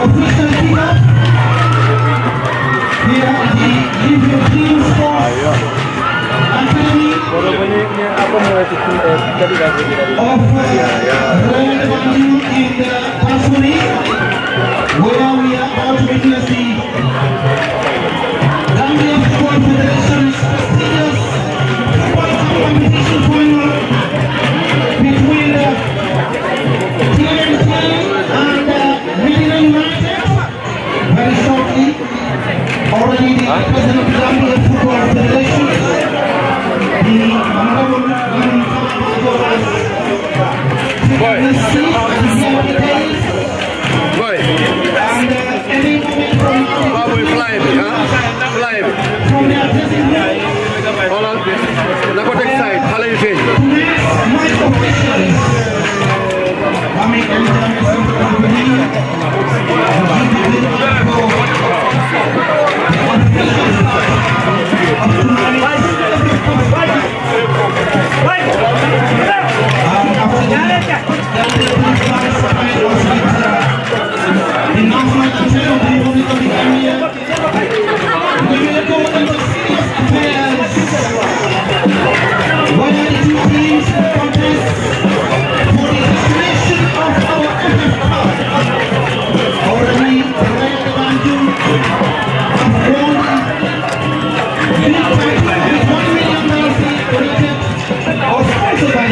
official kickoff. Here the GFF team scores a penalty of red value in the Pasuni, where we are about to witness the Gambia Football Federation's prestigious competition final between TMT and Medina Utd. Very shortly, already the president of the Gambia Football Federation, the honorable from their president. Hold on. Narcotic side. How are you feeling? My officials.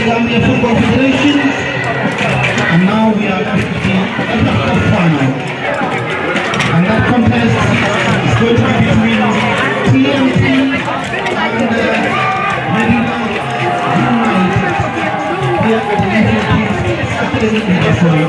Gambia Football Federation, and now we are at the final, and that contest is going to be between TMT and Medina Utd here at the GFF Academy in Buffalo.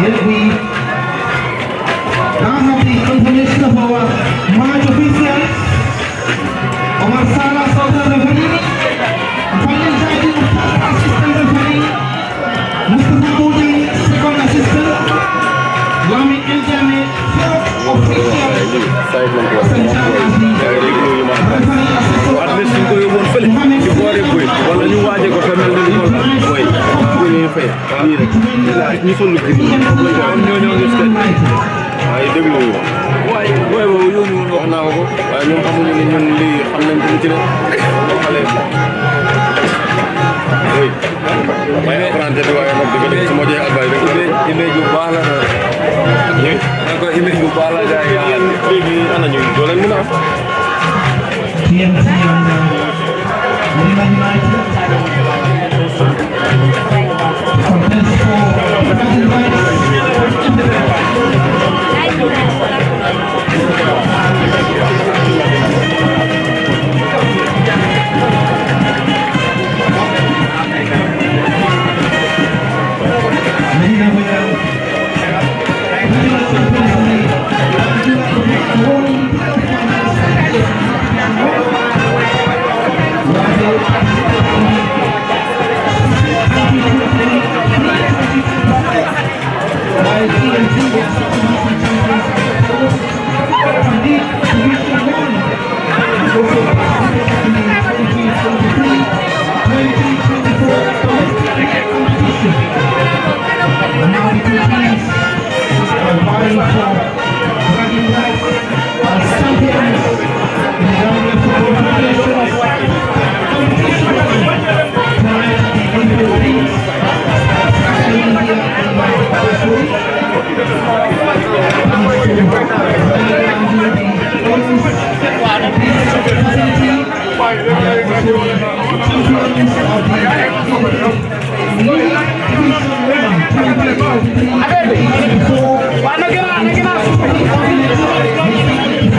Here we now have the confirmation of our match officials. Omar Sala, Southern referee, final judge, assistant referee, Mustafa Moudi, second assistant, Lami Eljame, fourth official, TMT and Medina Utd. Contest for batting rights.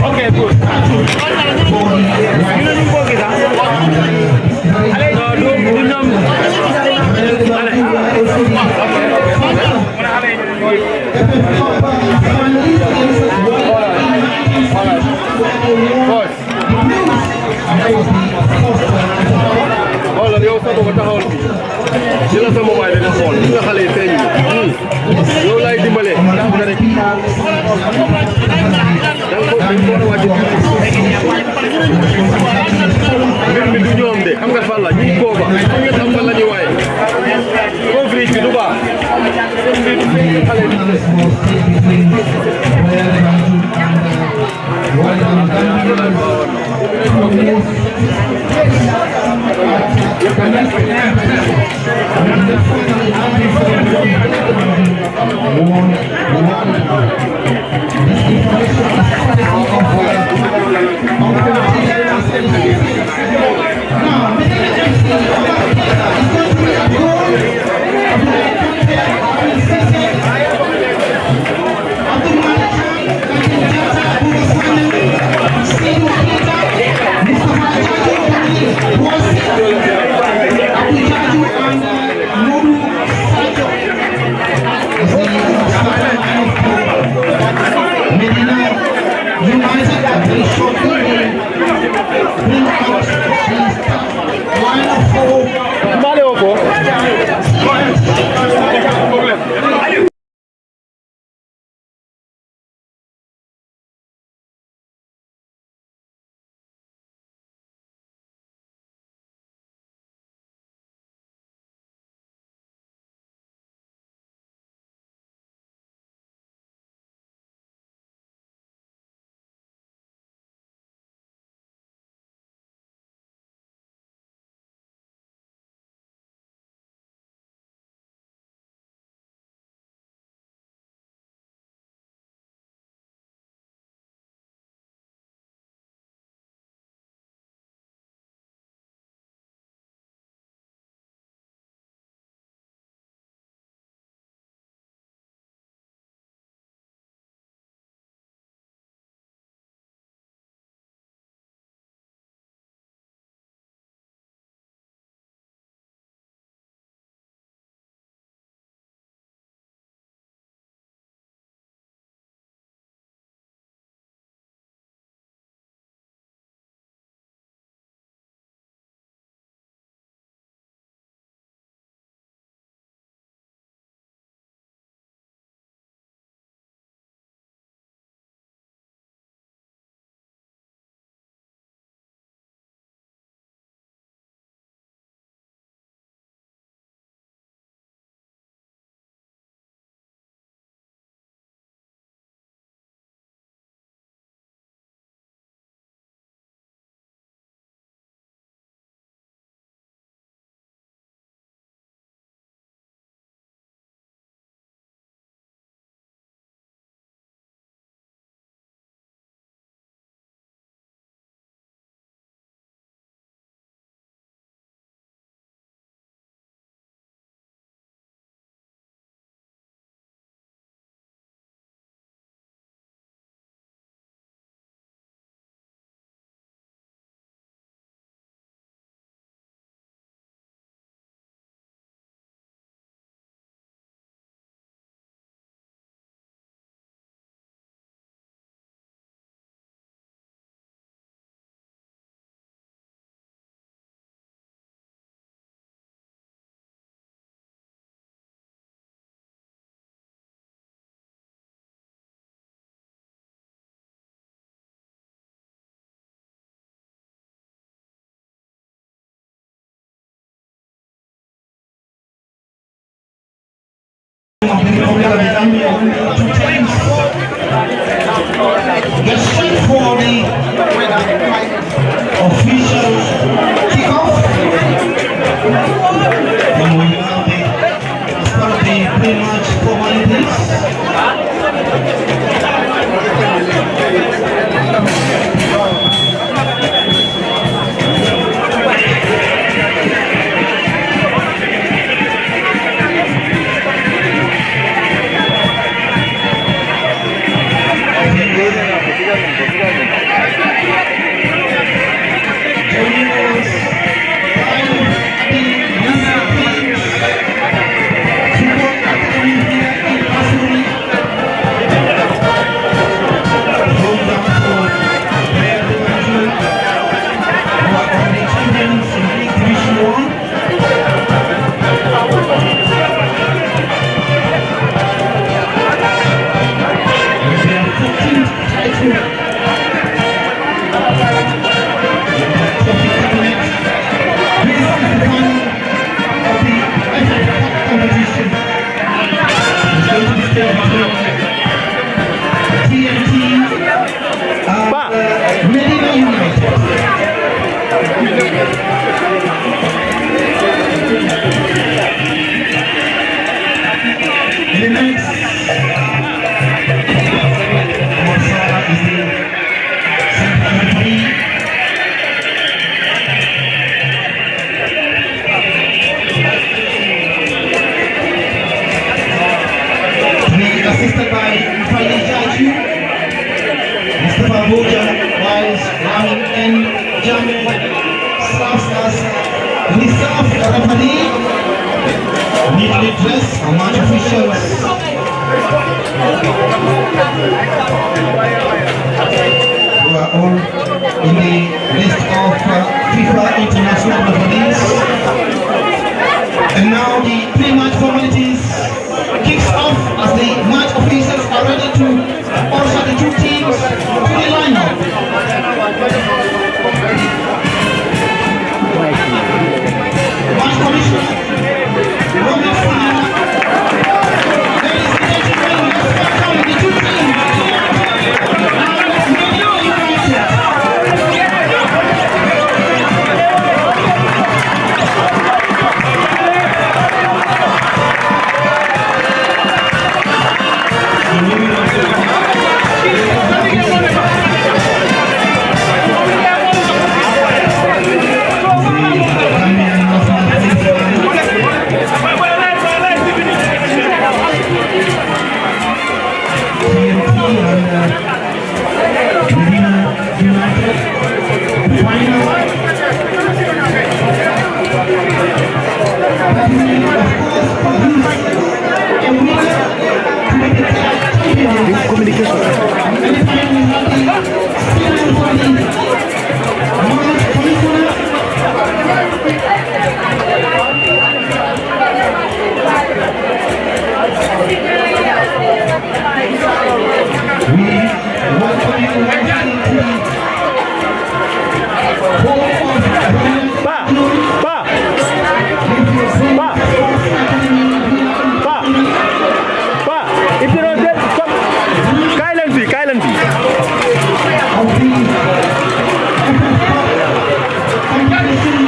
Okay, good. xoolal yow sama ko taxawal bi jëla sa mobile nga xool li nga xale yi feeñ yow laay dimbale ndax nga rek da nga ko war a wàcc mbir mi du ñoom de xam nga fan la ñuy kooba ñu nga xam fan la ñuy waaye conflit bi du baax xale Medina United very shortly bring out the line of four. Let's wait for the official kickoff. And we will be starting pretty much formalities. and jump serves as reserve referee. Neatly dressed match officials. Who are all in the list of FIFA international referees. And now the pre-match formalities kicks off as the match officials are ready to usher the two teams to the lineup. Match commissioner, Robert Sina. Ladies and gentlemen, let's welcome the two teams. Medina Utd. TMT and Medina Utd final. That will, of course, produce a winner to be declared champion. And the final will have the final for the match commissioner. We welcome you once again to the home of if you don't get Kylan V. of the competition.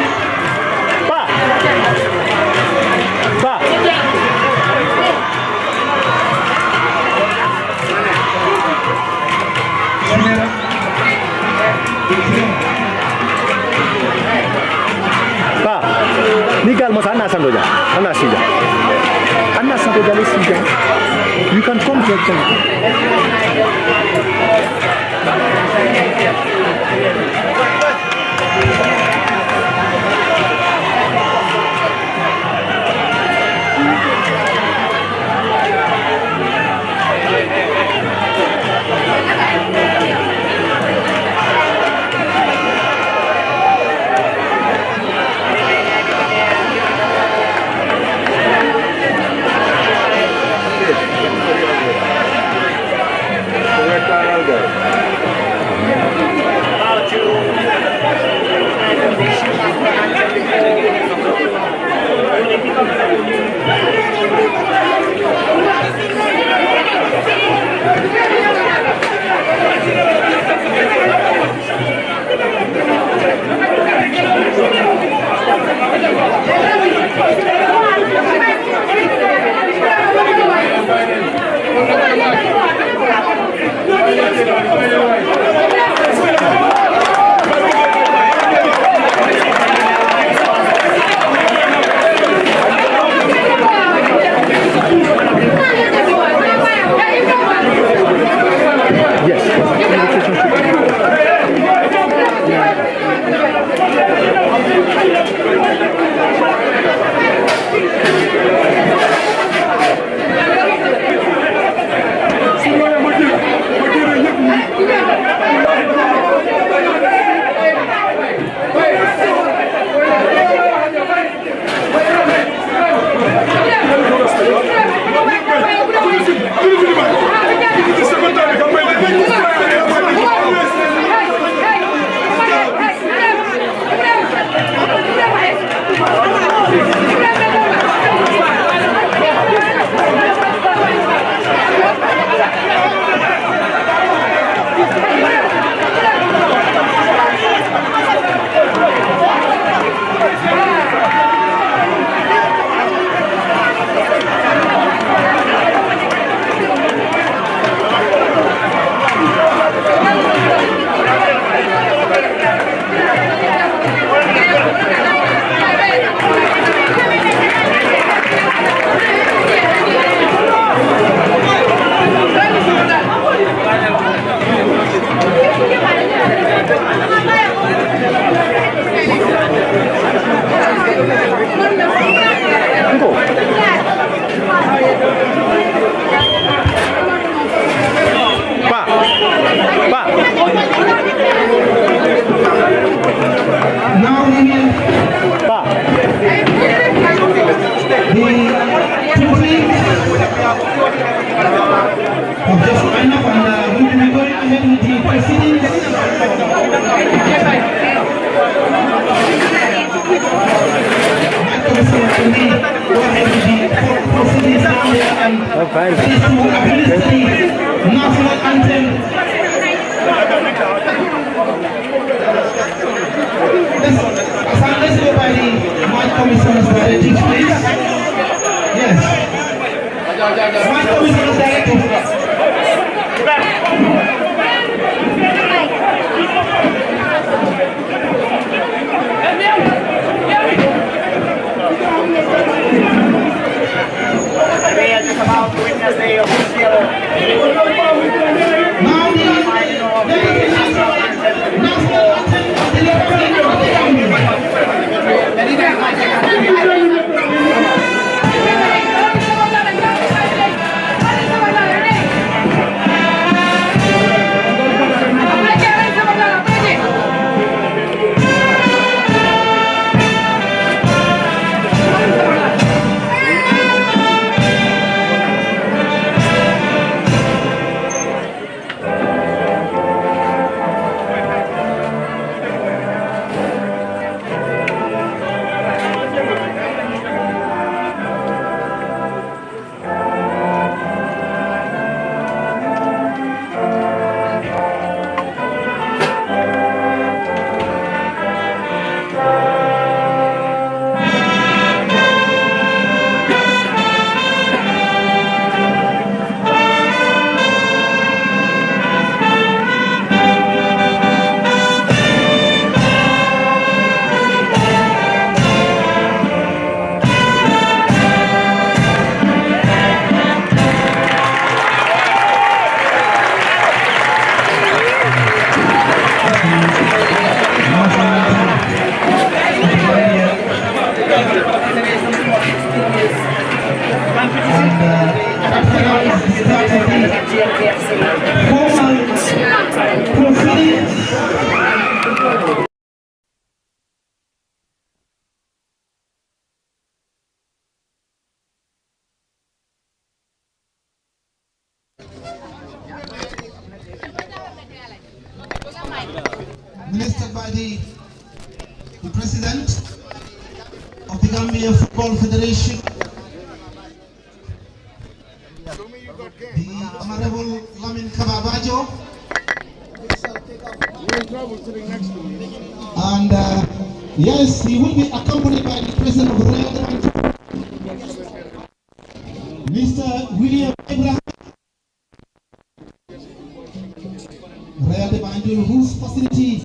Nigal mas Anna Sandoja. Anna Sija. Anna Sandoja is Sija. You can come here. Now we will of just line up and we will be going ahead with the proceedings. Go ahead with the proceedings now and finish to administer the national anthem. Let's go by the March Commissioner's directives, please. Yes. March Commissioner's directives. Ministered by the President of the Gambia Football Federation, the Honorable Lamin Kababajo, and yes, he will be accompanied by the President of the Royal Mr. William Abraham, Royal Banjul, whose facility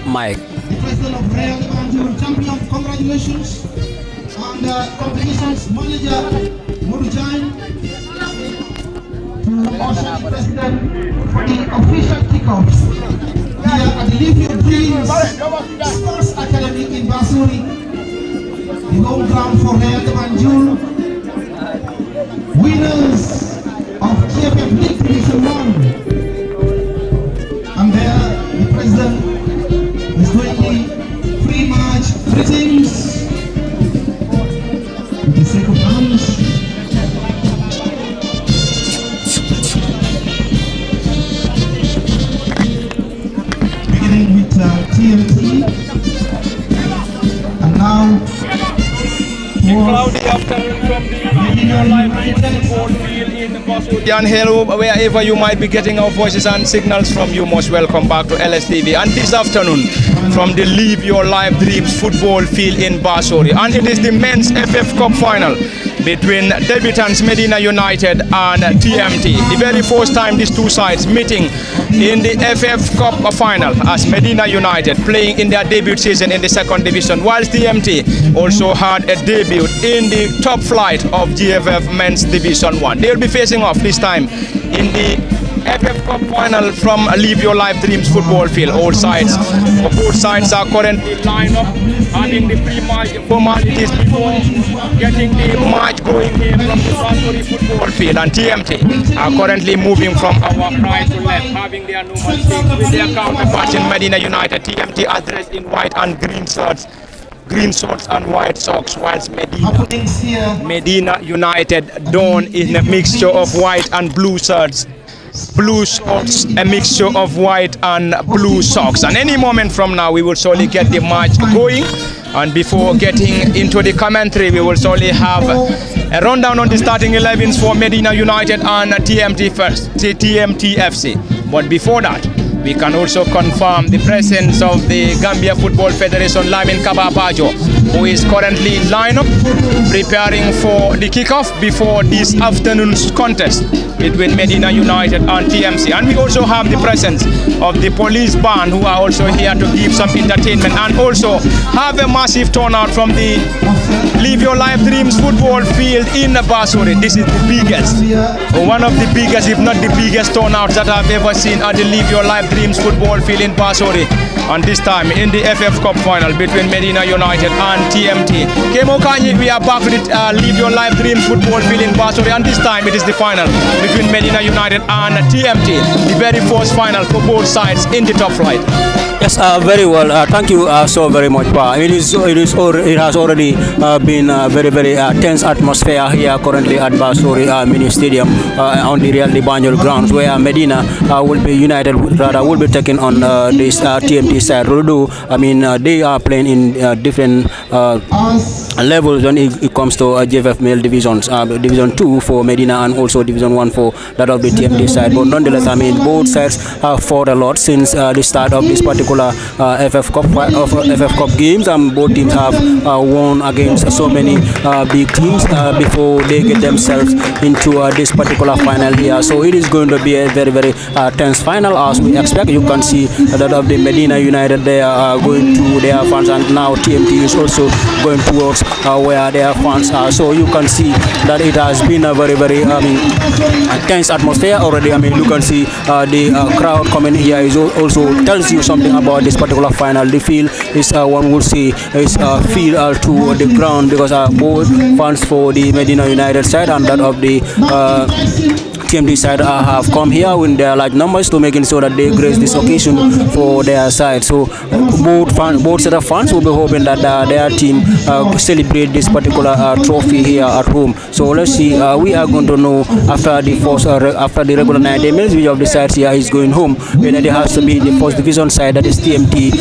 Mike. The President of Real Banjul champion, congratulations. And competitions manager Murjain to usher the President for the official kickoffs here at the Live Your Dreams Sports Academy in Basuri, the home ground for Real Banjul, winners of GFF League Division 1. And there the President is doing the pre-match greetings with the sake of arms. Beginning with TMT, and now cloudy afternoon from the Medina Utd football field in Basuri. And hello, wherever you might be getting our voices and signals from, you most welcome back to LSTV. And this afternoon, from the Live Your Life Dreams football field in Basuri. And it is the men's FF Cup final. between debutants Medina United and TMT. The very first time these two sides meeting in the FF Cup final as Medina United playing in their debut season in the second division, whilst TMT also had a debut in the top flight of GFF Men's Division 1. They'll be facing off this time in the FF Cup final from Live Your Life Dreams football field. Both sides are currently lined up, having the pre-match formalities before getting the match going here from the Basuri football field. And TMT are currently moving from our right to left, having their normal sticks with their counterparts in Medina United. TMT are dressed in white and green shorts and white socks, whilst Medina United don in a mixture of white and blue shirts, a mixture of white and blue socks. And any moment from now we will surely get the match going, and before getting into the commentary we will surely have a rundown on the starting 11s for Medina United and TMT FC. But before that, we can also confirm the presence of the Gambia Football Federation Lamin Kababajo, who is currently in lineup preparing for the kickoff before this afternoon's contest between Medina United and TMC. And we also have the presence of the police band, who are also here to give some entertainment, and also have a massive turnout from the Live Your Life Dreams football field in Basuri. This is the biggest, one of the biggest, if not the biggest turnouts that I've ever seen at the Live Your Life Dreams football field in Basuri. And this time in the FF Cup final between Medina United and TMT. Kemo Kanyi, we are back with Live Your Life Dreams football field in Basuri, and this time it is the final between Medina United and TMT, the very first final for both sides in the top flight. Yes, very well. Thank you so very much, Pa. It has already been a very tense atmosphere here currently at Basuri Mini Stadium on the Real de Banjul grounds, where Medina will be taking on this TMT side. Although they are playing in different levels when it comes to GFF male divisions, Division 2 for Medina and also Division 1 for that of the TMT side. But nonetheless, both sides have fought a lot since the start of this particular FF Cup games. Both teams have won against so many big teams before they get themselves into this particular final here. So it is going to be a very tense final, as we expect. You can see that of the Medina United, they are going to their fans, and now TMT is also going towards where their fans are. So you can see that it has been a very tense atmosphere already. You can see the crowd coming here is also tells you something about this particular final. The feel is one would say is feel to the ground, because both fans for the Medina United side and that of the TMT side have come here with their large numbers to making sure that they grace this occasion for their side. So both set of fans will be hoping that their team celebrate this particular trophy here at home. So let's see. We are going to know after the regular 90 minutes which of the sides here is going home. Whether it has to be the first division side, that is TMT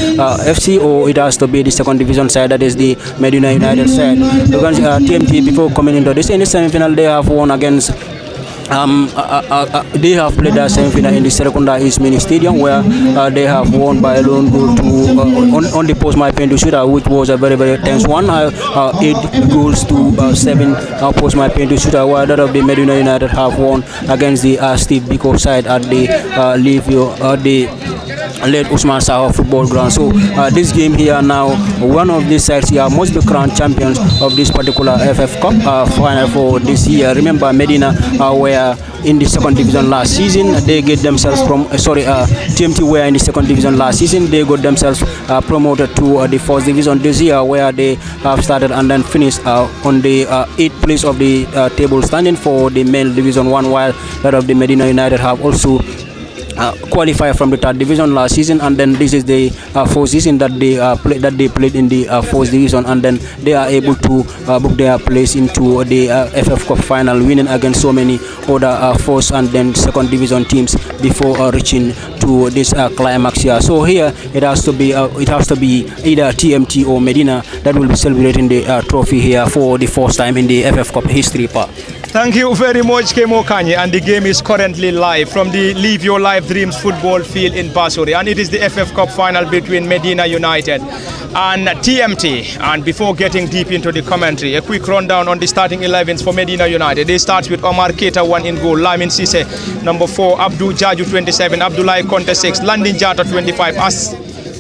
FC, or it has to be the second division side, that is the Medina United side. Because TMT, before coming into this in the semi-final, they have won against they have played their semi-final in the Serekunda East Mini Stadium, where they have won by a lone goal to on the post my penalty shooter, which was a very tense one. 8 goals to 7 post my penalty shooter, while that of the Medina United have won against the Steve Biko side at the late Usman Saho football ground. So this game here now, one of these sides here must be crowned champions of this particular FF Cup final for this year. Remember, Medina were in the second division last season. They get themselves TMT were in the second division last season. They got themselves promoted to the first division this year, where they have started and then finished on the 8th place of the table standing for the male division 1, while that of the Medina United have also qualify from the third division last season, and then this is the fourth season that they played in the fourth division, and then they are able to book their place into the FF Cup final, winning against so many other first and then second division teams before reaching to this climax here. So here it has to be either TMT or Medina that will be celebrating the trophy here for the first time in the FF Cup history part. Thank you very much, Kemo Kanye. And the game is currently live from the Live Your Life Dreams football field in Basuri. And it is the FF Cup final between Medina United and TMT. And before getting deep into the commentary, a quick rundown on the starting 11s for Medina United. They start with Omar Keita 1 in goal, Lamin Sise number 4, Abdul Jaju 27, Abdullahi Conte 6, Landin Jata 25,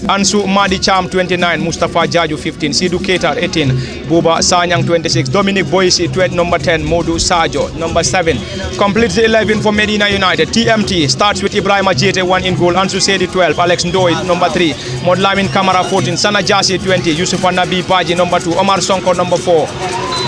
Ansu Madi Cham 29, Mustafa Jaju 15, Sidou Keita 18, Buba Sanyang 26, Dominic Boysi number 10, Modu Sajo number 7. Completes the 11 for Medina United. TMT starts with Ibrahima Jete 1 in goal, Ansu Sedi 12, Alex Ndoye number 3, Modlamin Kamara 14, Sana Jasi 20, Yusufa Nabi Paji number 2, Omar Sonko number 4,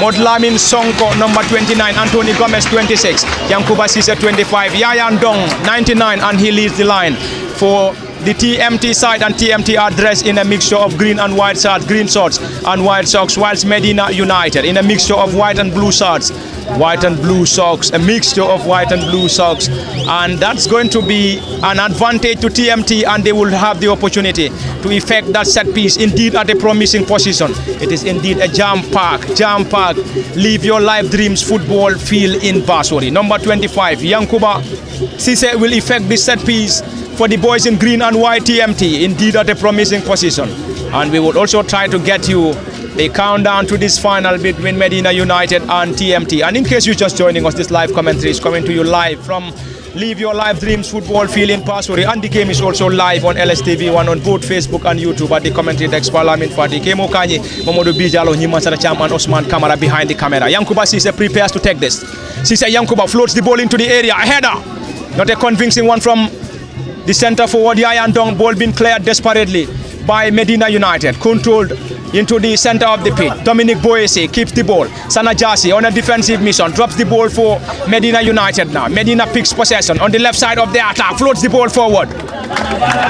Modlamin Sonko number 29, Anthony Gomez 26, Yankuba Sise 25, Yayan Dong 99, and he leads the line for the TMT side. And TMT are dressed in a mixture of green and white shirts, green shorts and white socks, whilst Medina United in a mixture of white and blue shirts, white and blue socks, a mixture of white and blue socks. And that's going to be an advantage to TMT, and they will have the opportunity to effect that set piece indeed at a promising position. It is indeed a jam-packed, Live Your Life Dreams football field in Basuri. Number 25, Yankuba Sise will effect this set piece for the boys in green and white TMT, indeed at a promising position. And we would also try to get you a countdown to this final between Medina United and TMT. And in case you're just joining us, this live commentary is coming to you live from Live Your Life Dreams football field in Basuri, and the game is also live on LSTV1 on both Facebook and YouTube. At the commentary desk, Parliament Fati, Kemo Kanye, Momodu Bijalo, Nyiman Saracham, and Osman Kamara behind the camera. Yankuba Sise prepares to take this. Sise Yankuba floats the ball into the area, a header. Not a convincing one from the centre forward, Yayan Dong. Ball being cleared desperately by Medina United. Controlled into the centre of the pitch. Dominic Boyesi keeps the ball. Sana Jasi on a defensive mission drops the ball for Medina United now. Medina picks possession on the left side of the attack. Floats the ball forward.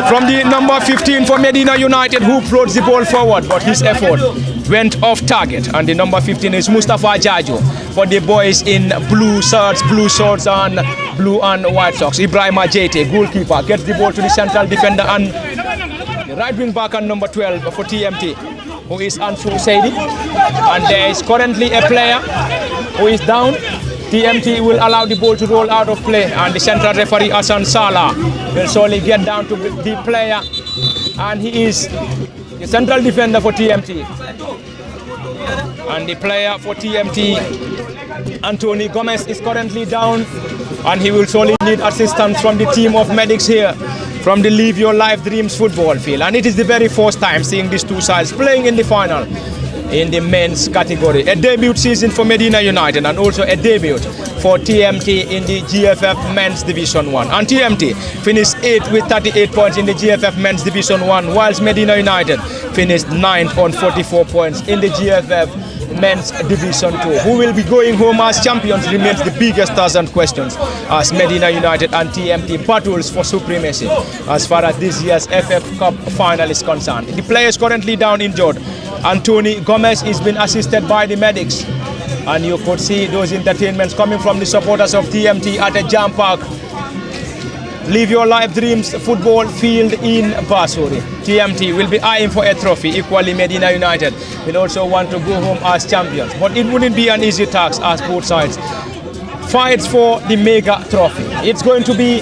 From the number 15 for Medina United, who floats the ball forward, but his effort went off target. And the number 15 is Mustafa Jaju for the boys in blue shirts, blue shorts and blue and white socks. Ibrahima Jete, goalkeeper, gets the ball to the central defender and the right wing back and number 12 for TMT, who is Ansu Seidi. And there is currently a player who is down. TMT will allow the ball to roll out of play, and the central referee Hassan Salah will slowly get down to the player, and he is the central defender for TMT. And the player for TMT, Anthony Gomez, is currently down, and he will surely need assistance from the team of medics here from the Live Your Life Dreams football field. And it is the very first time seeing these two sides playing in the final in the men's category. A debut season for Medina United and also a debut for TMT in the GFF Men's Division 1. And TMT finished 8th with 38 points in the GFF Men's Division 1, whilst Medina United finished 9th on 44 points in the GFF Men's Division 2. Who will be going home as champions remains the biggest thousand questions as Medina United and TMT battles for supremacy as far as this year's FF Cup final is concerned. The player is currently down injured. Anthony Gomez is being assisted by the medics, and you could see those entertainments coming from the supporters of TMT at a jam park Live Your Life Dreams football field in Basuri. TMT will be eyeing for a trophy. Equally, Medina United will also want to go home as champions, but it wouldn't be an easy task as both sides fights for the mega trophy. It's going to be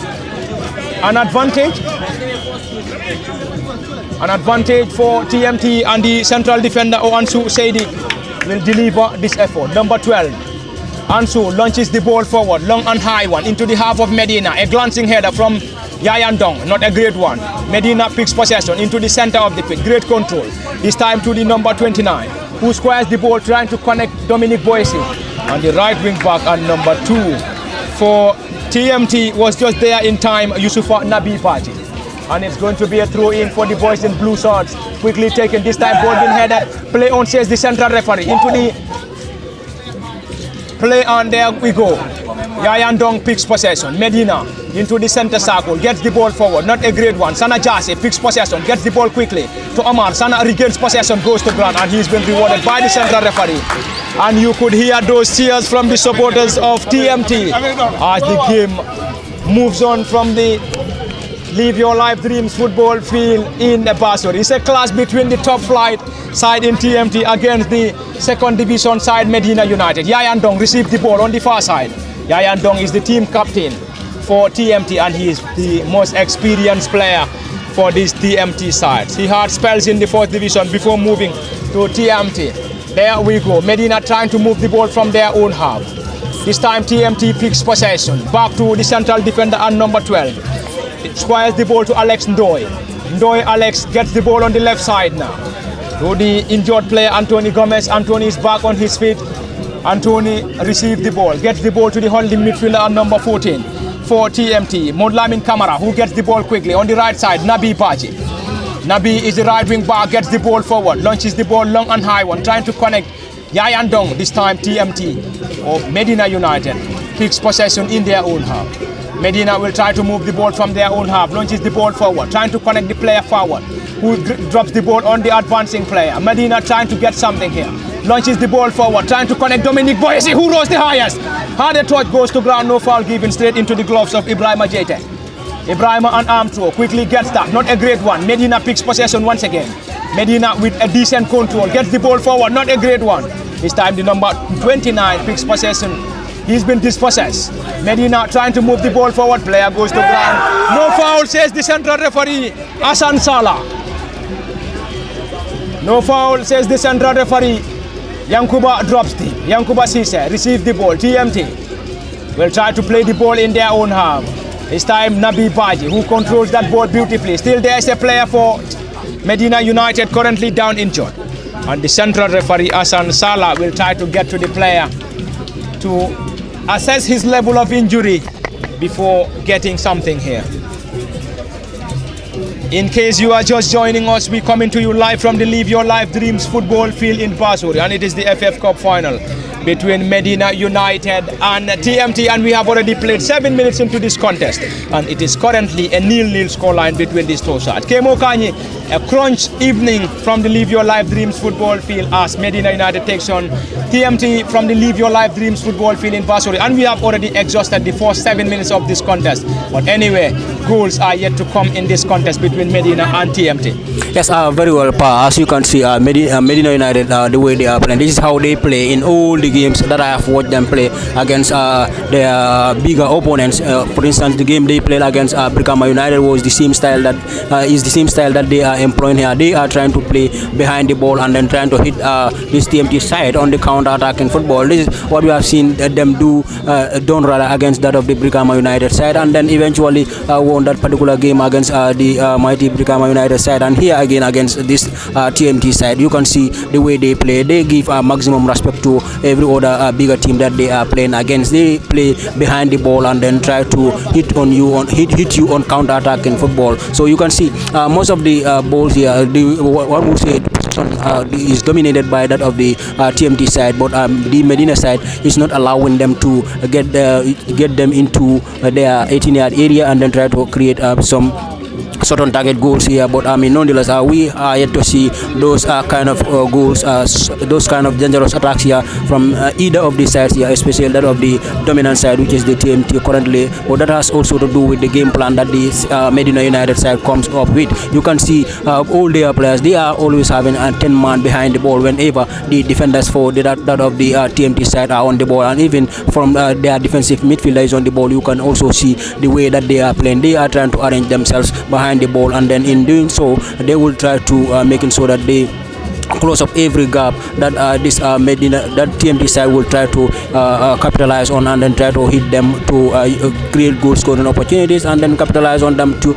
an advantage for TMT, and the central defender Ansu Seidi will deliver this effort. Number 12, Ansu launches the ball forward, long and high one into the half of Medina. A glancing header from Yayan Dong, not a great one. Medina picks possession into the center of the pitch. Great control. This time to the number 29, who squares the ball trying to connect Dominic Boyesi. And the right wing back and number 2 for TMT was just there in time, Yusufa Nabi Paji. And it's going to be a throw-in for the boys in blue shorts. Quickly taken, this time ball being headed. Play on, says the central referee. Into the play on, there we go. Yayan Dong picks possession. Medina into the center circle, gets the ball forward, not a great one. Sana Jase picks possession, gets the ball quickly to Omar. Sana regains possession, goes to ground, and he's been rewarded by the central referee. And you could hear those cheers from the supporters of TMT as the game moves on from the Live Your Life Dreams football field in Basuri. It's a clash between the top flight side in TMT against the second division side Medina United. Yayan Dong received the ball on the far side. Yayan Dong is the team captain for TMT and he is the most experienced player for this TMT side. He had spells in the 4th division before moving to TMT. There we go. Medina trying to move the ball from their own half. This time TMT picks possession. Back to the central defender and number 12. It squires the ball to Alex Ndoye. Ndoye Alex gets the ball on the left side now. To the injured player Anthony Gomez. Anthony is back on his feet. Anthony received the ball. Gets the ball to the holding midfielder and number 14 for TMT. Modlamin Kamara who gets the ball quickly on the right side. Nabi Baji. Nabi is the right wing back. Gets the ball forward. Launches the ball long and high one. Trying to connect Yayan Dong. This time TMT of Medina United picks possession in their own half. Medina will try to move the ball from their own half, launches the ball forward, trying to connect the player forward, who drops the ball on the advancing player. Medina trying to get something here, launches the ball forward, trying to connect Dominic Boyesi, who rose the highest. Harder touch goes to ground, no foul given, straight into the gloves of Ibrahima Jete. Ibrahima an arm throw, quickly gets that, not a great one. Medina picks possession once again. Medina with a decent control, gets the ball forward, not a great one. This time the number 29 picks possession. He's been dispossessed. Medina trying to move the ball forward. Player goes to ground. No foul, says the central referee, Hassan Salah. No foul, says the central referee. Yankuba drops the. Yankuba Sise receives the ball. TMT will try to play the ball in their own half. This time Nabi Baji, who controls that ball beautifully. Still there is a player for Medina United currently down injured. And the central referee, Hassan Salah, will try to get to the player to assess his level of injury before getting something here. In case you are just joining us, we coming to you live from the Live Your Life Dreams football field in Basuri, and it is the FF Cup final between Medina United and TMT, and we have already played 7 minutes into this contest, and it is currently a 0-0 scoreline between these two sides. Kemo Kanyi, a crunch evening from the Live Your Life Dreams football field as Medina United takes on TMT from the Live Your Life Dreams football field in Basuri, and we have already exhausted the first 7 minutes of this contest. But anyway, goals are yet to come in this contest between Medina and TMT. Yes, very well, Pa. As you can see, Medina United, the way they are playing, this is how they play in all the games that I have watched them play against their bigger opponents. For instance, the game they played against Brikama United was the same style that they are employing here. They are trying to play behind the ball and then trying to hit this TMT side on the counter-attacking football. This is what we have seen them do done rather against that of the Brikama United side, and then eventually won that particular game against the mighty Brikama United side, and here again against this TMT side. You can see the way they play. They give maximum respect to every other bigger team that they are playing against. They play behind the ball and then try to hit you on counter-attacking football. So you can see most of the balls here, one would say is dominated by that of the TMT side, but the Medina side is not allowing them to get them into their 18-yard area and then try to create some certain target goals here. But I mean, nonetheless, we are yet to see those kind of goals, those kind of dangerous attacks here from either of the sides here, especially that of the dominant side, which is the TMT currently. But that has also to do with the game plan that the Medina United side comes up with. You can see all their players, they are always having a 10-man behind the ball whenever the defenders for that of the TMT side are on the ball, and even from their defensive midfielders on the ball, you can also see the way that they are playing. They are trying to arrange themselves behind the ball, and then in doing so they will try to making sure that they close up every gap that this that TMT side will try to capitalize on, and then try to hit them to create goal scoring opportunities, and then capitalize on them to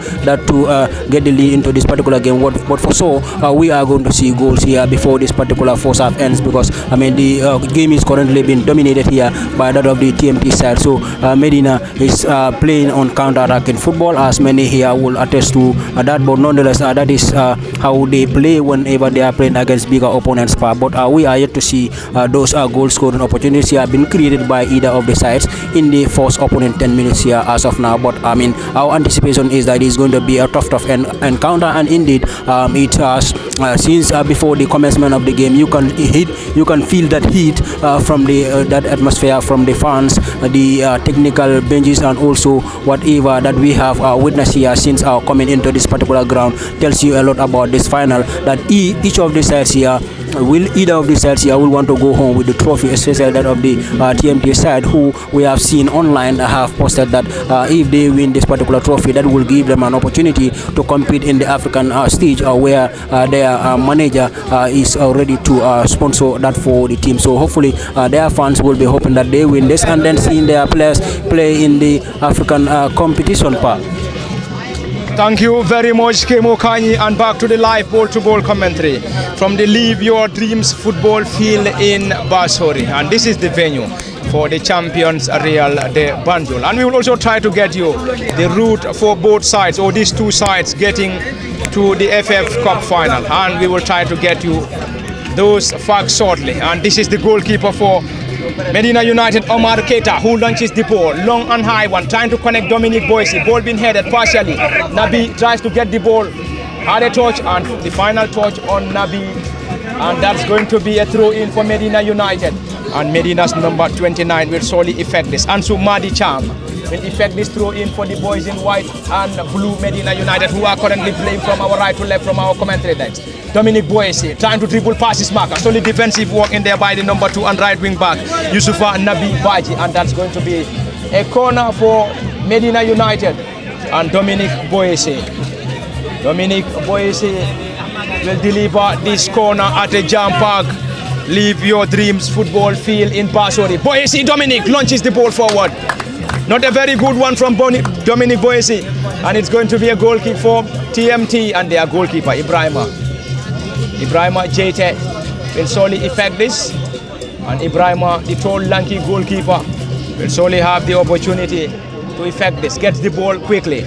get the lead into this particular game. But for so we are going to see goals here before this particular first half ends, because I mean the game is currently being dominated here by that of the TMT side. So Medina is playing on counter-attacking football, as many here will attest to that. But nonetheless, that is how they play whenever they are playing against bigger opponents. But we are yet to see those goal scoring opportunities here been created by either of the sides in the first opponent 10 minutes here as of now. But I mean, our anticipation is that it's going to be a tough encounter, and indeed it has since before the commencement of the game, you can feel that heat from that atmosphere from the fans, the technical benches, and also whatever that we have witnessed here since coming into this particular ground tells you a lot about this final. That each of the sides here either of the sides here will want to go home with the trophy, especially that of the TMT side, who we have seen online have posted that if they win this particular trophy, that will give them an opportunity to compete in the African stage, where their manager is ready to sponsor that for the team. So hopefully their fans will be hoping that they win this and then seeing their players play in the African competition part. Thank you very much, Kemo Kanyi, and back to the live ball-to-ball commentary from the Live Your Dreams football field in Basori. And this is the venue for the champions Real de Banjul. And we will also try to get you the route for both sides, or these two sides, getting to the FF Cup final. And we will try to get you those facts shortly. And this is the goalkeeper for Medina United, Omar Keita, who launches the ball, long and high one, trying to connect Dominic Boise. Ball being headed partially. Nabi tries to get the ball, had a touch, and the final touch on Nabi. And that's going to be a throw in for Medina United. And Medina's number 29 will solely effect this. Ansu Madi Cham will effect this throw in for the boys in white and blue Medina United, who are currently playing from our right to left from our commentary decks. Dominic Boise trying to dribble past his marker. Solid defensive work in there by the number 2 and right wing back, Yusufa Nabi Baji. And that's going to be a corner for Medina United. And Dominic Boise will deliver this corner at a jam park. Live Your Dreams football field in Basori. Boise Dominic launches the ball forward. Not a very good one from Dominic Boise. And it's going to be a goal kick for TMT and their goalkeeper, Ibrahima Jete will solely effect this. And Ibrahima, the tall, lanky goalkeeper, will solely have the opportunity to effect this. Gets the ball quickly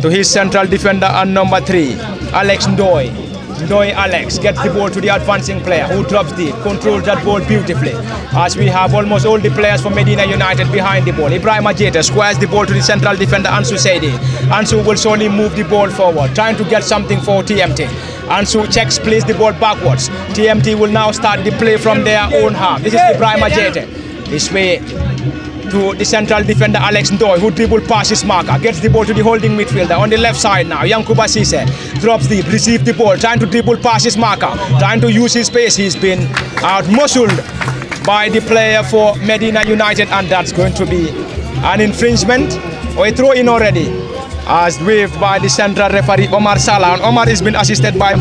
to his central defender and number 3, Alex Ndoye. Alex gets the ball to the advancing player, who drops deep, controls that ball beautifully. As we have almost all the players from Medina United behind the ball. Ibrahima Jeta squares the ball to the central defender, Ansu Seidi. Ansu will solely move the ball forward, trying to get something for TMT. Ansu checks, plays the ball backwards. TMT will now start the play from their own half. This is Ibrahima Jeta. This way to the central defender Alex Ndoye, who dribble past his marker, gets the ball to the holding midfielder on the left side now. Yankuba Sise drops deep, receives the ball, trying to dribble past his marker, trying to use his pace. He's been out-muscled by the player for Medina United, and that's going to be an infringement or a throw-in already, as waved by the central referee Omar Salah. And Omar has been assisted by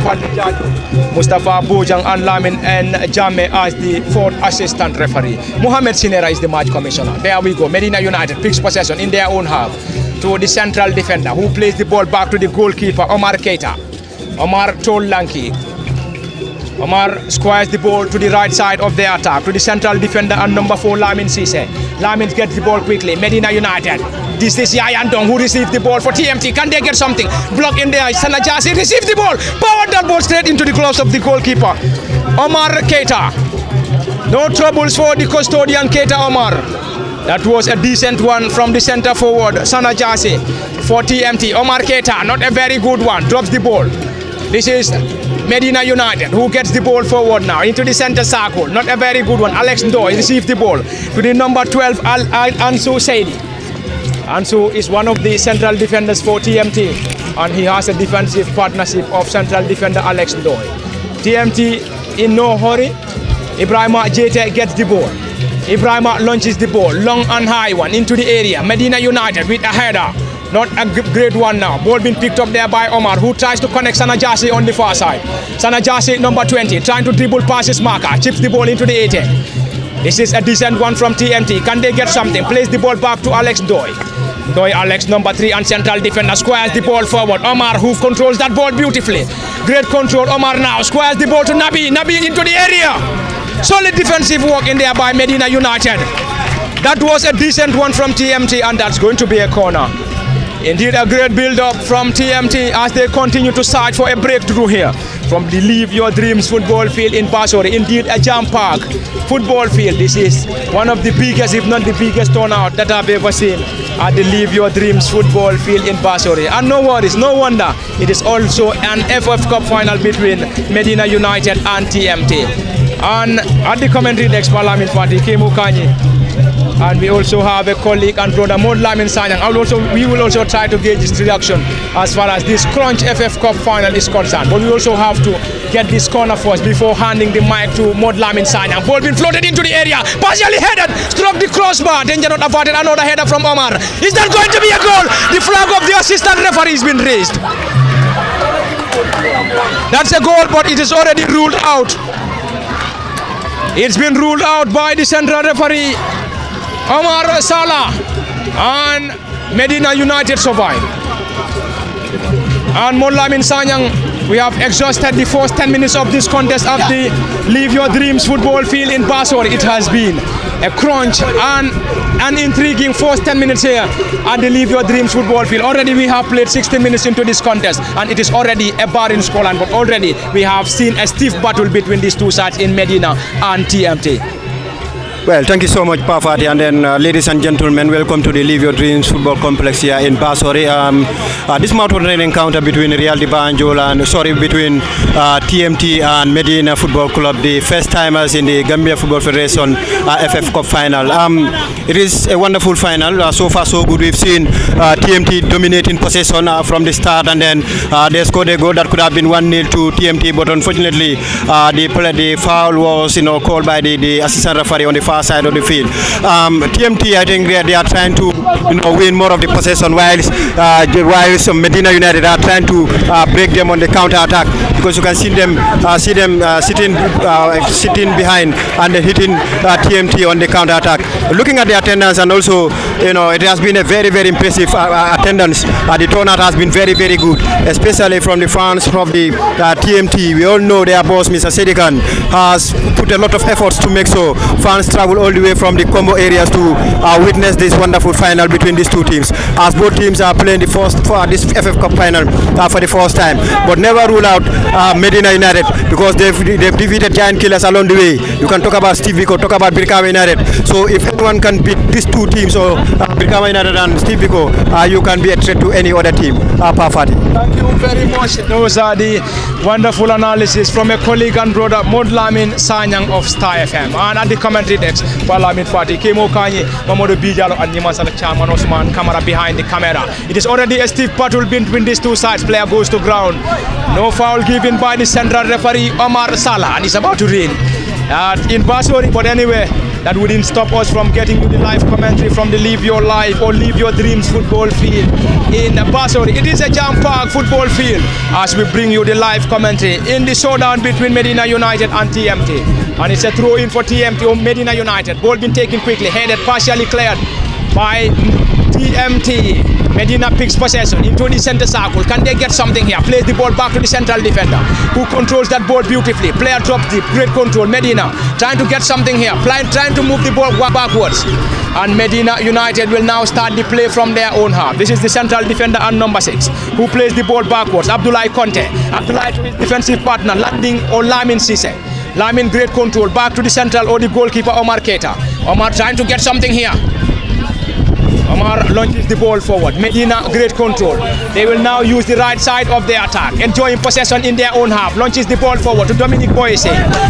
Mustafa Bojang and Lamin and Jame as the 4th assistant referee. Mohamed Sinera is the match commissioner. There we go. Medina United picks possession in their own half to the central defender, who plays the ball back to the goalkeeper Omar Keita. Omar tall lanky. Omar squares the ball to the right side of the attack to the central defender and number 4 Lamin Sise. Lamin gets the ball quickly. Medina United. This is Yayan Dong, who received the ball for TMT. Can they get something? Block in there. Sanajasi receives the ball. Powered that ball straight into the gloves of the goalkeeper, Omar Keita. No troubles for the custodian Keita Omar. That was a decent one from the center forward, Sanajasi, for TMT. Omar Keita, not a very good one. Drops the ball. This is Medina United, who gets the ball forward now into the center circle. Not a very good one. Alex Ndoye receives the ball to the number 12, Ansu Seidi. Ansu is one of the central defenders for TMT, and he has a defensive partnership of central defender Alex Ndoye. TMT in no hurry. Ibrahima Jete gets the ball. Ibrahima launches the ball, long and high one into the area. Medina United with a header. Not a great one now. Ball being picked up there by Omar, who tries to connect Sanajasi on the far side. Sanajasi, number 20, trying to dribble past his marker, chips the ball into the 18. This is a decent one from TMT. Can they get something? Plays the ball back to Alex Ndoye. Ndoye, Alex, number 3, and central defender squares the ball forward. Omar, who controls that ball beautifully. Great control. Omar now squares the ball to Nabi. Nabi into the area. Solid defensive work in there by Medina United. That was a decent one from TMT, and that's going to be a corner. Indeed, a great build-up from TMT as they continue to search for a breakthrough here. from the Live Your Dreams football field in Basori. Indeed, a jam park football field. This is one of the biggest, if not the biggest turnout that I've ever seen at the Live Your Dreams football field in Basori. And no worries, no wonder, it is also an FF Cup final between Medina United and TMT. And at the commentary desk, Lamin Fati, Kemu Kanyi, and we also have a colleague and brother, Mod Lamin Sanyang. We will also try to gauge his reaction as far as this Crunch FF Cup final is concerned. But we also have to get this corner first before handing the mic to Mod Lamin Sanyang. Ball being floated into the area, partially headed, struck the crossbar, danger not averted, another header from Omar. Is that going to be a goal? The flag of the assistant referee has been raised. That's a goal, but it is already ruled out. It's been ruled out by the central referee, Omar Salah, and Medina United survive. And Mod Lamin Sanyang, we have exhausted the first 10 minutes of this contest at the Live Your Dreams football field in Basori. It has been a crunch and an intriguing first 10 minutes here at the Live Your Dreams football field. Already we have played 16 minutes into this contest, and it is already a barren scoreline, but already we have seen a stiff battle between these two sides in Medina and TMT. Well, thank you so much, Pafati. And then, ladies and gentlemen, welcome to the Live Your Dreams football complex here in Basori. This mouth-watering encounter between Real de Banjul and, between TMT and Medina Football Club, the first timers in the Gambia Football Federation FF Cup final. It is a wonderful final. So far, so good. We've seen TMT dominating possession from the start, and then they scored a goal that could have been 1-0 to TMT, but unfortunately, the foul was, called by the assistant referee on the far side of the field. TMT, I think they are trying to win more of the possession, whilst Medina United are trying to break them on the counter attack, because you can see them sitting behind and hitting TMT on the counter attack. Looking at the attendance, and also it has been a very, very impressive attendance. The turnout has been very, very good, especially from the fans of the TMT. We all know their boss, Mr. Sedikan, has put a lot of efforts to make sure fans travel all the way from the Combo areas to witness this wonderful final between these two teams, as both teams are playing this FF Cup final for the first time. But never rule out Medina United, because they've defeated giant killers along the way. You can talk about Steve Biko, talk about Birkama United. So if anyone can beat these two teams, or Birkama United and Steve Biko, you can be a threat to any other team. Pafati. Thank you very much. Those are the wonderful analysis from a colleague and brother, Mod Lamin Sanyang of Star FM. And at the commentary desk, Lamin Fati, Kemo Kanyi, Mamodo Bijalo, and Nimasala Chairman Osman Kamara behind the camera. It is already a stiff battle between these two sides. Player goes to ground. No foul given by the central referee, Omar Salah, and he's about to rain in Basori. But anyway, that wouldn't stop us from getting you the live commentary from the Live Your Life or Live Your Dreams football field in Basori. It is a jam park football field as we bring you the live commentary in the showdown between Medina United and TMT. And it's a throw in for TMT or Medina United. Ball been taken quickly, headed, partially cleared by TMT. Medina picks possession into the center circle. Can they get something here? Plays the ball back to the central defender, who controls that ball beautifully. Player drops deep, great control. Medina trying to get something here, trying to move the ball backwards. And Medina United will now start the play from their own half. This is the central defender and number 6, who plays the ball backwards. Abdoulaye Conte. Abdoulaye to his defensive partner, landing or Lamin Sise. Lamin, great control, back to the central or the goalkeeper Omar Keita. Omar trying to get something here. Omar launches the ball forward. Medina, great control. They will now use the right side of their attack, enjoying possession in their own half. Launches the ball forward to Dominic Boyce.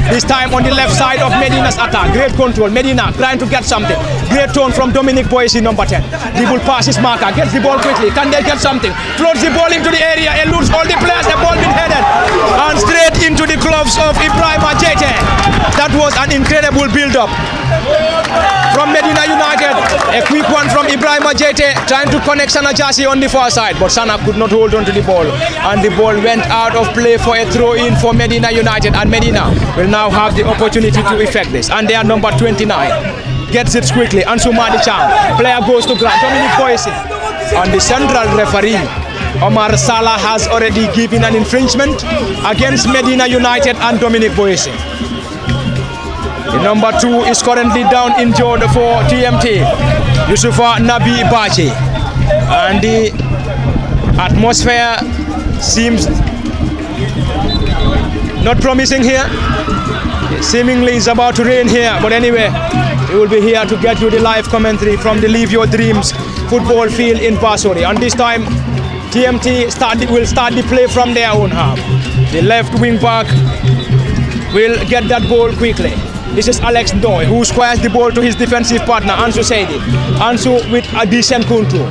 This time on the left side of Medina's attack. Great control. Medina trying to get something. Great turn from Dominic Boyce, number 10. Dribble passes marker, gets the ball quickly. Can they get something? Floats the ball into the area, eludes all the players. The ball been headed and straight into the gloves of Ibrahim Ajete. That was an incredible build-up from Medina United. A quick one from Ibrahim Ajete trying to connect Sana Jasi on the far side, but Sana could not hold on to the ball, and the ball went out of play for a throw-in for Medina United. And Medina will now have the opportunity to effect this, and they are number 29. Gets it quickly, and Sumadi Cham. Player goes to ground. Dominic Boyce. And the central referee, Omar Salah, has already given an infringement against Medina United and Dominic Boyce. The number 2 is currently down injured for TMT, Yusufa Nabi Baji. And the atmosphere seems Not promising here. Seemingly it's about to rain here, but anyway, we will be here to get you the live commentary from the Live Your Dreams football field in Basuri. And this time, TMT will start the play from their own half. The left wing back will get that ball quickly. This is Alex Ndoye, who squares the ball to his defensive partner, Ansu Seidi. Ansu with a decent control.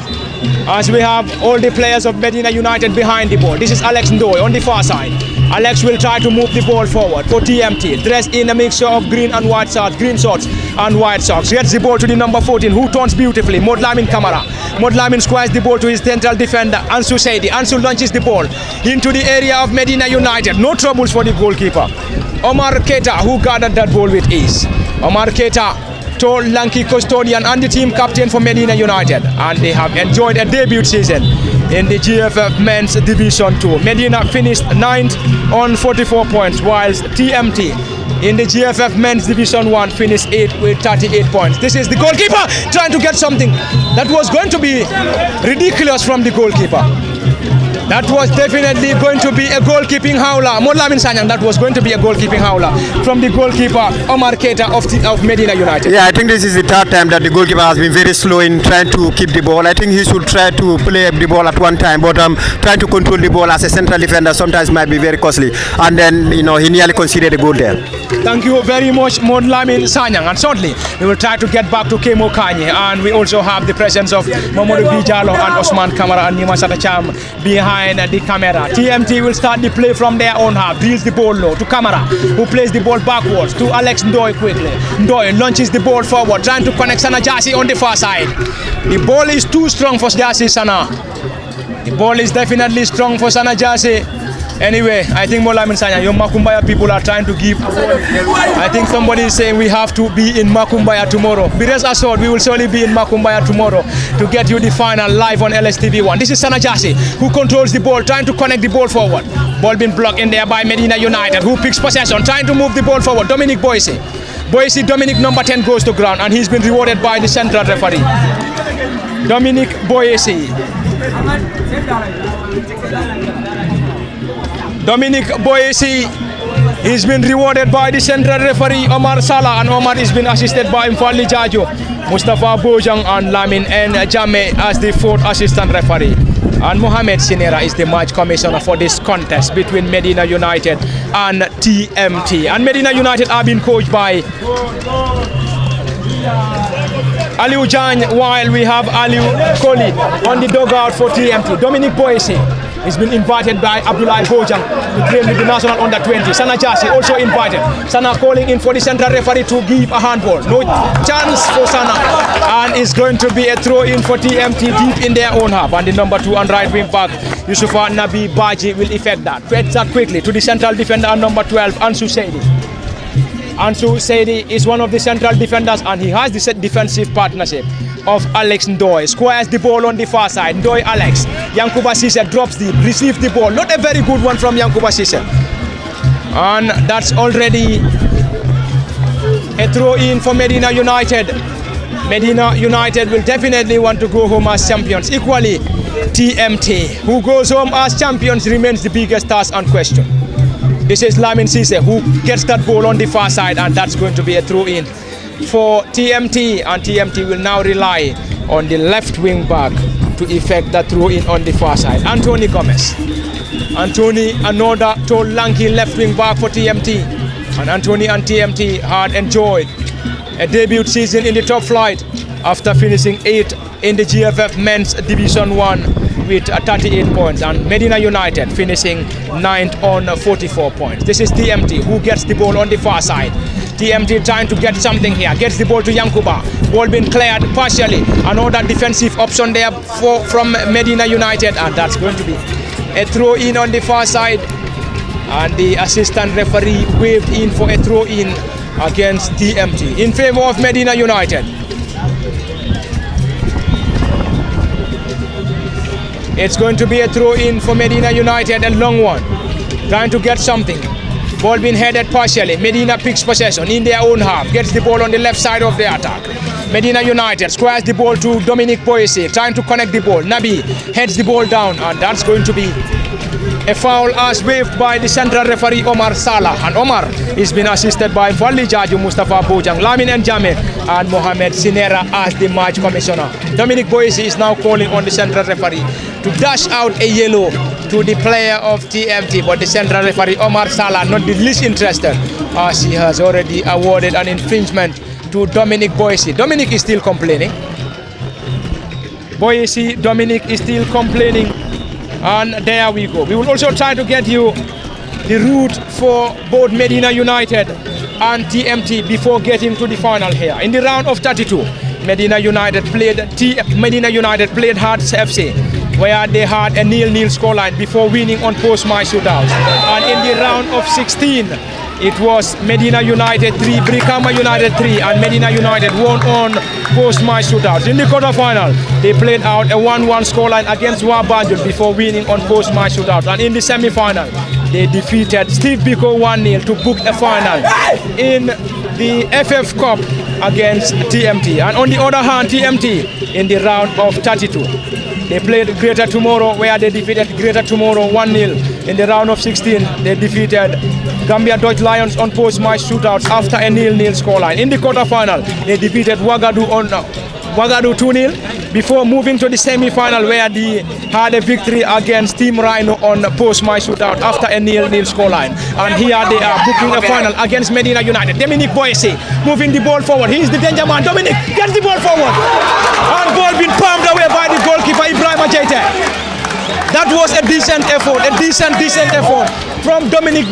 As we have all the players of Medina United behind the ball. This is Alex Ndoye on the far side. Alex will try to move the ball forward for TMT. Dressed in a mixture of green and white socks, green shorts and white socks. Gets the ball to the number 14, who turns beautifully. Modlamin Kamara. Modlamin squares the ball to his central defender, Ansu Seidi. Ansu launches the ball into the area of Medina United. No troubles for the goalkeeper. Omar Keita, who gathered that ball with ease. Omar Keita, tall, lanky custodian and the team captain for Medina United, and they have enjoyed a debut season in the GFF Men's Division 2. Medina finished 9th on 44 points, whilst TMT in the GFF Men's Division 1 finished 8th with 38 points. This is the goalkeeper trying to get something that was going to be ridiculous from the goalkeeper. That was definitely going to be a goalkeeping howler. Modlamin Sanyang, that was going to be a goalkeeping howler from the goalkeeper Omar Keita of Medina United. Yeah, I think this is the third time that the goalkeeper has been very slow in trying to keep the ball. I think he should try to play the ball at one time, but trying to control the ball as a central defender sometimes might be very costly. And then, he nearly conceded a goal there. Thank you very much, Modlamin Sanyang. And shortly, we will try to get back to Kemo Kanye. And we also have the presence of Mamadou Bijalo and Osman Kamara and Nima Satacham behind the camera. TMT will start the play from their own half. Deals the ball low to Kamara, who plays the ball backwards to Alex Ndoye quickly. Ndoye launches the ball forward, trying to connect Sana Jasi on the far side. The ball is too strong for Jasi Sana. The ball is definitely strong for Sana Jasi. Anyway, I think Modlamin Sanyang, your Makumbaya people are trying to give. I think somebody is saying we have to be in Makumbaya tomorrow. Be rest assured, we will surely be in Makumbaya tomorrow to get you the final live on LSTV1. This is Sana Jasi, who controls the ball, trying to connect the ball forward. Ball being blocked in there by Medina United, who picks possession, trying to move the ball forward. Dominic Boise. Dominic number 10 goes to ground, and he's been rewarded by the central referee. Dominic Boise. Dominic Boesi has been rewarded by the central referee Omar Salah, and Omar has been assisted by Mfali Jajo, Mustafa Bojang and Lamin N. Jame as the fourth assistant referee. And Mohamed Sinera is the match commissioner for this contest between Medina United and TMT. And Medina United are being coached by Aliu Jan, while we have Aliu Koli on the dugout for TMT. Dominic Boesi has been invited by Abdullah Bojang to train with the national under-20. Sana Jasi also invited. Sana calling in for the central referee to give a handball. No chance for Sana. And it's going to be a throw-in for TMT deep in their own half. And the number 2 and right wing back, Yusufa Nabi Baji, will effect that. Feds that quickly to the central defender and number 12, Ansu Seidi. Ansu Seidi is one of the central defenders, and he has the defensive partnership of Alex Ndoye. Squares the ball on the far side. Ndoye Alex. Yankuba Sise drops deep, receives the ball. Not a very good one from Yankuba Sise. And that's already a throw-in for Medina United. Medina United will definitely want to go home as champions. Equally, TMT, who goes home as champions, remains the biggest task and question. This is Lamin Sise, who gets that ball on the far side, and that's going to be a throw-in for TMT, and TMT will now rely on the left wing back to effect that throw-in on the far side. Anthony Gomez. Anthony, another tall, lanky left wing back for TMT. And Anthony and TMT had enjoyed a debut season in the top flight after finishing 8th in the GFF Men's Division 1 with 38 points, and Medina United finishing 9th on 44 points. This is TMT, who gets the ball on the far side. TMT trying to get something here, gets the ball to Yankuba. Ball being cleared partially. Another defensive option there from Medina United, and that's going to be a throw-in on the far side. And the assistant referee waved in for a throw-in against TMT in favor of Medina United. It's going to be a throw-in for Medina United, a long one. Trying to get something. Ball being headed partially. Medina picks possession in their own half. Gets the ball on the left side of the attack. Medina United squares the ball to Dominic Boise. Trying to connect the ball. Nabi heads the ball down, and that's going to be A foul as waved by the central referee Omar Salah, and Omar is being assisted by Fali Jaju, Mustafa Bojang, Lamin Njame and Mohamed Sinera as the match commissioner. Dominic Boyce is now calling on the central referee to dash out a yellow to the player of TMT, but the central referee Omar Salah not the least interested, as he has already awarded an infringement to Dominic Boyce. Dominic is still complaining. Dominic is still complaining, and there we go. We will also try to get you the route for both Medina United and TMT before getting to the final here. In the round of 32, Medina United played Hearts FC, where they had a 0-0 scoreline before winning on post-match shootouts. And in the round of 16, it was Medina United 3, Brikama United 3, and Medina United won on post-match shootouts. In the quarterfinal, they played out a 1-1 scoreline against Wabanjul before winning on post-match shootouts. And in the semi-final, they defeated Steve Biko 1-0 to book a final in the FF Cup against TMT. And on the other hand, TMT in the round of 32, they played Greater Tomorrow, where they defeated Greater Tomorrow 1-0. In the round of 16, they defeated Gambia Dutch Lions on post-match shootouts after a 0-0 scoreline. In the quarterfinal, they defeated Wagadu 2-0 before moving to the semi-final, where they had a victory against Team Rhino on post-match shootout after a 0-0 scoreline. And here they are booking a final against Medina United. Dominic Boyce moving the ball forward. He is the danger man. Dominic gets the ball forward. And ball being palmed away by the goalkeeper Ibrahim Ajete. That was a decent effort, a decent effort from Dominic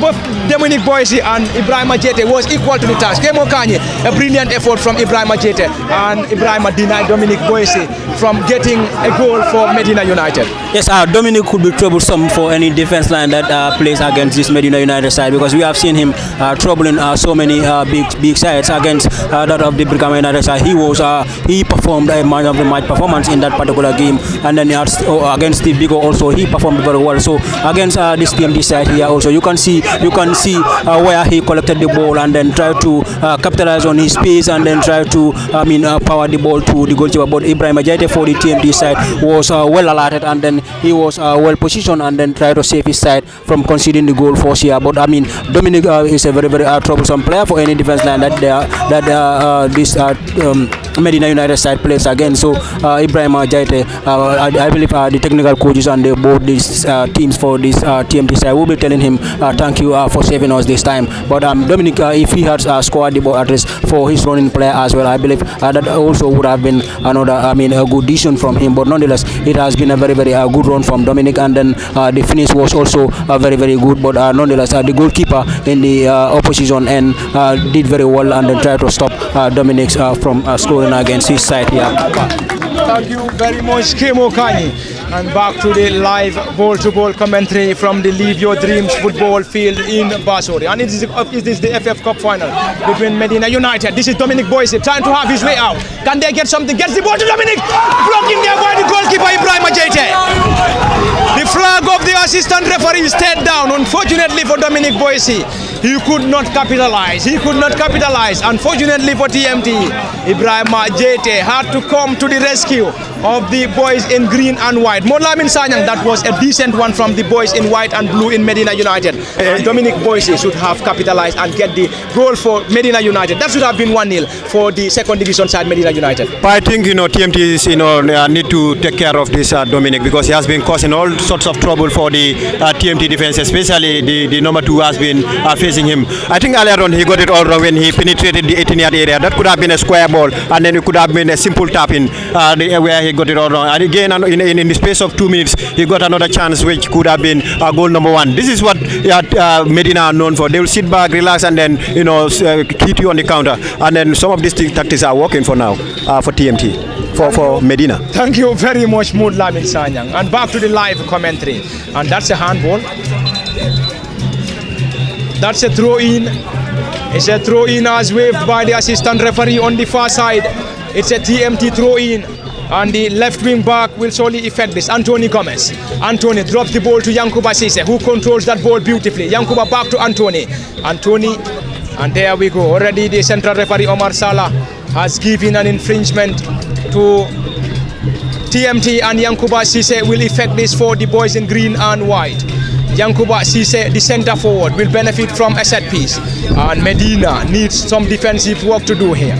Boyce, and Ibrahim Ajete was equal to the task. Kemo Kanye, a brilliant effort from Ibrahim Ajete, and Ibrahim denied Dominic Boyce from getting a goal for Medina United. Yes, Dominic could be troublesome for any defense line that plays against this Medina United side, because we have seen him troubling so many big sides against that of the Brikama United side. He performed a man of the match performance in that particular game, and then against Steve Biko also he performed very well. So against this TMT side here also you can see where he collected the ball and then try to capitalize on his pace and then try to power the ball to the goalkeeper. But Ibrahim Ajete for the TMT side was well alerted, and then he was well positioned and then try to save his side from conceding the goal for here. But Dominic is a very troublesome player for any defense line that this Medina United side plays again. So Ibrahim Ajete, I believe the technical coaches and both these teams for this TMT side will be telling him thank you for saving us this time. But Dominic, if he had scored the ball at least for his running player as well, I believe that also would have been another a good decision from him. But nonetheless, it has been a very good run from Dominic, and then the finish was also very good. But nonetheless, the goalkeeper in the opposition end did very well and then tried to stop Dominic from scoring against his side here. Thank you very much, Kemo Kanye. And back to the live ball-to-ball commentary from the Live Your Dreams football field in Basori. And it is the FF Cup final between Medina United. This is Dominic Boyce trying to have his way out. Can they get something? Gets the ball to Dominic. Blocking there by the goalkeeper Ibrahim Ajete. The flag of the assistant referee stayed down. Unfortunately for Dominic Boyce, he could not capitalize. Unfortunately for TMT, Ibrahim Ajete had to come to the rescue of the boys in green and white. Molamin Sanyang, that was a decent one from the boys in white and blue in Medina United. Dominic Boyce should have capitalized and get the goal for Medina United. That should have been 1-0 for the second division side Medina United. But I think TMT is need to take care of this Dominic, because he has been causing all sorts of trouble for the TMT defense, especially the number 2 has been facing him. I think earlier on he got it all wrong when he penetrated the 18-yard area. That could have been a square ball, and then it could have been a simple tap in where he got it all wrong. And again, in the space of 2 minutes, he got another chance which could have been goal number 1. This is what Medina are known for. They will sit back, relax, and then hit you on the counter. And then some of these tactics are working for now for TMT, for Medina. Thank you very much, Mudlamin Sanyang. And back to the live commentary. And that's a handball. That's a throw-in. It's a throw-in as waved by the assistant referee on the far side. It's a TMT throw-in. And the left wing back will surely effect this. Anthony Gomez. Anthony drops the ball to Yankuba Sise, who controls that ball beautifully. Yankuba back to Anthony. And there we go. Already the central referee Omar Salah has given an infringement to TMT, and Yankuba Sise will effect this for the boys in green and white. Yankuba Cisse, the center forward, will benefit from a set piece. And Medina needs some defensive work to do here.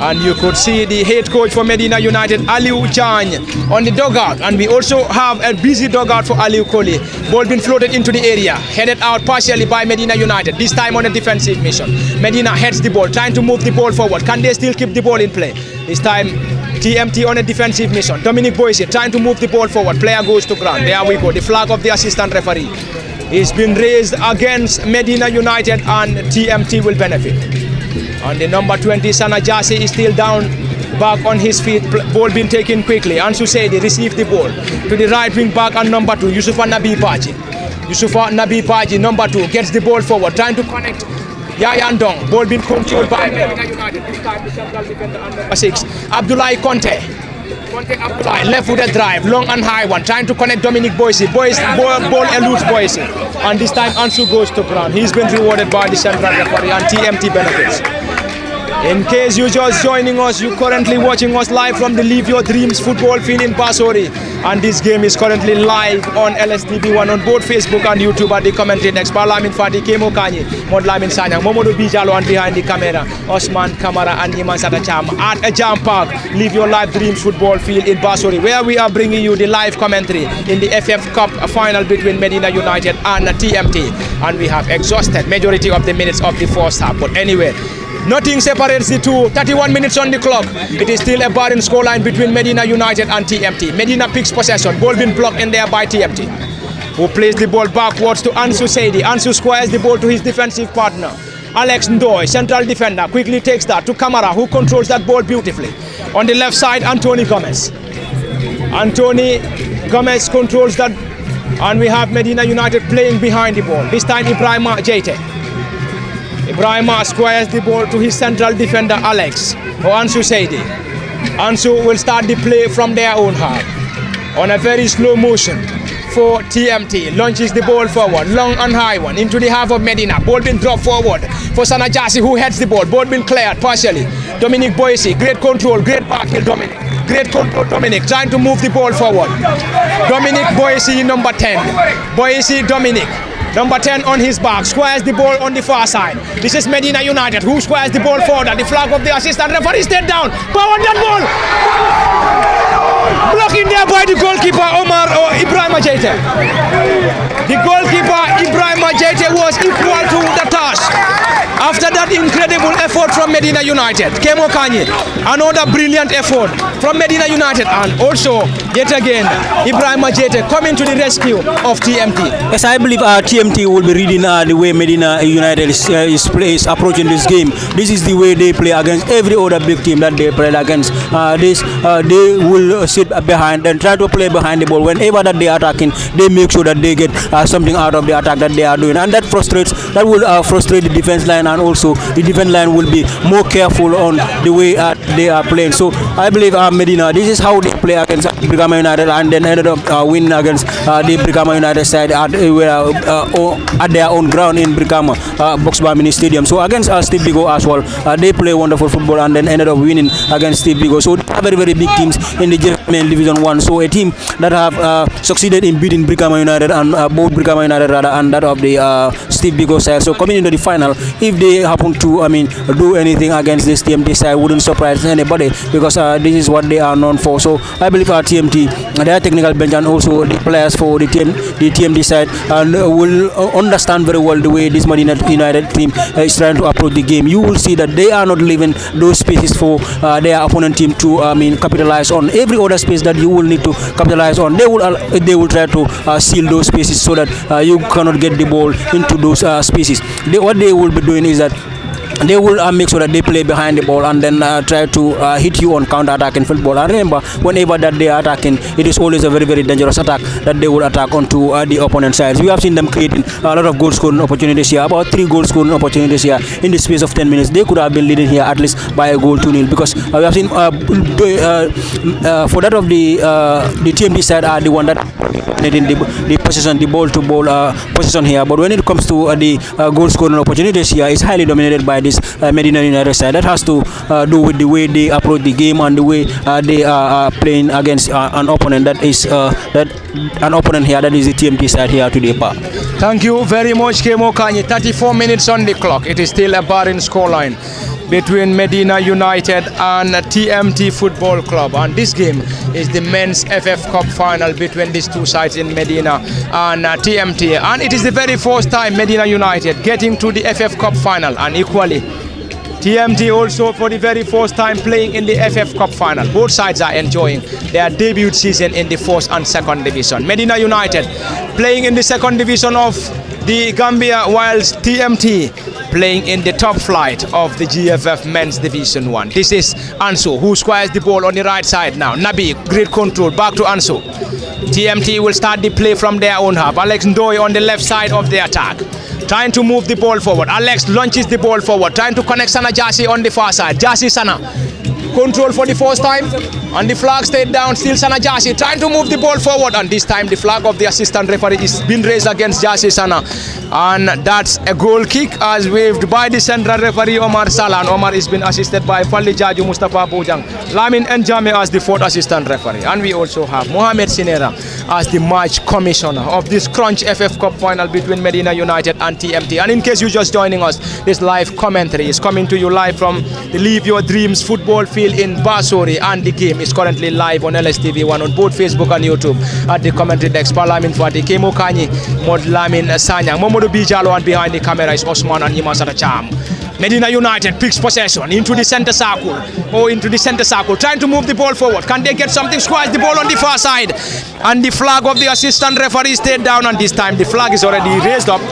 And you could see the head coach for Medina United, Aliou Chang, on the dugout. And we also have a busy dugout for Aliou Koli. Ball being floated into the area, headed out partially by Medina United, this time on a defensive mission. Medina heads the ball, trying to move the ball forward. Can they still keep the ball in play? This time TMT on a defensive mission. Dominic Boise trying to move the ball forward. Player goes to ground. There we go. The flag of the assistant referee is been raised against Medina United, and TMT will benefit. And the number 20, Sana Jasi, is still down, back on his feet. Ball being taken quickly. Ansu Seydi received the ball to the right wing back, and number 2, Yusufa Nabi Baji. Yusufa Nabi Baji, number 2, gets the ball forward, trying to connect. Yaya Ndong, ball being controlled by Medina United. This time the central defender, number 6, Abdoulaye Conte. Conte Abdoulaye, left-footed drive, long and high one, trying to connect Dominic Boise. Ball eludes Boise. And this time Ansu goes to ground. He's been rewarded by the central referee, and TMT benefits. In case you're just joining us, you're currently watching us live from the Live Your Dreams football field in Basori. And this game is currently live on LSTV1 on both Facebook and YouTube at the commentary next. Parlamin Fati, Kemo Kanyi, Modlamin Sanyang, Momodo Bijalo, and behind the camera, Osman Kamara and Iman Satacham at a jam park, Live Your Live Dreams football field in Basori, where we are bringing you the live commentary in the FF Cup final between Medina United and TMT. And we have exhausted majority of the minutes of the first half. But anyway, nothing separates the two. 31 minutes on the clock. It is still a barren scoreline between Medina United and TMT. Medina picks possession. Ball being blocked in there by TMT, who plays the ball backwards to Ansu Seydi. Ansu squares the ball to his defensive partner, Alex Ndoye, central defender, quickly takes that to Kamara, who controls that ball beautifully. On the left side, Anthony Gomez. Anthony Gomez controls that, and we have Medina United playing behind the ball. This time Ibrahima Jaite. Ibrahima squares the ball to his central defender Alex, or Ansu Seydi. Ansu will start the play from their own half on a very slow motion for TMT. Launches the ball forward, long and high one, into the half of Medina. Ball being dropped forward for Sana Jasi, who heads the ball. Ball being cleared partially. Dominic Boise, great control, great back heel Dominic. Great control Dominic, trying to move the ball forward. Dominic Boise, number 10. Boise Dominic. Number 10 on his back, squares the ball on the far side. This is Medina United, who squares the ball forward. The flag of the assistant referee stayed down. Power that ball! Blocking there by the goalkeeper, Omar or Ibrahima Jaite. The goalkeeper, Ibrahima Jaite, was equal to the task. After that incredible effort from Medina United, Kemo Kanyi, another brilliant effort from Medina United, and also, yet again, Ibrahima Jaite coming to the rescue of TMT. Yes, I believe TMT will be reading the way Medina United is approaching this game. This is the way they play against every other big team that they play against. They will sit behind and try to play behind the ball. Whenever that they are attacking, they make sure that they get something out of the attack that they are doing, and that will frustrate the defense line, and also the defense line will be more careful on the way they are playing. So I believe Medina, this is how they play against Brikama United, and then ended up winning against the Brikama United side at their own ground in Brikama Boxbar Mini Stadium. So against Steve Bigo as well, they play wonderful football and then ended up winning against Steve Bigo. So they are very, very big teams in the GFF Division 1. So a team that have succeeded in beating Brikama United and both Brikama United and that of the Steve Bigo side. So coming into the final, if they happen to do anything against this TMT side, wouldn't surprise anybody, because this is what they are known for. So I believe our TMT, their technical bench and also the players for the TMT side will understand very well the way this Medina United team is trying to approach the game. You will see that they are not leaving those spaces for their opponent team to capitalize on. Every other space that you will need to capitalize on, they will try to seal those spaces so that you cannot get the ball into those spaces. What they will be doing is that they will make sure that they play behind the ball and then try to hit you on counter-attacking football. And remember, whenever that they are attacking, it is always a very, very dangerous attack that they will attack onto the opponent sides. We have seen them creating a lot of goal-scoring opportunities here, about 3 goal-scoring opportunities here in the space of 10 minutes. They could have been leading here at least by a goal 2-0, because we have seen for that of the TMT side are the one that in the possession, the ball-to-ball possession here. But when it comes to the goal-scoring opportunities here, it's highly dominated by this Medina United side. That has to do with the way they approach the game and the way they are playing against an opponent that is an opponent here that is the TMT side here today, Pa. Thank you very much, Kemo Kanye. 34 minutes on the clock. It is still a barren scoreline between Medina United and TMT Football Club, and this game is the men's FF Cup final between these two sides in Medina and TMT, and it is the very first time Medina United getting to the FF Cup final, and equally TMT also for the very first time playing in the FF Cup final. Both sides are enjoying their debut season in the first and second division. Medina United playing in the second division of the Gambia, whilst TMT playing in the top flight of the GFF Men's Division 1. This is Ansu, who squares the ball on the right side now. Nabi, great control, back to Ansu. TMT will start the play from their own half. Alex Ndoye on the left side of the attack, trying to move the ball forward. Alex launches the ball forward, trying to connect Sana Jasi on the far side. Jasi Sana, control for the first time, and the flag stayed down. Still Sana Jasi trying to move the ball forward, and this time the flag of the assistant referee is being raised against Jasi Sana, and that's a goal kick as waved by the central referee Omar Salah, and Omar is been assisted by Fali Jaju Mustafa Bojang, Lamin Njame as the fourth assistant referee, and we also have Mohamed Sinera as the match commissioner of this Crunch FF Cup final between Medina United and TMT. And in case you're just joining us, this live commentary is coming to you live from the Live Your Dreams football field in Basori, and the game is currently live on LSTV1 on both Facebook and YouTube at the commentary desk. Palamin Fati, Kemo Kanyi, Modlamin Sanyang, Momodu Bijalo, and behind the camera is Osman and Yimasata Cham. Medina United picks possession into the center circle, trying to move the ball forward. Can they get something? Squash the ball on the far side, and the flag of the assistant referee stayed down, and this time the flag is already raised up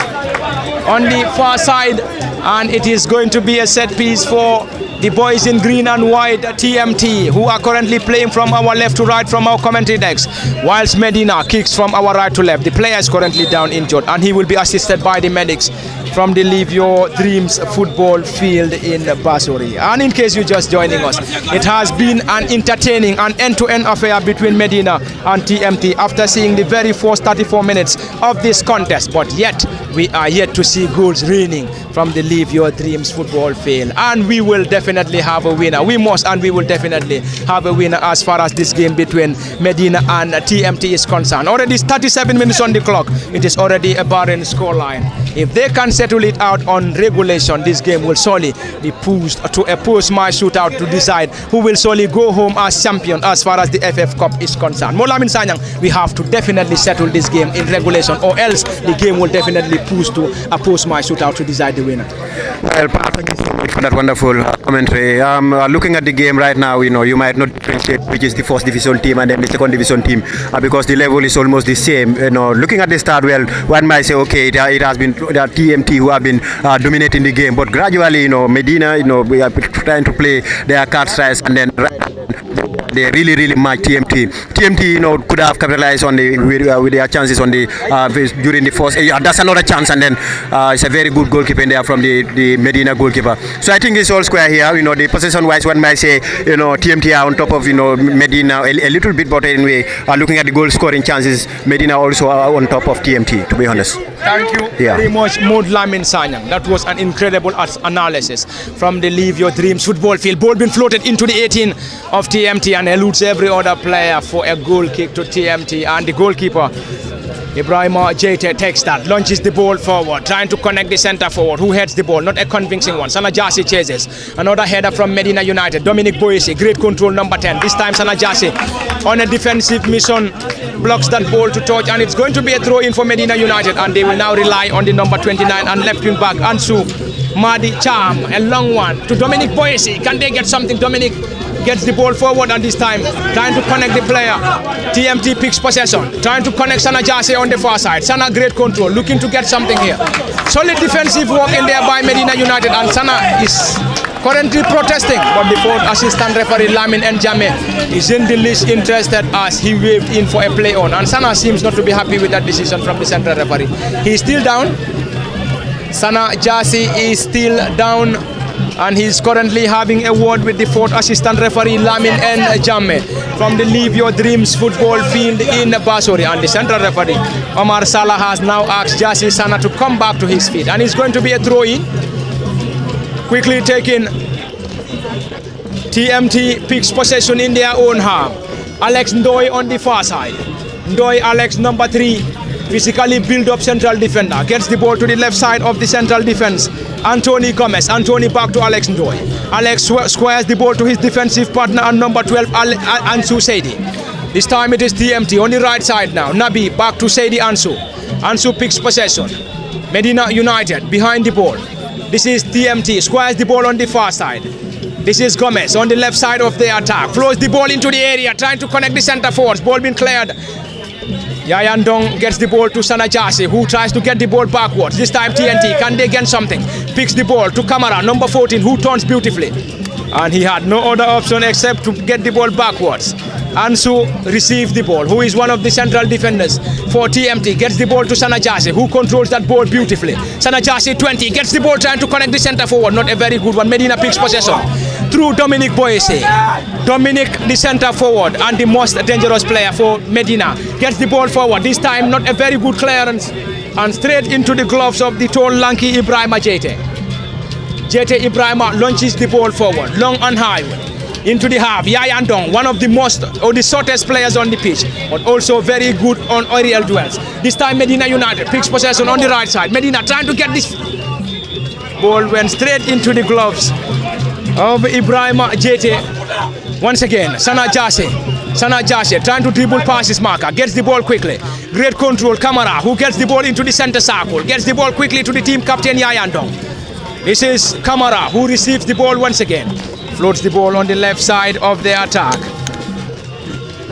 on the far side, and it is going to be a set piece for the boys in green and white TMT, who are currently playing from our left to right from our commentary desk, whilst Medina kicks from our right to left. The player is currently down injured, and he will be assisted by the medics from the Live Your Dreams football field in Basori. And in case you're just joining us, it has been an entertaining and end-to-end affair between Medina and TMT after seeing the very first 34 minutes of this contest, but yet we are yet to see goals raining from the Live Your Dreams football field, and we will definitely have a winner. We must, and we will definitely have a winner as far as this game between Medina and TMT is concerned. Already 37 minutes on the clock. It is already a barren scoreline. If they can settle it out on regulation, this game will surely be pushed to a post-match shootout to decide who will surely go home as champion as far as the FF Cup is concerned. Molamin Sanyang, we have to definitely settle this game in regulation, or else the game will definitely push to a post-match shootout to decide the winner. Well, thank you so much for that wonderful commentary. Looking at the game right now, you might not differentiate which is the first division team and then the second division team because the level is almost the same. Looking at the start, well, one might say, okay, it has been the TMT who have been dominating the game, but gradually, Medina, we are trying to play their cards right, and then they really match TMT. TMT, could have capitalized on with their chances on the during the first. That's another chance, and then it's a very good goalkeeper in there from the Medina goalkeeper. So I think it's all square here. The possession-wise, one might say, TMT are on top of Medina a little bit, but anyway, looking at the goal-scoring chances, Medina also are on top of TMT. To be honest. Thank you very much, Modlamin Sanyang. That was an incredible analysis from the Live Your Dreams football field. Ball been floated into the 18 of TMT and eludes every other player for a goal kick to TMT, and the goalkeeper Ibrahima Jete takes that, launches the ball forward, trying to connect the centre forward, who heads the ball, not a convincing one. Sana Jasi chases. Another header from Medina United. Dominic Boyesi, great control, number 10. This time Sana Jasi on a defensive mission blocks that ball to touch, and it's going to be a throw in for Medina United, and they will now rely on the number 29 and left wing back Ansu Madi Charm, a long one to Dominic Boyesi. Can they get something? Dominic gets the ball forward, and this time trying to connect the player. TMT picks possession, trying to connect Sana Jase on the far side. Sana, great control, looking to get something here. Solid defensive work in there by Medina United, and Sana is currently protesting, but the fourth assistant referee Lamin Njame is in the least interested as he waved in for a play on, and Sana seems not to be happy with that decision from the central referee. He's still down. Sana Jasi is still down, and he's currently having a word with the fourth assistant referee Lamin Njame from the Live Your Dreams football field in Basori, and the central referee Omar Salah has now asked Jasi Sana to come back to his feet, and it's going to be a throw-in. quickly taken. TMT picks possession in their own half. Alex Ndoye on the far side. Ndoye, Alex, number 3, physically build up central defender. Gets the ball to the left side of the central defense. Anthony Gomez. Anthony back to Alex Ndoye. Alex squares the ball to his defensive partner and number 12, Ansu Seidi. This time it is TMT on the right side now. Nabi back to Seidi Ansu. Ansu picks possession. Medina United behind the ball. This is TMT. Squares the ball on the far side. This is Gomez on the left side of the attack. Flows the ball into the area, trying to connect the center forwards. Ball being cleared. Yayan Dong gets the ball to Sanajasi, who tries to get the ball backwards. This time TNT, can they get something? Picks the ball to Kamara, number 14, who turns beautifully. And he had no other option except to get the ball backwards. Ansu receives the ball, who is one of the central defenders for TMT. Gets the ball to Sanajasi, who controls that ball beautifully. Sanajasi, 20, gets the ball trying to connect the center forward. Not a very good one. Medina picks possession through Dominic Boyese. Dominic, the center forward and the most dangerous player for Medina, gets the ball forward. This time not a very good clearance and straight into the gloves of the tall, lanky Ibrahima Jete. Jete Ibrahima launches the ball forward, long and high, into the half. Yayan Dong, one of the most or the shortest players on the pitch, but also very good on aerial duels. This time Medina United picks possession on the right side. Medina trying to get this ball, went straight into the gloves of Ibrahima Jete. Once again, Sana Jase trying to dribble past his marker, gets the ball quickly. Great control, Kamara, who gets the ball into the center circle, gets the ball quickly to the team captain Yayan Dong. This is Kamara, who receives the ball once again. Floats the ball on the left side of the attack.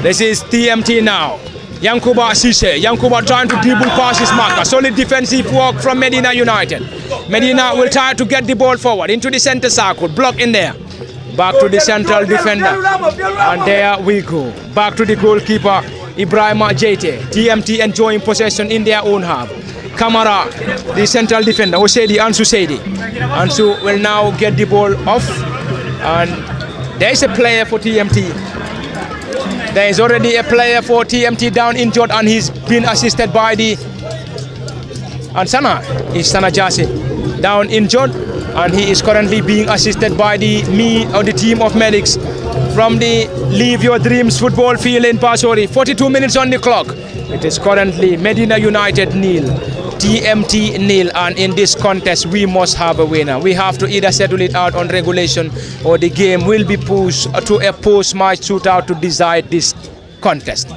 This is TMT now. Yankuba Sise. Yankuba trying to dribble past his marker. Solid defensive work from Medina United. Medina will try to get the ball forward into the center circle. Block in there. Back to the central defender. And there we go. Back to the goalkeeper, Ibrahima Jete. TMT enjoying possession in their own half. Kamara, the central defender, Ansu Seidi. Ansu will now get the ball off. And there is a player for TMT. There is already a player for TMT down injured, and he's been assisted by the Sana Jase down injured, and he is currently being assisted by the team of medics from the Live Your Dreams football field in Pasori. 42 minutes on the clock. It is currently Medina United 0, TMT 0, and in this contest we must have a winner. We have to either settle it out on regulation, or the game will be pushed to a post-match shootout to decide this contest.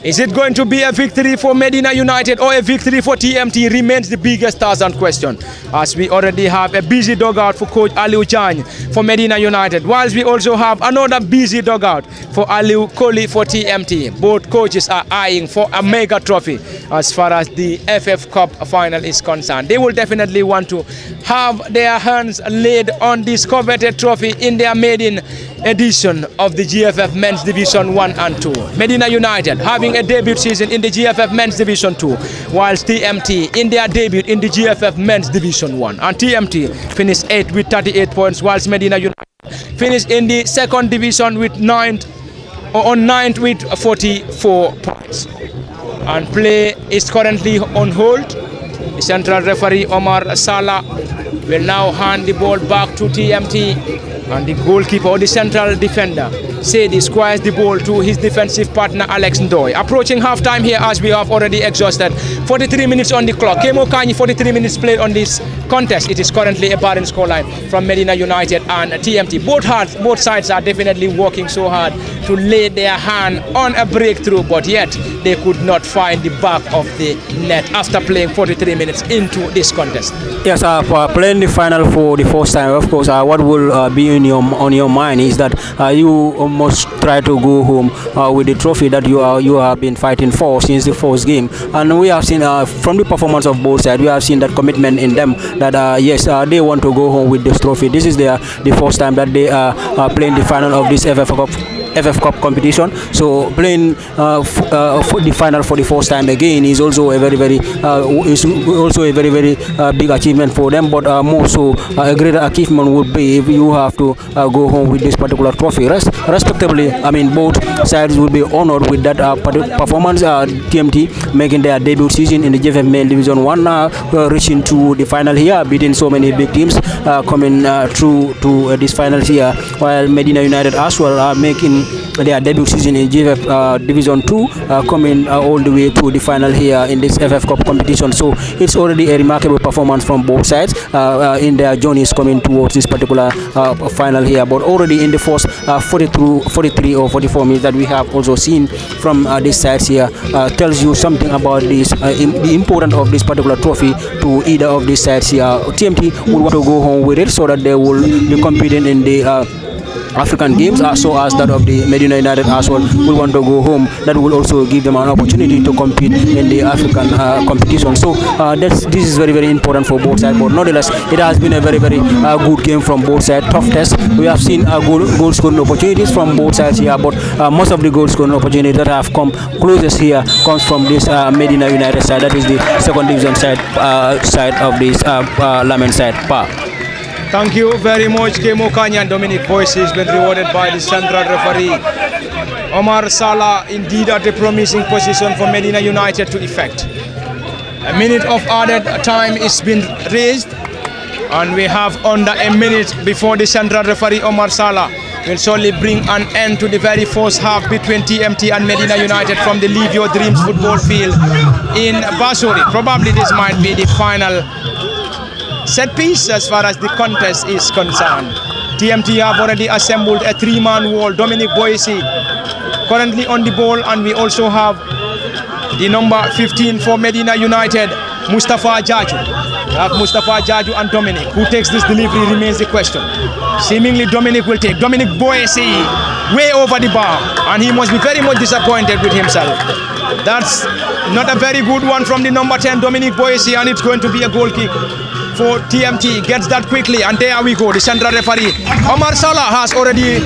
Is it going to be a victory for Medina United or a victory for TMT remains the biggest thousand question, as we already have a busy dugout for coach Aliu Jan for Medina United, whilst we also have another busy dugout for Aliu Koli for TMT. Both coaches are eyeing for a mega trophy as far as the FF Cup final is concerned. They will definitely want to have their hands laid on this coveted trophy in their maiden edition of the GFF Men's Division 1 and 2. Medina United having a debut season in the GFF Men's Division 2, whilst TMT in their debut in the GFF Men's Division 1. And TMT finished 8th with 38 points, whilst Medina United finished in the second division with 9th with 44 points. And play is currently on hold. The central referee Omar Salah will now hand the ball back to TMT, and the goalkeeper or the central defender Seidi squares the ball to his defensive partner Alex Ndoye. Approaching half-time here, as we have already exhausted 43 minutes on the clock. Kemo Kanyi, 43 minutes played on this contest. It is currently a barren scoreline from Medina United and TMT. Both sides are definitely working so hard to lay their hand on a breakthrough, but yet they could not find the back of the net after playing 43 minutes into this contest. Yes, for playing the final for the first time, of course, what will be on your mind is that you must try to go home with the trophy that you have been fighting for since the first game. And we have seen from the performance of both sides, we have seen that commitment in them that yes, they want to go home with this trophy. This is the first time that they are playing the final of this FF Cup. FF Cup competition. So playing for the final for the first time again is also a very very big achievement for them. But more so, a greater achievement would be if you have to go home with this particular trophy. Respectively, I mean, both sides will be honored with that performance. TMT making their debut season in the GFF Male Division 1, reaching to the final here, beating so many big teams, coming through to this final here, while Medina United as well are making their debut season in GFF Division 2, coming all the way to the final here in this FF Cup competition. So it's already a remarkable performance from both sides in their journeys coming towards this particular final here. But already in the first 43 or 44 minutes that we have also seen from this side here tells you something about this, the importance of this particular trophy to either of these sides here. TMT will want to go home with it so that they will be competing in the African games, so as that of the Medina United as well will want to go home. That will also give them an opportunity to compete in the African competition. So this is very very important for both sides. But nonetheless, it has been a very very good game from both sides. Tough test. We have seen goal scoring opportunities from both sides here, but most of the goal scoring opportunities that have come closest here comes from this Medina United side. That is the second division side of this Lamen side. Thank you very much, Kemo Kanya and Dominic Boyce has been rewarded by the central referee. Omar Salah indeed at a promising position for Medina United to effect. A minute of added time is been raised, and we have under a minute before the central referee Omar Salah will surely bring an end to the very first half between TMT and Medina United from the Live Your Dreams football field in Basuri. Probably this might be the final set piece as far as the contest is concerned. TMT have already assembled a three-man wall. Dominic Boyce currently on the ball, and we also have the number 15 for Medina United, Mustafa Jaju. We have Mustafa Jaju and Dominic. Who takes this delivery remains the question. Seemingly Dominic will take. Dominic Boyce way over the bar, and he must be very much disappointed with himself. That's not a very good one from the number 10, Dominic Boyce, and it's going to be a goal kick for TMT. Gets that quickly, and there we go. The central referee Omar Salah has already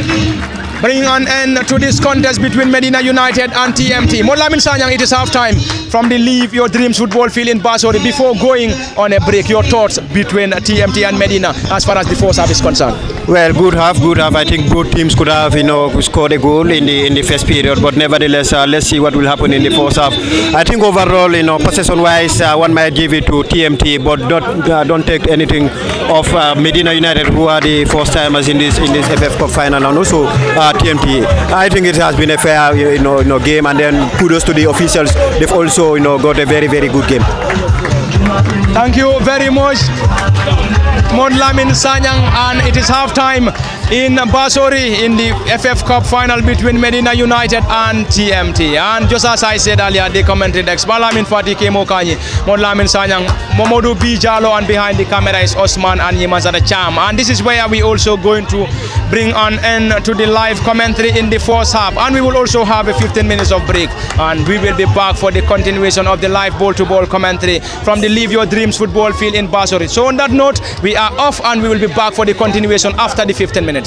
bring an end to this contest between Medina United and TMT. Modlamin Sanyang, it is half time from the Live Your Dreams football field in Basuri. Before going on a break, your thoughts between TMT and Medina as far as the first half is concerned? Well, good half. I think both teams could have, scored a goal in the first period, but nevertheless, let's see what will happen in the first half. I think overall, possession-wise, one might give it to TMT, but don't take anything of Medina United, who are the first timers in this FF Cup final, and also TMT. I think it has been a fair, game, and then kudos to the officials. They've also, got a very, very good game. Thank you very much, Modlamin Sanyang, and it is half time in Basuri in the FF Cup final between Medina United and TMT. And just as I said earlier, the commentary decks, Balamin Fati Kemo Kanyi, Modlamin Sanyang, Momodu B. Jalo, and behind the camera is Osman and Yemazada Cham. And this is where we also going to bring an end to the live commentary in the first half. And we will also have a 15 minutes of break. And we will be back for the continuation of the live ball-to-ball commentary from the Live Your Dreams football field in Basuri. So on that note, we are off, and we will be back for the continuation after the 15 minutes.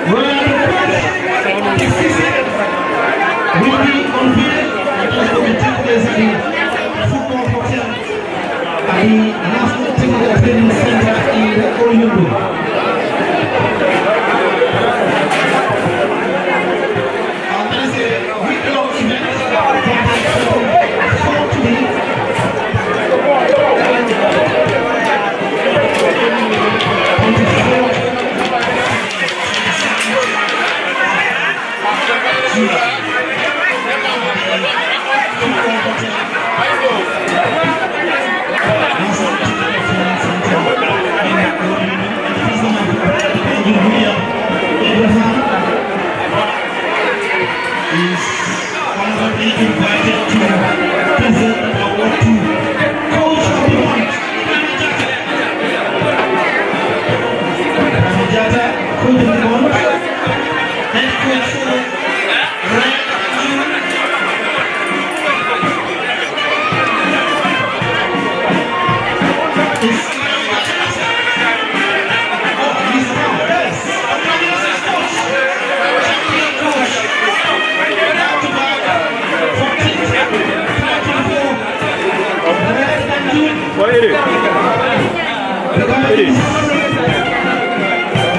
Well,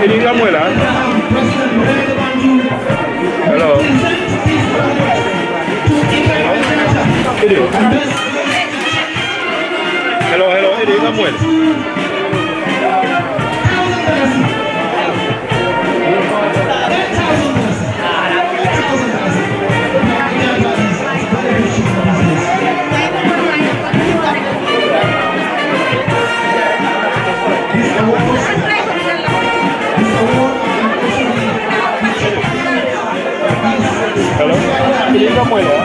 Ini kamu lah. Hello. Ini. Hello, ini kamu lah. Hello, ini kamu ya?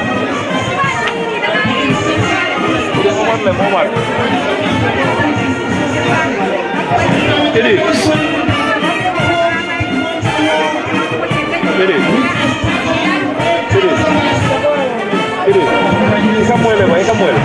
Ini Muhammad. Ini. Kamu ya, baik kamu ya.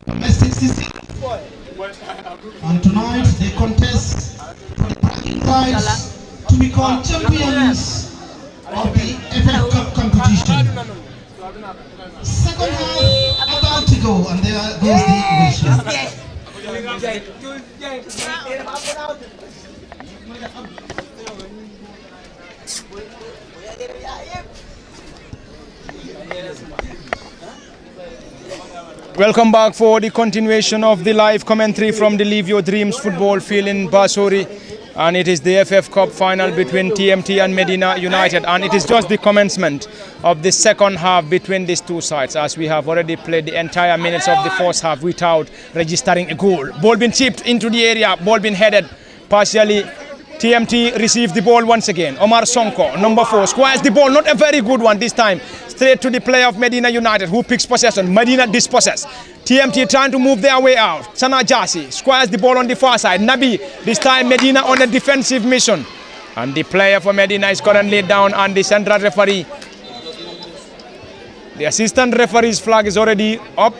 Domestic system. And tonight they contest for the bragging rights to become champions of the FF Cup competition. Second half about to go, and there goes the ovation. Welcome back for the continuation of the live commentary from the Live Your Dreams football field in Basori, and it is the FF Cup final between TMT and Medina United, and it is just the commencement of the second half between these two sides, as we have already played the entire minutes of the first half without registering a goal. Ball been chipped into the area, ball been headed partially TMT receives the ball once again. Omar Sonko, number 4, squares the ball. Not a very good one this time. Straight to the player of Medina United who picks possession. Medina dispossessed. TMT trying to move their way out. Sana Jasi squares the ball on the far side. Nabi, this time Medina on a defensive mission. And the player for Medina is currently down, and the central referee. The assistant referee's flag is already up.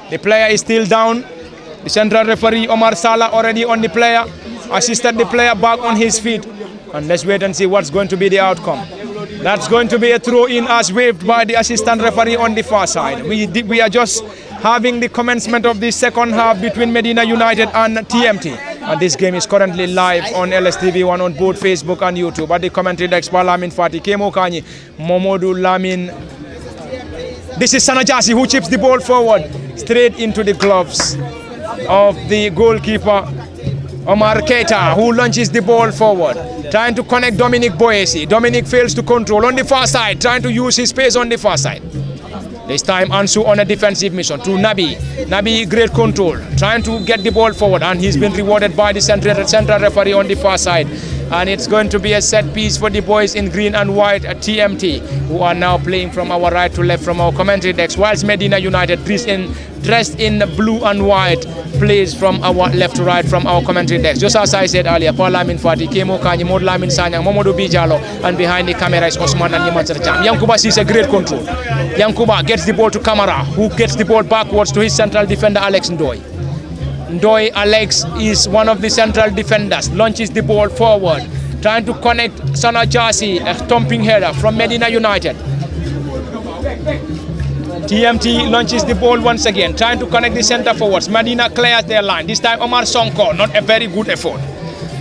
The player is still down. The central referee Omar Salah already on the player. Assisted the player back on his feet. And let's wait and see what's going to be the outcome. That's going to be a throw-in as waved by the assistant referee on the far side. We are just having the commencement of the second half between Medina United and TMT. And this game is currently live on LSTV1 on both Facebook and YouTube. At the commentary desk, Lamin Fati, Kemo Kanyi, Momodu Lamin. This is Sanajasi who chips the ball forward straight into the gloves of the goalkeeper Omar Keita, who launches the ball forward, trying to connect Dominic Boesi. Dominic fails to control on the far side, trying to use his pace on the far side. This time Ansu on a defensive mission to Nabi. Nabi, great control, trying to get the ball forward, and he's been rewarded by the central referee on the far side. And it's going to be a set piece for the boys in green and white at TMT, who are now playing from our right to left from our commentary decks, whilst Medina United dressed in blue and white plays from our left to right from our commentary decks. Just as I said earlier, Lamin Fati, Kemo Kanyi, Mod Lamin Sanyang, Momodu Bijalo, and behind the camera is Osman and Nimansar Cham. Yankuba sees a great control. Yankuba gets the ball to Kamara, who gets the ball backwards to his central defender Alex Ndoye. Ndoye Alex is one of the central defenders, launches the ball forward, trying to connect Sana Jasi, a thumping header from Medina United. TMT launches the ball once again, trying to connect the center forwards. Medina clears their line. This time Omar Sonko, not a very good effort.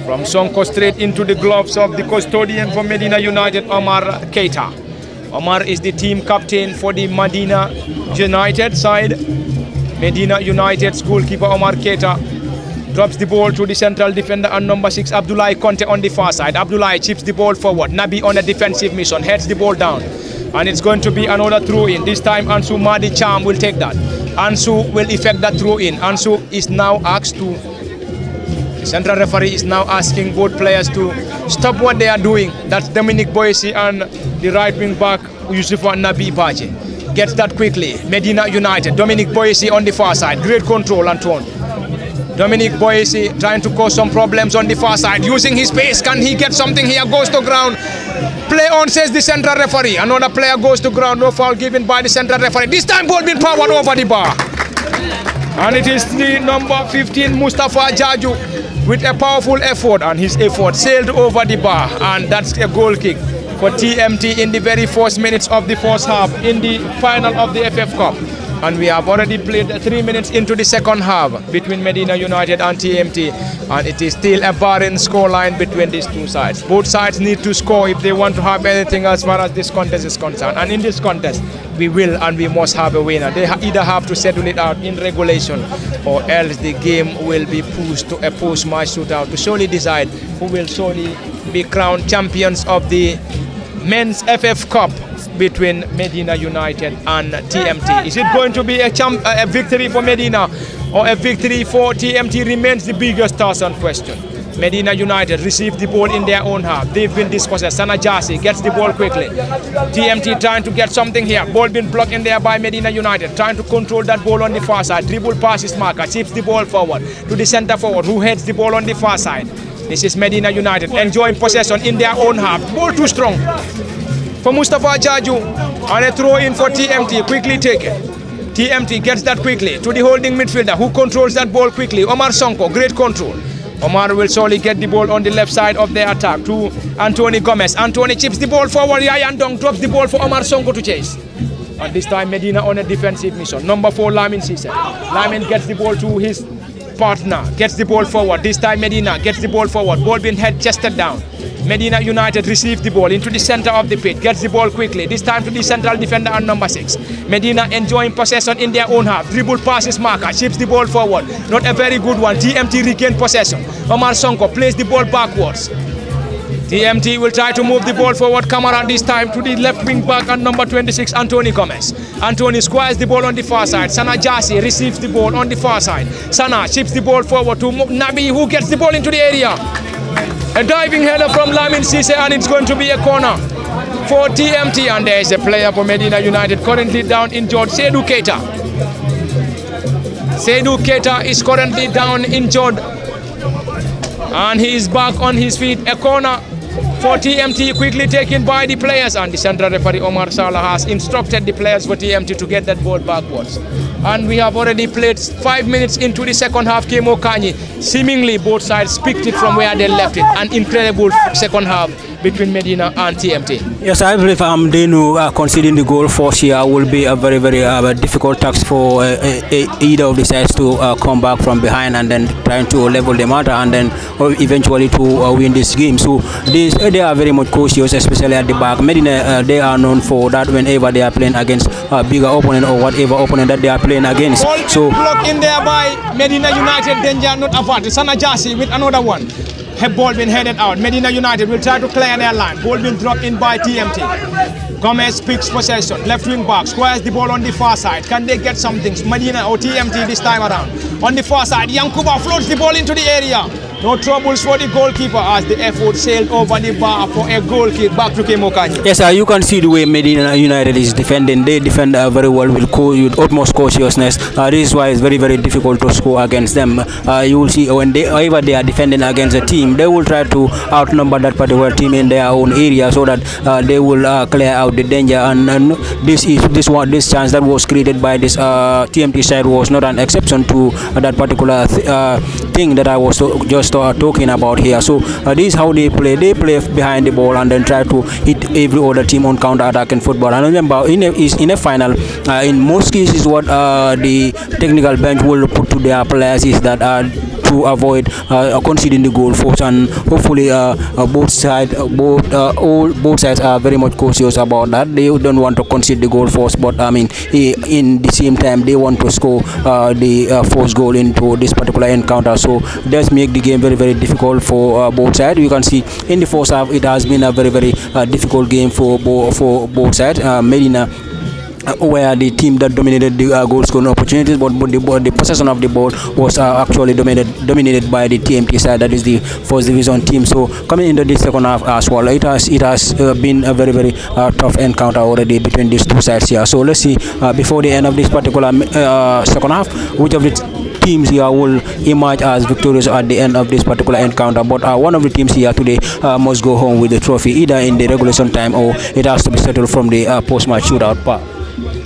From Sonko straight into the gloves of the custodian for Medina United, Omar Keita. Omar is the team captain for the Medina United side. Medina United's goalkeeper Omar Keita drops the ball to the central defender and number 6 Abdoulaye Conte on the far side. Abdoulaye chips the ball forward. Nabi on a defensive mission, heads the ball down. And it's going to be another throw-in. This time Ansu Madi Cham will take that. Ansu will effect that throw-in. Ansu is now asked to, the central referee is now asking both players to stop what they are doing. That's Dominic Boesi and the right wing back Yusufa Nabi Ipache. Gets that quickly. Medina United, Dominic Boesi on the far side. Great control, Antoine. Dominic Boesi trying to cause some problems on the far side. Using his pace, can he get something here? Goes to ground. Play on, says the central referee. Another player goes to ground. No foul given by the central referee. This time ball being powered over the bar. And it is the number 15 Mustafa Jaju with a powerful effort. And his effort sailed over the bar. And that's a goal kick for TMT in the very first minutes of the first half in the final of the FF Cup. And we have already played 3 minutes into the second half between Medina United and TMT, and it is still a barren scoreline between these two sides. Both sides need to score if they want to have anything as far as this contest is concerned. And in this contest, we will and we must have a winner. They either have to settle it out in regulation, or else the game will be pushed to a post-match shootout to solely decide who will solely be crowned champions of the Men's FF Cup between Medina United and TMT. Is it going to be a victory for Medina or a victory for TMT remains the biggest task and question. Medina United received the ball in their own half. They've been dispossessed. Sana Jasi gets the ball quickly. TMT trying to get something here. Ball being blocked in there by Medina United. Trying to control that ball on the far side. Dribble passes marker. Chips the ball forward to the center forward who heads the ball on the far side. This is Medina United enjoying possession in their own half. Ball too strong for Mustafa Jaju, and a throw in for TMT, quickly taken. TMT gets that quickly to the holding midfielder who controls that ball quickly. Omar Sonko, great control. Omar will surely get the ball on the left side of their attack to Anthony Gomez. Anthony chips the ball forward. Yayan Dong drops the ball for Omar Sonko to chase. And this time Medina on a defensive mission. Number 4 Lamin Sise. Lamin gets the ball to his partner, gets the ball forward. This time Medina gets the ball forward. Ball being head chested down. Medina United receives the ball into the center of the pitch, gets the ball quickly, this time to the central defender and number 6. Medina enjoying possession in their own half. Dribble passes marker, chips the ball forward. Not a very good one. TMT regain possession. Omar Sonko plays the ball backwards. TMT will try to move the ball forward. Kamara this time to the left wing back and number 26, Anthony Gomez. Anthony squares the ball on the far side. Sana Jasi receives the ball on the far side. Sana chips the ball forward to Nabi, who gets the ball into the area. A diving header from Lamin Cisse, and it's going to be a corner for TMT. And there is a player for Medina United currently down injured, Seydou Keita. Seydou Keita is currently down injured, and he is back on his feet. A corner for TMT, quickly taken by the players, and the central referee Omar Salah has instructed the players for TMT to get that ball backwards. And we have already played 5 minutes into the second half. Kemo Kanyi, seemingly both sides picked it from where they left it. An incredible second half between Medina and TMT. Yes, I believe they know conceding the goal first here will be a very, very difficult task for either of the sides to come back from behind and then trying to level the matter and then eventually to win this game. So they are very much cautious, especially at the back. Medina, they are known for that whenever they are playing against a bigger opponent or whatever opponent that they are playing against. Ball so blocked in there by Medina United, danger not averted. Sana Jassi with another one. Have ball been headed out. Medina United will try to clear their line. Ball been dropped in by TMT. Gomez picks possession. Left wing back squares the ball on the far side. Can they get something? Medina or TMT this time around. On the far side, Yankuba floats the ball into the area. No troubles for the goalkeeper as the effort sailed over the bar for a goal kick back to Kemo Kanyi. Yes, you can see the way Medina United is defending. They defend very well with utmost cautiousness. This is why it's very, very difficult to score against them. You will see whenever they are defending against a team, they will try to outnumber that particular team in their own area so that they will clear out the danger. And this chance that was created by this TMT side was not an exception to that particular thing that I was just talking about here. So this is how they play. They play behind the ball and then try to hit every other team on counter-attack in football. And remember, in a final, in most cases, what the technical bench will put to their players is that to avoid conceding the goal first, and hopefully both sides are very much cautious about that. They don't want to concede the goal first, but I mean, in the same time, they want to score the first goal into this particular encounter. So that's make the game very, very difficult for both sides. You can see in the first half, it has been a very, very difficult game for both sides. Medina, where the team that dominated the goal scoring opportunities, but the possession of the ball was actually dominated by the TMT side, that is the first division team. So coming into this second half as well, it has been a very, very tough encounter already between these two sides here. So let's see before the end of this particular second half, which of the teams here will emerge as victorious at the end of this particular encounter. But one of the teams here today must go home with the trophy, either in the regulation time or it has to be settled from the post-match shootout part.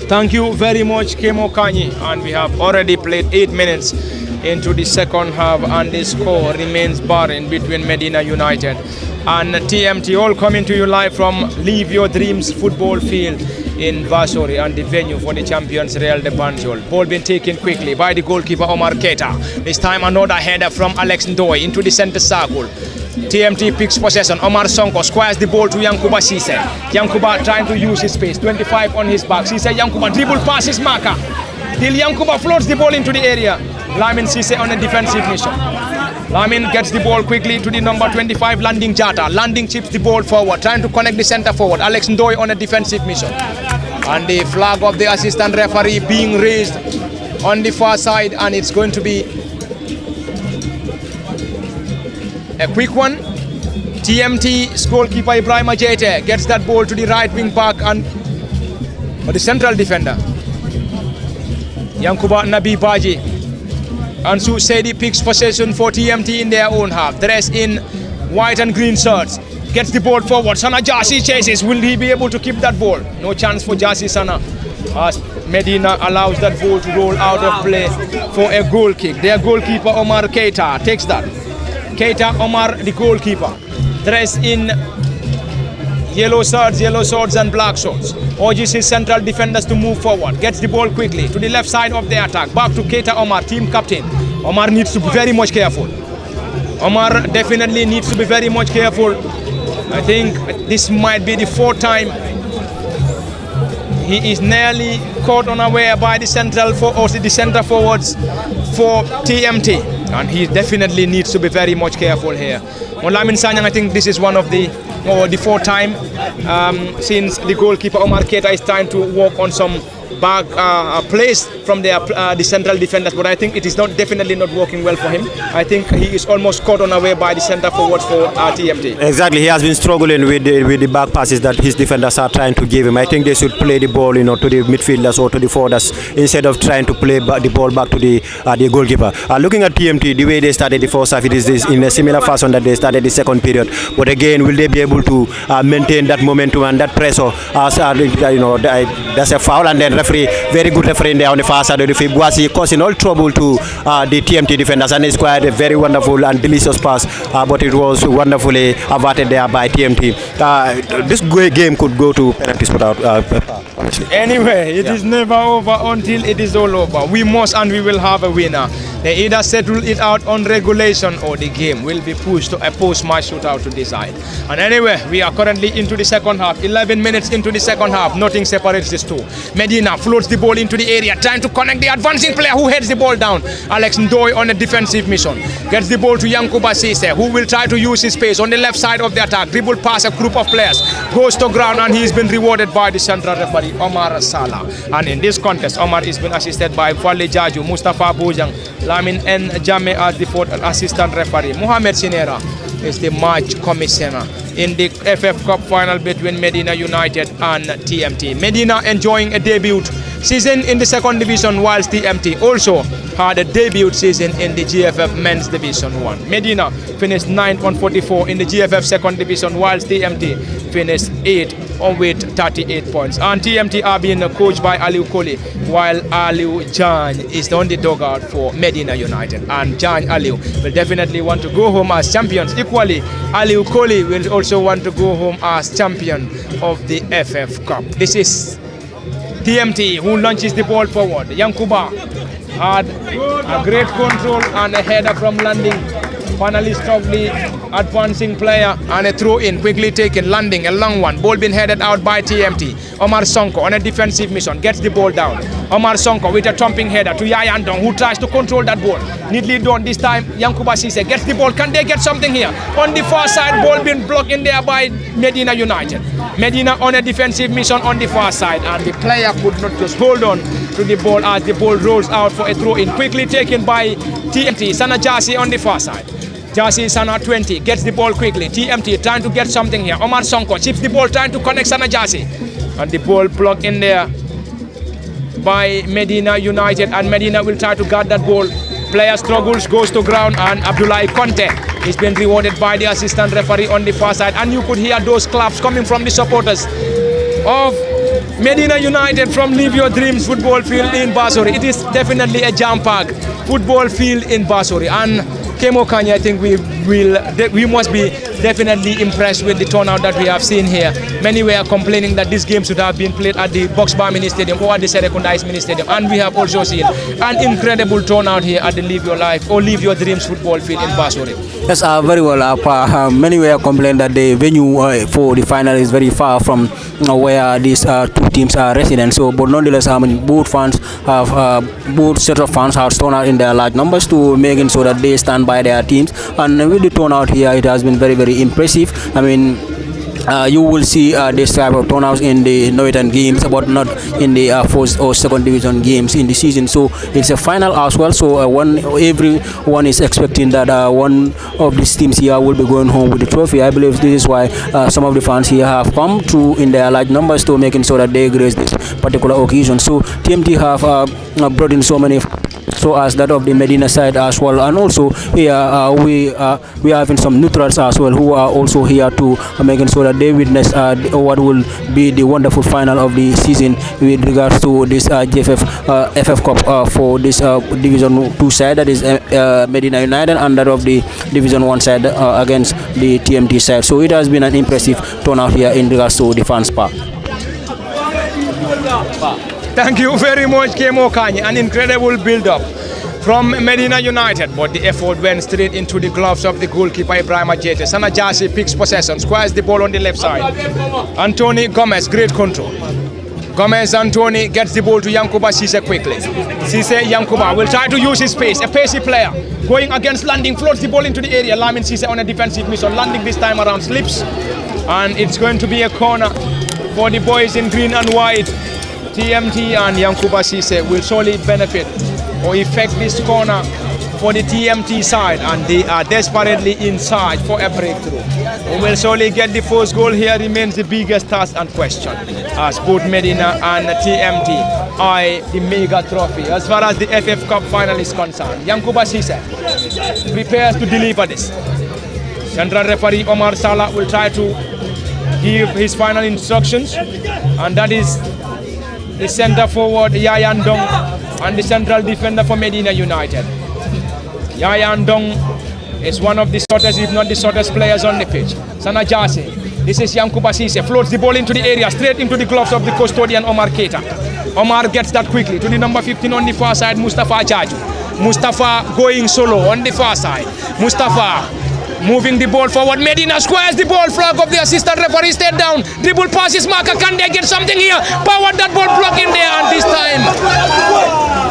Thank you very much, Kemo Kanyi. And we have already played 8 minutes into the second half, and the score remains barren between Medina United and TMT. All coming to you live from Live Your Dreams football field in Vasori, and the venue for the champions Real de Banjul. Ball being taken quickly by the goalkeeper Omar Keita. This time another header from Alex Ndoye into the center circle. TMT picks possession. Omar Sonko squares the ball to Yankuba Cisse. Yankuba trying to use his space. 25 on his back. Cisse, Yankuba dribble past his marker. Till Yankuba floats the ball into the area. Lamin Cisse on a defensive mission. Lamin gets the ball quickly to the number 25, Landing Jata. Landing chips the ball forward, trying to connect the center forward. Alex Ndoye on a defensive mission. And the flag of the assistant referee being raised on the far side, and it's going to be a quick one. TMT goalkeeper Ibrahim Ajete gets that ball to the right wing back and the central defender Yankuba Nabi Baji. Ansu Sedi picks possession for TMT in their own half. Dressed in white and green shirts. Gets the ball forward. Sana Jassi chases. Will he be able to keep that ball? No chance for Jassi Sana, as Medina allows that ball to roll out of play for a goal kick. Their goalkeeper Omar Keita takes that. Keita Omar, the goalkeeper, dressed in yellow swords and black shorts, urges his central defenders to move forward, gets the ball quickly to the left side of the attack, back to Keita Omar, team captain. Omar needs to be very much careful. Omar definitely needs to be very much careful. I think this might be the fourth time he is nearly caught unaware by the centre forwards for TMT. And he definitely needs to be very much careful here. On Lamin Sanyang, I think this is one of the fourth time since the goalkeeper Omar Keita is trying to work on some back place from the central defenders, but I think it is definitely not working well for him. I think he is almost caught on away by the centre forwards for TMT. Exactly, he has been struggling with the back passes that his defenders are trying to give him. I think they should play the ball, to the midfielders or to the forwards instead of trying to play the ball back to the goalkeeper. Looking at TMT, the way they started the first half, it is in a similar fashion that they started the second period. But again, will they be able to maintain that momentum and that pressure? That's a foul, and then referee, very good referee in there on the far side of the field, Guasi causing all trouble to the TMT defenders, and it's quite a very wonderful and delicious pass, but it was wonderfully averted there by TMT. This game could go to penalties without honestly. Anyway, it is never over until it is all over. We must and we will have a winner. They either settle it out on regulation or the game will be pushed to a post-match shootout to decide. And anyway, we are currently into the second half. 11 minutes into the second half. Nothing separates these two. Medina floats the ball into the area, trying to connect the advancing player who heads the ball down. Alex Ndoye on a defensive mission. Gets the ball to Yankuba Sise, who will try to use his space on the left side of the attack. Dribble past a group of players. Goes to ground, and he's been rewarded by the central referee, Omar Salah. And in this contest, Omar has been assisted by Fale Jaju, Mustafa Bojang, Lamin N. Jame as the fourth assistant referee. Mohamed Sinera is the match commissioner in the FF Cup final between Medina United and TMT. Medina enjoying a debut season in the second division, whilst TMT also had a debut season in the GFF Men's Division 1. Medina finished 9th on 44 in the GFF second division, whilst TMT finished 8th with 38 points. And TMT are being coached by Aliu Koli, while Aliu Jan is on the dugout for Medina United. And Jan Aliu will definitely want to go home as champions. Equally, Aliu Koli will also want to go home as champion of the FF Cup. This is TMT who launches the ball forward. Yankuba had a great control and a header from landing. Finally struck the advancing player, and a throw in quickly taken, landing a long one. Ball being headed out by TMT. Omar Sonko on a defensive mission gets the ball down. Omar Sonko with a thumping header to Yayan Dong, who tries to control that ball. Neatly done this time. Yankuba Sise gets the ball. Can they get something here? On the far side, ball being blocked in there by Medina United. Medina on a defensive mission on the far side, and the player could not just hold on to the ball as the ball rolls out for a throw in. Quickly taken by TMT. Sana Jasi on the far side. Jasi Sana 20 gets the ball quickly. TMT trying to get something here. Omar Sonko chips the ball, trying to connect Sana Jasi, and the ball blocked in there by Medina United, and Medina will try to guard that ball. Player struggles, goes to ground, and Abdullah Conte is being rewarded by the assistant referee on the far side. And you could hear those claps coming from the supporters of Medina United from Live Your Dreams football field in Basori. It is definitely a jam-packed football field in Basori, and Kemo Kanye, I think we must be definitely impressed with the turnout that we have seen here. Many were complaining that this game should have been played at the Boxbar Mini Stadium or at the Serekundais Mini Stadium, and we have also seen an incredible turnout here at the Live Your Life or Live Your Dreams football field in Basori. Yes, very well. Many were complaining that the venue for the final is very far from where these two teams are resident. So, but nonetheless, both fans have both set of fans have turned out in their large numbers to making sure that they stand by their teams. And with the turnout here, it has been very, very impressive. I mean, you will see this type of turnouts in the Northern games, but not in the first or second division games in the season. So it's a final as well. So everyone is expecting that one of these teams here will be going home with the trophy. I believe this is why some of the fans here have come through in their large numbers to making sure that they grace this particular occasion. So TMT have brought in so many, so as that of the Medina side as well, and also here we are having some neutrals as well who are also here to making sure that they witness what will be the wonderful final of the season with regards to this GFF FF Cup for this Division 2 side, that is Medina United, and that of the Division 1 side against the TMT side. So it has been an impressive turnout here in regards to the fans park. Thank you very much, Kemo Kanye. An incredible build-up from Medina United, but the effort went straight into the gloves of the goalkeeper Ibrahim Ajete. Sana Jasi picks possession, squares the ball on the left side. Anthony Gomez, great control. Gomez Antoni gets the ball to Yankuba Cisse quickly. Cisse Yankuba will try to use his pace. A pacey player going against Landing, floats the ball into the area. Lamin Cisse on a defensive mission. Landing this time around slips, and it's going to be a corner for the boys in green and white. TMT and Yankuba Cisse will surely benefit or effect this corner for the TMT side, and they are desperately inside for a breakthrough. Who will surely get the first goal here remains the biggest task and question, as both Medina and TMT eye the mega trophy. As far as the FF Cup final is concerned, Yankuba Cisse prepares to deliver this. Central referee Omar Salah will try to give his final instructions, and that is the center forward Yayan Dong and the central defender for Medina United. Yayan Dong is one of the shortest, if not the shortest players on the pitch. Sana Jase, this is Yankuba Cisse, floats the ball into the area, straight into the gloves of the custodian Omar Keita. Omar gets that quickly to the number 15 on the far side, Mustafa Jaju. Mustafa going solo on the far side. Mustafa moving the ball forward. Medina squares the ball, flag of the assistant referee, stayed down. Dribble passes, marker, can they get something here? Power that ball block in there, and this time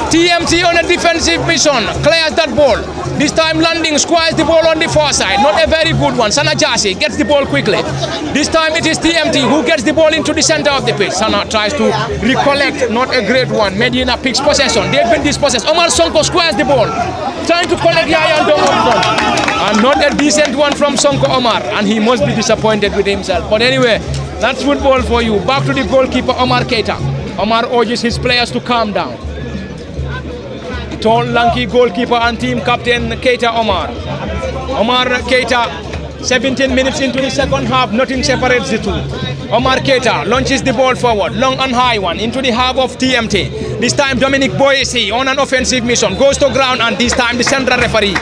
TMT on a defensive mission clears that ball. This time Landing squares the ball on the far side. Not a very good one. Sana Jase gets the ball quickly. This time it is TMT who gets the ball into the center of the pitch. Sana tries to recollect, not a great one. Medina picks possession. They've been dispossessed. Omar Sonko squares the ball, trying to collect Yayan Dong up front. And not a decent one from Sonko Omar. And he must be disappointed with himself. But anyway, that's football for you. Back to the goalkeeper Omar Keita. Omar urges his players to calm down. Tall, lanky goalkeeper and team captain Keita Omar. Omar Keita, 17 minutes into the second half, nothing separates the two. Omar Keita launches the ball forward, long and high one, into the half of TMT. This time Dominic Boyesi on an offensive mission, goes to ground, and this time the central referee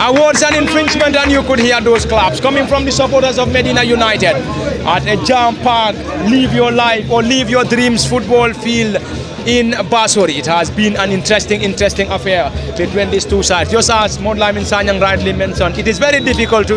awards an infringement, and you could hear those claps coming from the supporters of Medina United at a jam-packed Live Your Life or Live Your Dreams football field in Basori. It has been an interesting affair between these two sides. Just as Modlamin Sanyang rightly mentioned, it is very difficult to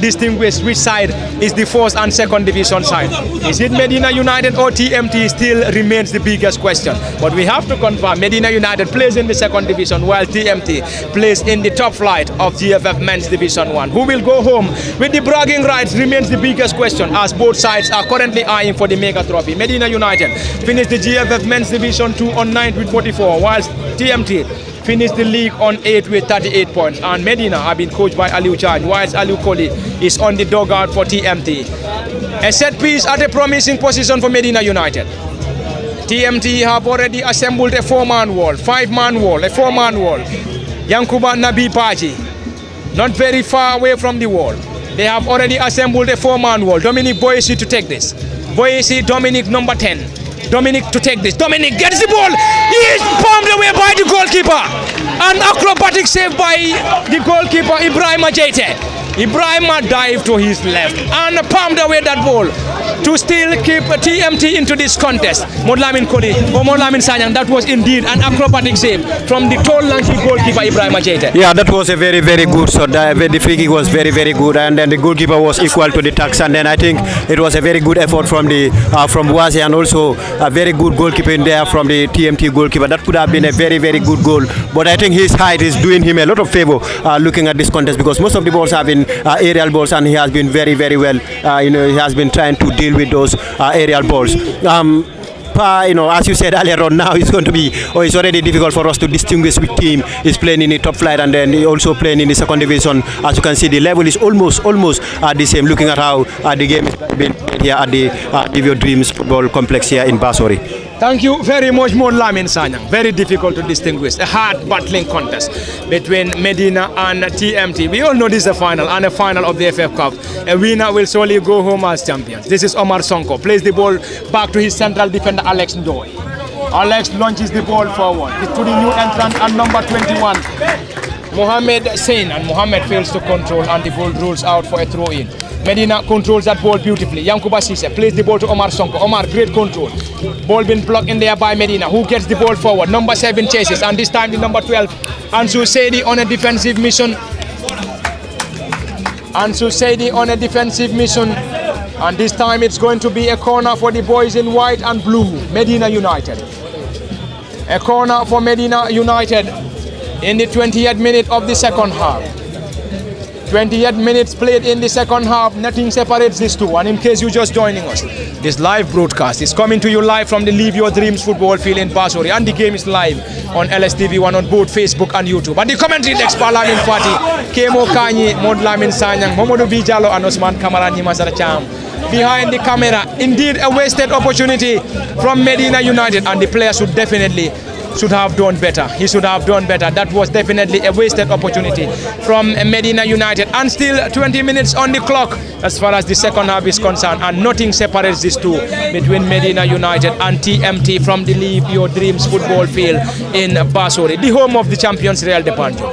distinguish which side is the first and second division side. Is it Medina United or TMT still remains the biggest question. But we have to confirm Medina United plays in the second division while TMT plays in the top flight of GFF Men's Division 1. Who will go home with the bragging rights remains the biggest question, as both sides are currently eyeing for the mega trophy. Medina United finished the GFF Men's Division 2 on 9th with 44, whilst TMT finished the league on 8th with 38 points. And Medina have been coached by Aliu Chaj, whilst Aliu Koli is on the dugout for TMT. A set piece at a promising position for Medina United. TMT have already assembled a 4-man wall, 5-man wall, a 4-man wall. Yankuba Nabi Paji, not very far away from the wall. They have already assembled a 4-man wall. Dominic Boyesi to take this. Boyesi, Dominic number 10. Dominic to take this. Dominic gets the ball. He is palmed away by the goalkeeper. An acrobatic save by the goalkeeper Ibrahim Ajete. Ibrahim dived to his left and palmed away that ball to still keep TMT into this contest. Modlamin Koli or Modlamin Sanyang, that was indeed an acrobatic save from the tall lanky goalkeeper Ibrahim Ajete. Yeah, that was a very good shot. The free kick was very good, and then the goalkeeper was equal to the task, and then I think it was a very good effort from the from Wazi, and also a very good goalkeeper in there from the TMT goalkeeper. That could have been a very good goal, but I think his height is doing him a lot of favor looking at this contest, because most of the balls have been aerial balls, and he has been very well. He has been trying to deal with those aerial balls. As you said earlier on, now it's going to be, or it's already difficult for us to distinguish which team is playing in the top flight and then also playing in the second division. As you can see, the level is almost the same, looking at how the game is being played here at the Live Your Dreams football complex here in Basori. Thank you very much, Modlamin Sanyang. Very difficult to distinguish. A hard battling contest between Medina and TMT. We all know this is a final, and a final of the FF Cup. A winner will surely go home as champions. This is Omar Sonko. Plays the ball back to his central defender, Alex Ndoye. Alex launches the ball forward. It's to the new entrant and number 21, Mohamed Sain. And Mohamed fails to control, and the ball rolls out for a throw-in. Medina controls that ball beautifully. Yankuba Cisse plays the ball to Omar Sonko. Omar, great control. Ball been blocked in there by Medina, who gets the ball forward. Number 7 chases, and this time the number 12, Ansu Seydi on a defensive mission. Ansu Seydi on a defensive mission And this time it's going to be a corner for the boys in white and blue, Medina United. A corner for Medina United in the 20th minute of the second half. 28 minutes played in the second half, nothing separates these two. And in case you're just joining us, this live broadcast is coming to you live from the Live Your Dreams football field in Basori, and the game is live on LSTV1 on both Facebook and YouTube. And the commentary next by Lamin Fati, Kemo Kanyi, Mod Lamin Sanyang, Momodu Bijalo and Osman Kamara Nimasara Cham. Behind the camera, indeed a wasted opportunity from Medina United, and the players should have done better. He should have done better. That was definitely a wasted opportunity from Medina United. And still 20 minutes on the clock as far as the second half is concerned, and nothing separates these two between Medina United and TMT from the Live Your Dreams football field in Basori, the home of the champions Real de Banjo.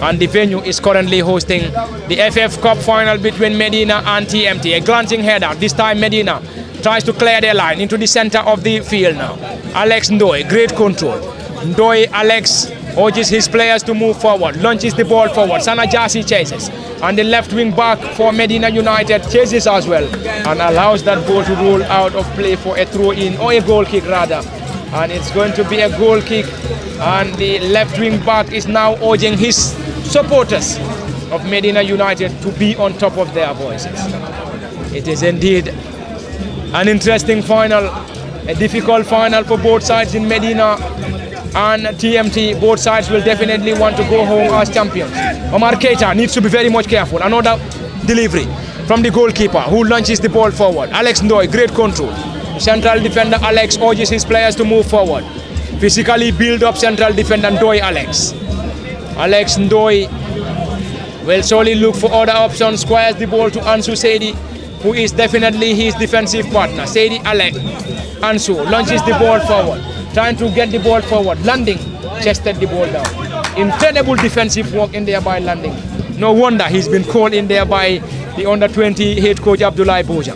And the venue is currently hosting the FF Cup final between Medina and TMT. A glancing header, this time Medina tries to clear their line into the center of the field now. Alex Ndoye, great control. Ndoye Alex urges his players to move forward, launches the ball forward. Sana Jasi chases, and the left wing back for Medina United chases as well, and allows that ball to roll out of play for a throw in, or a goal kick rather. And it's going to be a goal kick, and the left wing back is now urging his supporters of Medina United to be on top of their voices. It is indeed an interesting final, a difficult final for both sides in Medina and TMT. Both sides will definitely want to go home as champions. Omar Keita needs to be very much careful. Another delivery from the goalkeeper, who launches the ball forward. Alex Ndoye, great control. Central defender Alex urges his players to move forward. Physically build up central defender Ndoye Alex. Alex Ndoye will surely look for other options, squares the ball to Ansu Seidi, who is definitely his defensive partner. Seidi Alex. Ansu launches the ball forward, trying to get the ball forward. Landing, chested the ball down. Incredible defensive work in there by Landing. No wonder he's been called in there by the under-20 head coach Abdoulaye Boja.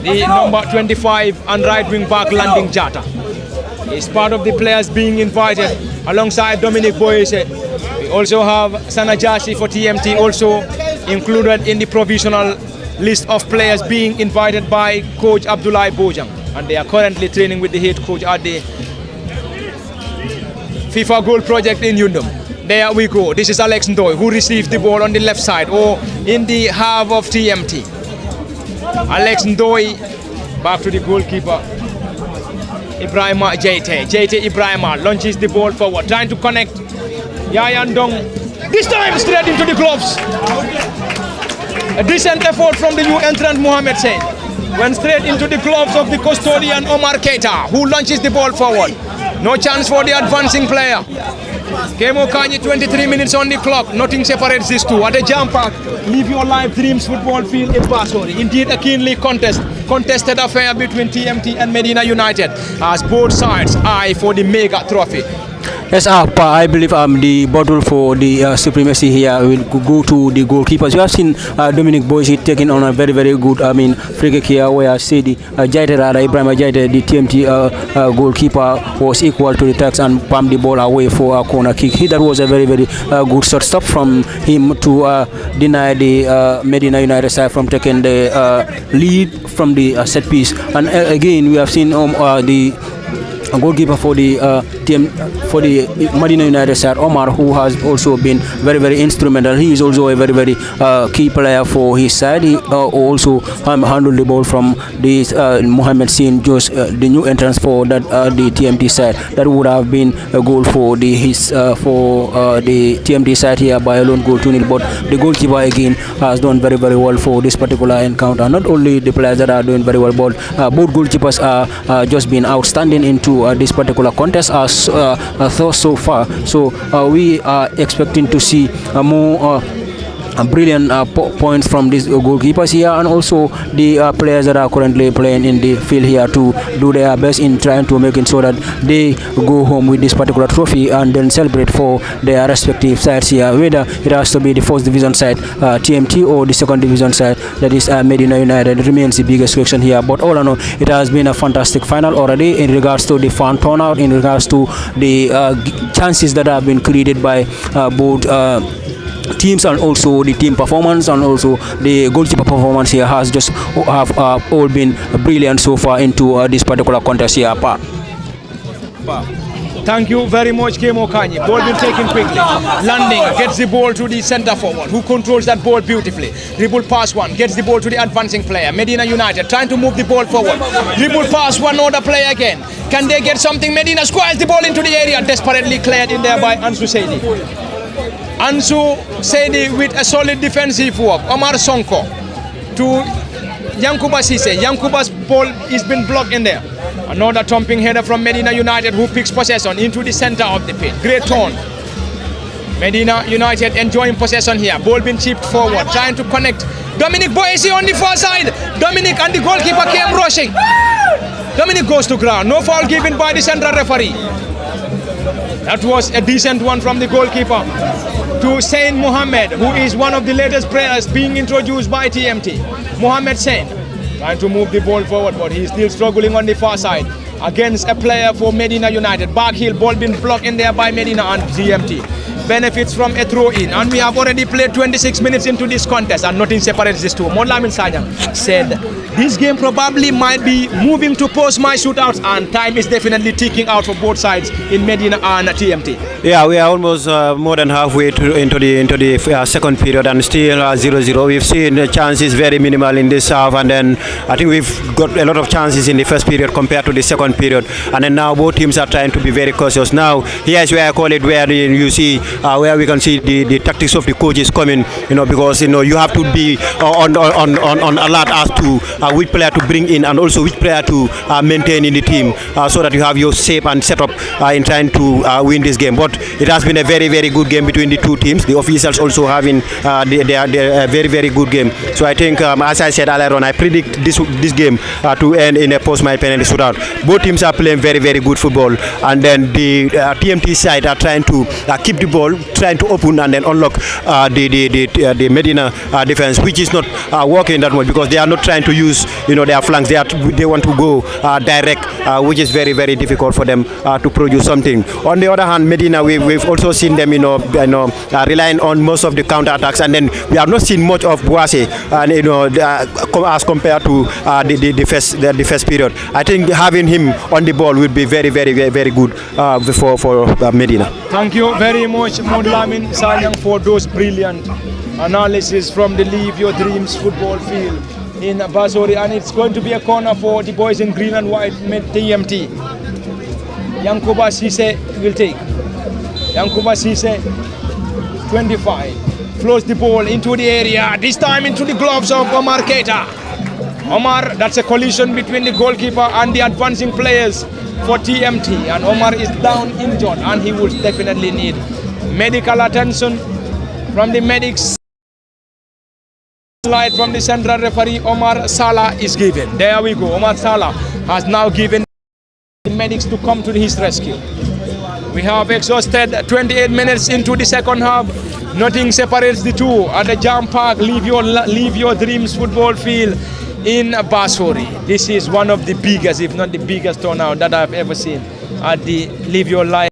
The number 25 and right wing back Landing Jata is part of the players being invited alongside Dominic Boyese. We also have Sanajasi for TMT also included in the provisional list of players being invited by coach Abdoulaye Bojang, and they are currently training with the head coach at the FIFA Goal Project in Yundum. There we go. This is Alex Ndoye, who received the ball on the left side or in the half of TMT. Alex Ndoye back to the goalkeeper Ibrahima Jaite. Jaite Ibrahima launches the ball forward, trying to connect. Yayan Dong, this time straight into the gloves. A decent effort from the new entrant Mohamed Sen. Went straight into the gloves of the custodian Omar Keita, who launches the ball forward. No chance for the advancing player. Kemo Kanyi, 23 minutes on the clock. Nothing separates these two. At a jam pack, Live Your Life Dreams football field in Basori. Indeed a keenly contested affair between TMT and Medina United, as both sides eye for the mega trophy. Yes, I believe the battle for the supremacy here will go to the goalkeepers. You have seen Dominic Boyce taking on a very, very good, free kick here, where Sedi Jaite, Ibrahima Jaite, the TMT goalkeeper, was equal to the tax and pumped the ball away for a corner kick. That was a very, very good short stop from him to deny the Medina United side from taking the lead from the set piece. And again, we have seen the goalkeeper for the Medina United side, Omar, who has also been very, very instrumental. He is also a very, very key player for his side. He also handled the ball from this Mohamed Sin, just the new entrance for that the TMT side. That would have been a goal for the TMT side here by a lone goal 2-0. But the goalkeeper again has done very, very well for this particular encounter. Not only the players that are doing very well, but both goalkeepers are just been outstanding into this particular contest as so far. So we are expecting to see more brilliant points from these goalkeepers here, and also the players that are currently playing in the field here to do their best in trying to make it so that they go home with this particular trophy and then celebrate for their respective sides here, whether it has to be the first division side TMT or the second division side, that is Medina United, remains the biggest question here. But all in all, it has been a fantastic final already in regards to the fan turnout, in regards to the chances that have been created by both teams and also the team performance and also the goalkeeper performance here has just have all been brilliant so far into this particular contest here. Thank you very much, Kemo Kanye. Ball been taken quickly. Landing gets the ball to the center forward, who controls that ball beautifully. Dribble pass one, gets the ball to the advancing player. Medina United trying to move the ball forward. Dribble pass one, other player again. Can they get something? Medina squares the ball into the area, desperately cleared in there by Ansu Seidi. Ansu Seidi with a solid defensive work. Omar Sonko to Yankuba Sise. Yankuba's ball has been blocked in there. Another thumping header from Medina United, who picks possession into the center of the pitch. Great turn. Medina United enjoying possession here. Ball being chipped forward, trying to connect. Dominic Boyesi on the far side. Dominic and the goalkeeper came rushing. Dominic goes to ground. No foul given by the central referee. That was a decent one from the goalkeeper to Sain Mohammed, who is one of the latest players being introduced by TMT. Mohammed Sain trying to move the ball forward, but he's still struggling on the far side against a player for Medina United. Back heel, ball being blocked in there by Medina and TMT. Benefits from a throw in, and we have already played 26 minutes into this contest and nothing separates these two. Modlamin Sanyang said this game probably might be moving to post-match shootouts, and time is definitely ticking out for both sides in Medina and TMT. Yeah, we are almost more than halfway into the second period and still 0-0. We've seen the chances very minimal in this half, and then I think we've got a lot of chances in the first period compared to the second period, and then now both teams are trying to be very cautious. Now here's where I call it where you see where we can see the tactics of the coaches coming, because you have to be on alert as to which player to bring in and also which player to maintain in the team, so that you have your shape and setup in trying to win this game. But it has been a very, very good game between the two teams. The officials also having their very, very good game. So I think, as I said earlier on, I predict this game to end in a post-match penalty shootout. Both teams are playing very, very good football, and then the TMT side are trying to keep the ball, trying to open and then unlock the Medina defense, which is not working that much because they are not trying to use their flanks. They want to go direct, which is very, very difficult for them to produce something. On the other hand, Medina, we've also seen them relying on most of the counter attacks, and then we have not seen much of Boase as compared to the first period. I think having him on the ball would be very, very, very, very good for Medina. Thank you very much, Modlamin Sanyang, for those brilliant analysis from the Live Your Dreams football field in Basori, and it's going to be a corner for the boys in green and white TMT. Yankuba Sise will take. Yankuba Sise, 25, flows the ball into the area, this time into the gloves of Omar Keita. Omar, that's a collision between the goalkeeper and the advancing players for TMT, and Omar is down injured, and he will definitely need medical attention from the medics. Light from the central referee, Omar Salah, is given. There we go. Omar Salah has now given the medics to come to his rescue. We have exhausted 28 minutes into the second half. Nothing separates the two at the Jam Park Live Your Dreams football field in Basori. This is one of the biggest, if not the biggest turnout that I've ever seen at the Live Your Life.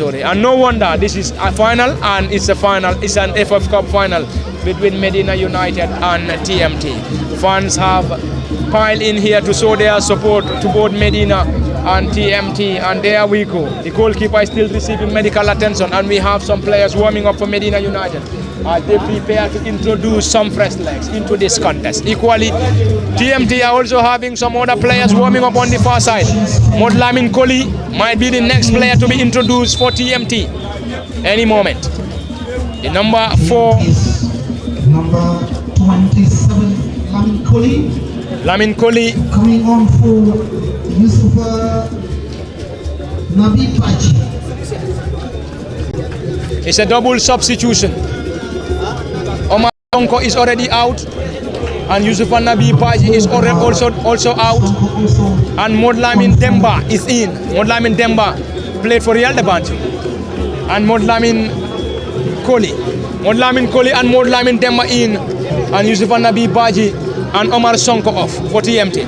And no wonder this is a final, and it's an FF Cup final between Medina United and TMT. Fans have piled in here to show their support to both Medina and TMT, and there we go. The goalkeeper is still receiving medical attention, and we have some players warming up for Medina United as they prepare to introduce some fresh legs into this contest. Equally, TMT are also having some other players warming up on the far side. Modlamin Koli might be the next player to be introduced for TMT any moment. The number 4, number 27, Lamin Koli. Lamin Koli Coming on for Yusufa Nabi Pachi. It's a double substitution. Omar Sonko is already out, and Yusufa Nabi Pachi is also out, and Modlamin Demba is in. Modlamin Demba played for Real de Banjul, and Modlamin Koli and Modlamin Demba in, and Yusufa Nabi Pachi and Omar Sonko off for TMT.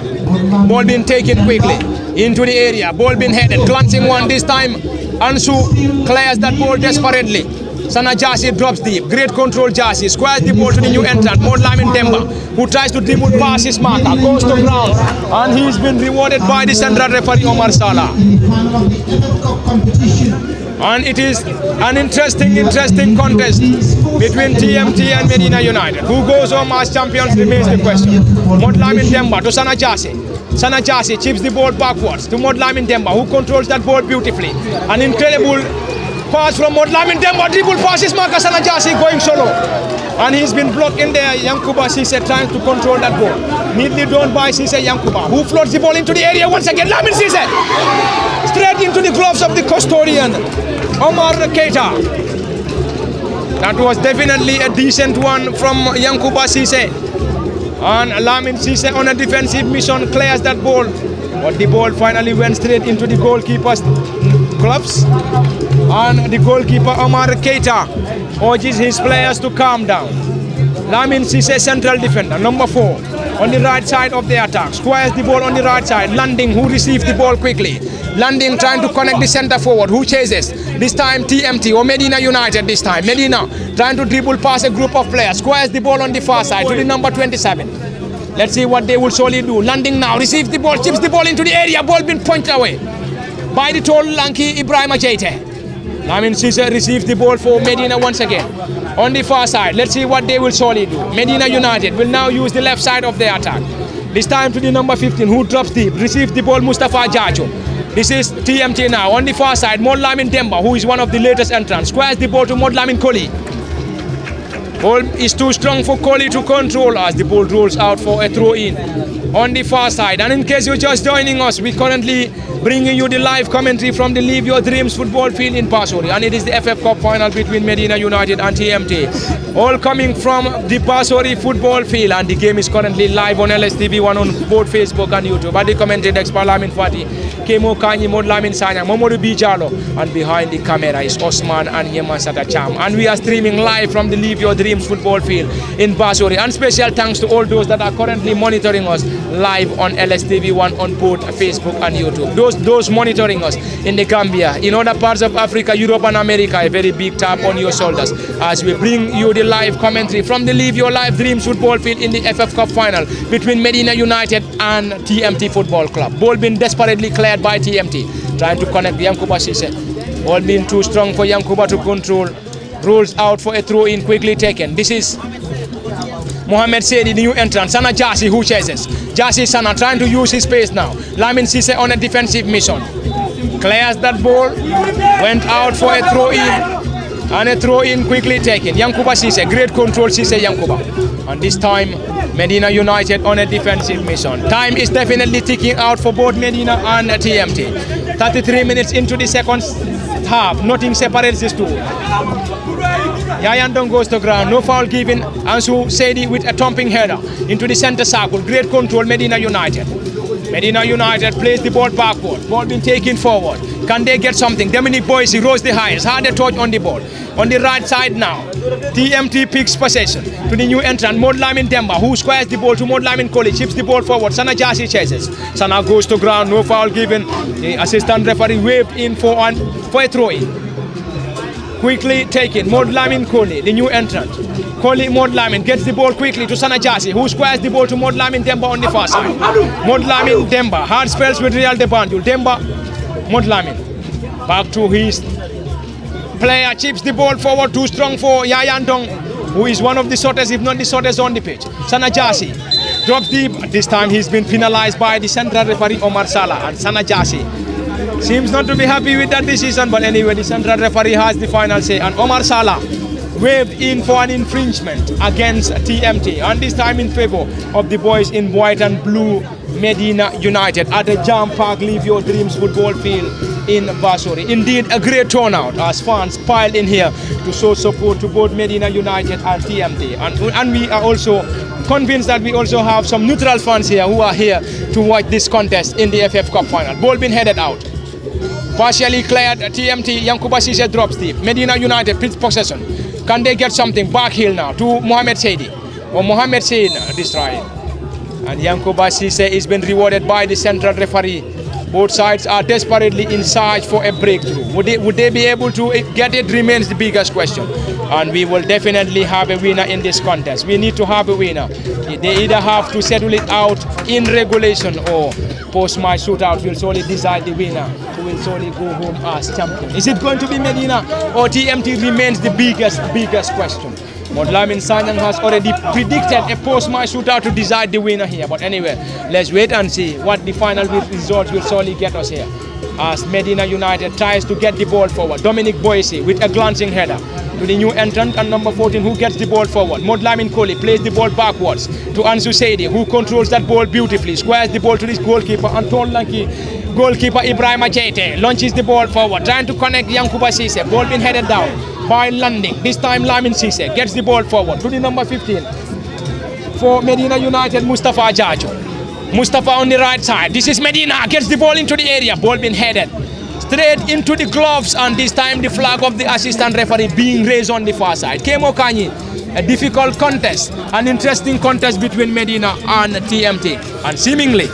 Ball being taken quickly into the area, ball being headed, glancing one this time Ansu clears that ball desperately. Sana Jassy drops deep. Great control Jassy. Squares the ball to the new entrant, Modlamin Demba, who tries to dribble past his marker. Goes to ground. And he's been rewarded by the central referee Omar Salah. And it is an interesting contest between TMT and Medina United. Who goes home as champions remains the question. Modlamin Demba to Sana Jassy. Sana Jassy chips the ball backwards to Modlamin Demba, who controls that ball beautifully. An incredible pass from Modlamin Demba, dribble passes Marcus Sana Jassy going solo. And he's been blocked in there. Yankuba Cisse trying to control that ball. Neatly done by Cisse Yankuba, who floats the ball into the area once again. Lamin Cisse straight into the gloves of the custodian, Omar Keita. That was definitely a decent one from Yankuba Cisse. And Lamin Cisse on a defensive mission clears that ball. But the ball finally went straight into the goalkeeper's gloves. And the goalkeeper Omar Keita urges his players to calm down. Lamin Cisse, central defender, number 4, on the right side of the attack. Squares the ball on the right side. Landing, who receives the ball quickly. Landing trying to connect the center forward, who chases. This time TMT or Medina United this time. Medina trying to dribble past a group of players. Squares the ball on the far side to the number 27. Let's see what they will surely do. Landing now, receives the ball, chips the ball into the area. Ball been pointed away by the tall, lanky Ibrahim Ajete. Lamin Cisse receives the ball for Medina once again. On the far side, let's see what they will surely do. Medina United will now use the left side of the attack. This time to the number 15, who drops deep, receives the ball, Mustafa Jacho. This is TMT now. On the far side, Modlamin Demba, who is one of the latest entrants, squares the ball to Modlamin Koli. Ball is too strong for Koli to control as the ball rolls out for a throw-in on the far side. And in case you're just joining us, we're currently bringing you the live commentary from the Live Your Dreams football field in Basuri, and it is the FF Cup final between Medina United and TMT. All coming from the Basuri football field, and the game is currently live on LSTV1 on both Facebook and YouTube. And the commentator is Parlamin Fati, Kemo Kanyi, Modlamin Sanya, Momodu Bijalo, and behind the camera is Osman and Yeman Satacham. And we are streaming live from the Live Your Dreams football field in Basuri. And special thanks to all those that are currently monitoring us live on LSTV1 on both Facebook and YouTube. Those monitoring us in the Gambia, in other parts of Africa, Europe and America, a very big tap on your shoulders as we bring you the live commentary from the Live Your Life Dreams football field in the FF Cup final between Medina United and TMT Football Club. Ball being desperately cleared by TMT, trying to connect Yankuba Cisse. Ball being too strong for Yankuba to control. Rolls out for a throw-in, quickly taken. This is Mohamed Sedi, the new entrant. Sana Jassy, who chases. Jassy Sana trying to use his pace now. Lamin Cisse on a defensive mission. Clears that ball. Went out for a throw-in. And a throw-in quickly taken. Yankuba Cisse, great control Cisse Yankuba. And this time, Medina United on a defensive mission. Time is definitely ticking out for both Medina and TMT. 33 minutes into the second half. Nothing separates these two. Yayandong goes to ground, no foul given. Ansu Sedi with a thumping header into the center circle. Great control, Medina United. Medina United plays the ball backward. Ball being taken forward. Can they get something? Dominic Boise rose the highest, had a touch on the ball. On the right side now, TMT picks possession to the new entrant, Modlamin Demba, who squares the ball to Modlamin Koli, chips the ball forward. Sana Jassy chases. Sana goes to ground, no foul given. The assistant referee waved in for a throw-in. Quickly taken, Modlamin Koli, the new entrant. Koli Modlamin gets the ball quickly to Sana Jassy, who squares the ball to Modlamin Demba on the far side. Modlamin Demba, hard spells with Real de Bandul. Demba, Modlamin. Back to his player, chips the ball forward, too strong for Yayandong, who is one of the shortest, if not the shortest on the pitch. Sana Jassy drops deep. This time he's been penalized by the central referee Omar Salah, and Sana Jassy seems not to be happy with that decision, but anyway, the central referee has the final say, and Omar Salah waved in for an infringement against TMT, and this time in favor of the boys in white and blue, Medina United, at the Jam Park Live Your Dreams football field in Basuri. Indeed, a great turnout as fans piled in here to show support to both Medina United and TMT, and we are also convinced that we also have some neutral fans here who are here to watch this contest in the FF Cup final. Ball being headed out. Partially cleared, TMT, Yankuba Cisse drops deep. Medina United picks possession. Can they get something? Back heel now to Mohamed Sedi. Or Mohamed Sedi destroyed. And Yankuba Cisse has been rewarded by the central referee Both sides are desperately in search for a breakthrough. Would they be able to get it remains the biggest question. And we will definitely have a winner in this contest. We need to have a winner. They either have to settle it out in regulation or post-match shootout will solely decide the winner, who will solely go home as champion. Is it going to be Medina or TMT remains the biggest question. Lamin Sanyang has already predicted a post-match shootout to decide the winner here. But anyway, let's wait and see what the final results will surely get us here. As Medina United tries to get the ball forward. Dominic Boise with a glancing header to the new entrant and number 14 who gets the ball forward. Lamin Koli plays the ball backwards to Ansu Seidi, who controls that ball beautifully. Squares the ball to his goalkeeper and tall lanky goalkeeper Ibrahim Ajete launches the ball forward, trying to connect Yankuba Sise. Ball being headed down by Landing. This time Lamin Sise gets the ball forward to the number 15 for Medina United, Mustafa Ajaju. Mustafa on the right side. This is Medina, gets the ball into the area. Ball being headed straight into the gloves, and this time the flag of the assistant referee being raised on the far side. Kemo Kanyi, a difficult contest, an interesting contest between Medina and TMT. And seemingly,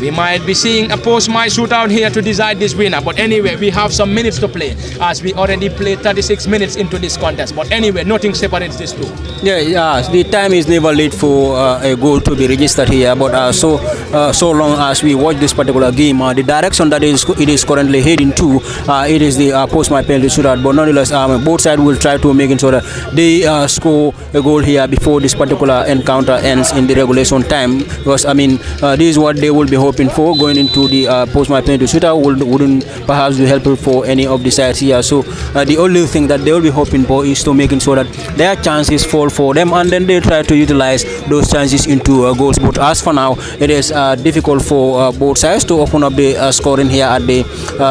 we might be seeing a post-match shootout here to decide this winner. But anyway, we have some minutes to play, as we already played 36 minutes into this contest. But anyway, nothing separates these two. Yeah, the time is never late for a goal to be registered here. But so long as we watch this particular game, the direction that it is currently heading to, it is the post-match penalty shootout. But nonetheless, both sides will try to make it so that they score a goal here before this particular encounter ends in the regulation time. Because I mean, this is what they will be hoping for going into the post-match penalty shootout. Wouldn't perhaps be helpful for any of the sides here. So the only thing that they will be hoping for is to making sure that their chances fall for them, and then they try to utilize those chances into goals. But as for now, it is difficult for both sides to open up the scoring here at the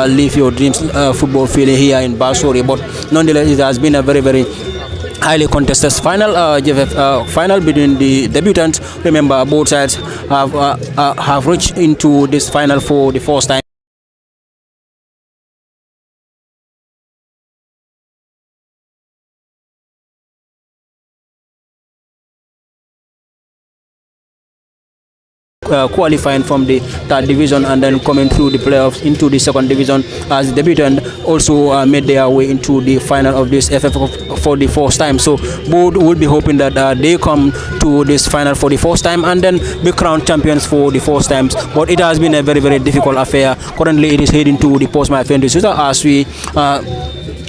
Live Your Dreams football field here in Basori. But nonetheless, it has been a very highly contested final, GFF final between the debutants. Remember, both sides have reached into this final for the first time. Qualifying from the third division and then coming through the playoffs into the second division as the debutant also made their way into the final of this FF for the first time. So both will be hoping that they come to this final for the first time and then be crowned champions for the first time. But it has been a very difficult affair. Currently it is heading to the post-match penalty shootout as we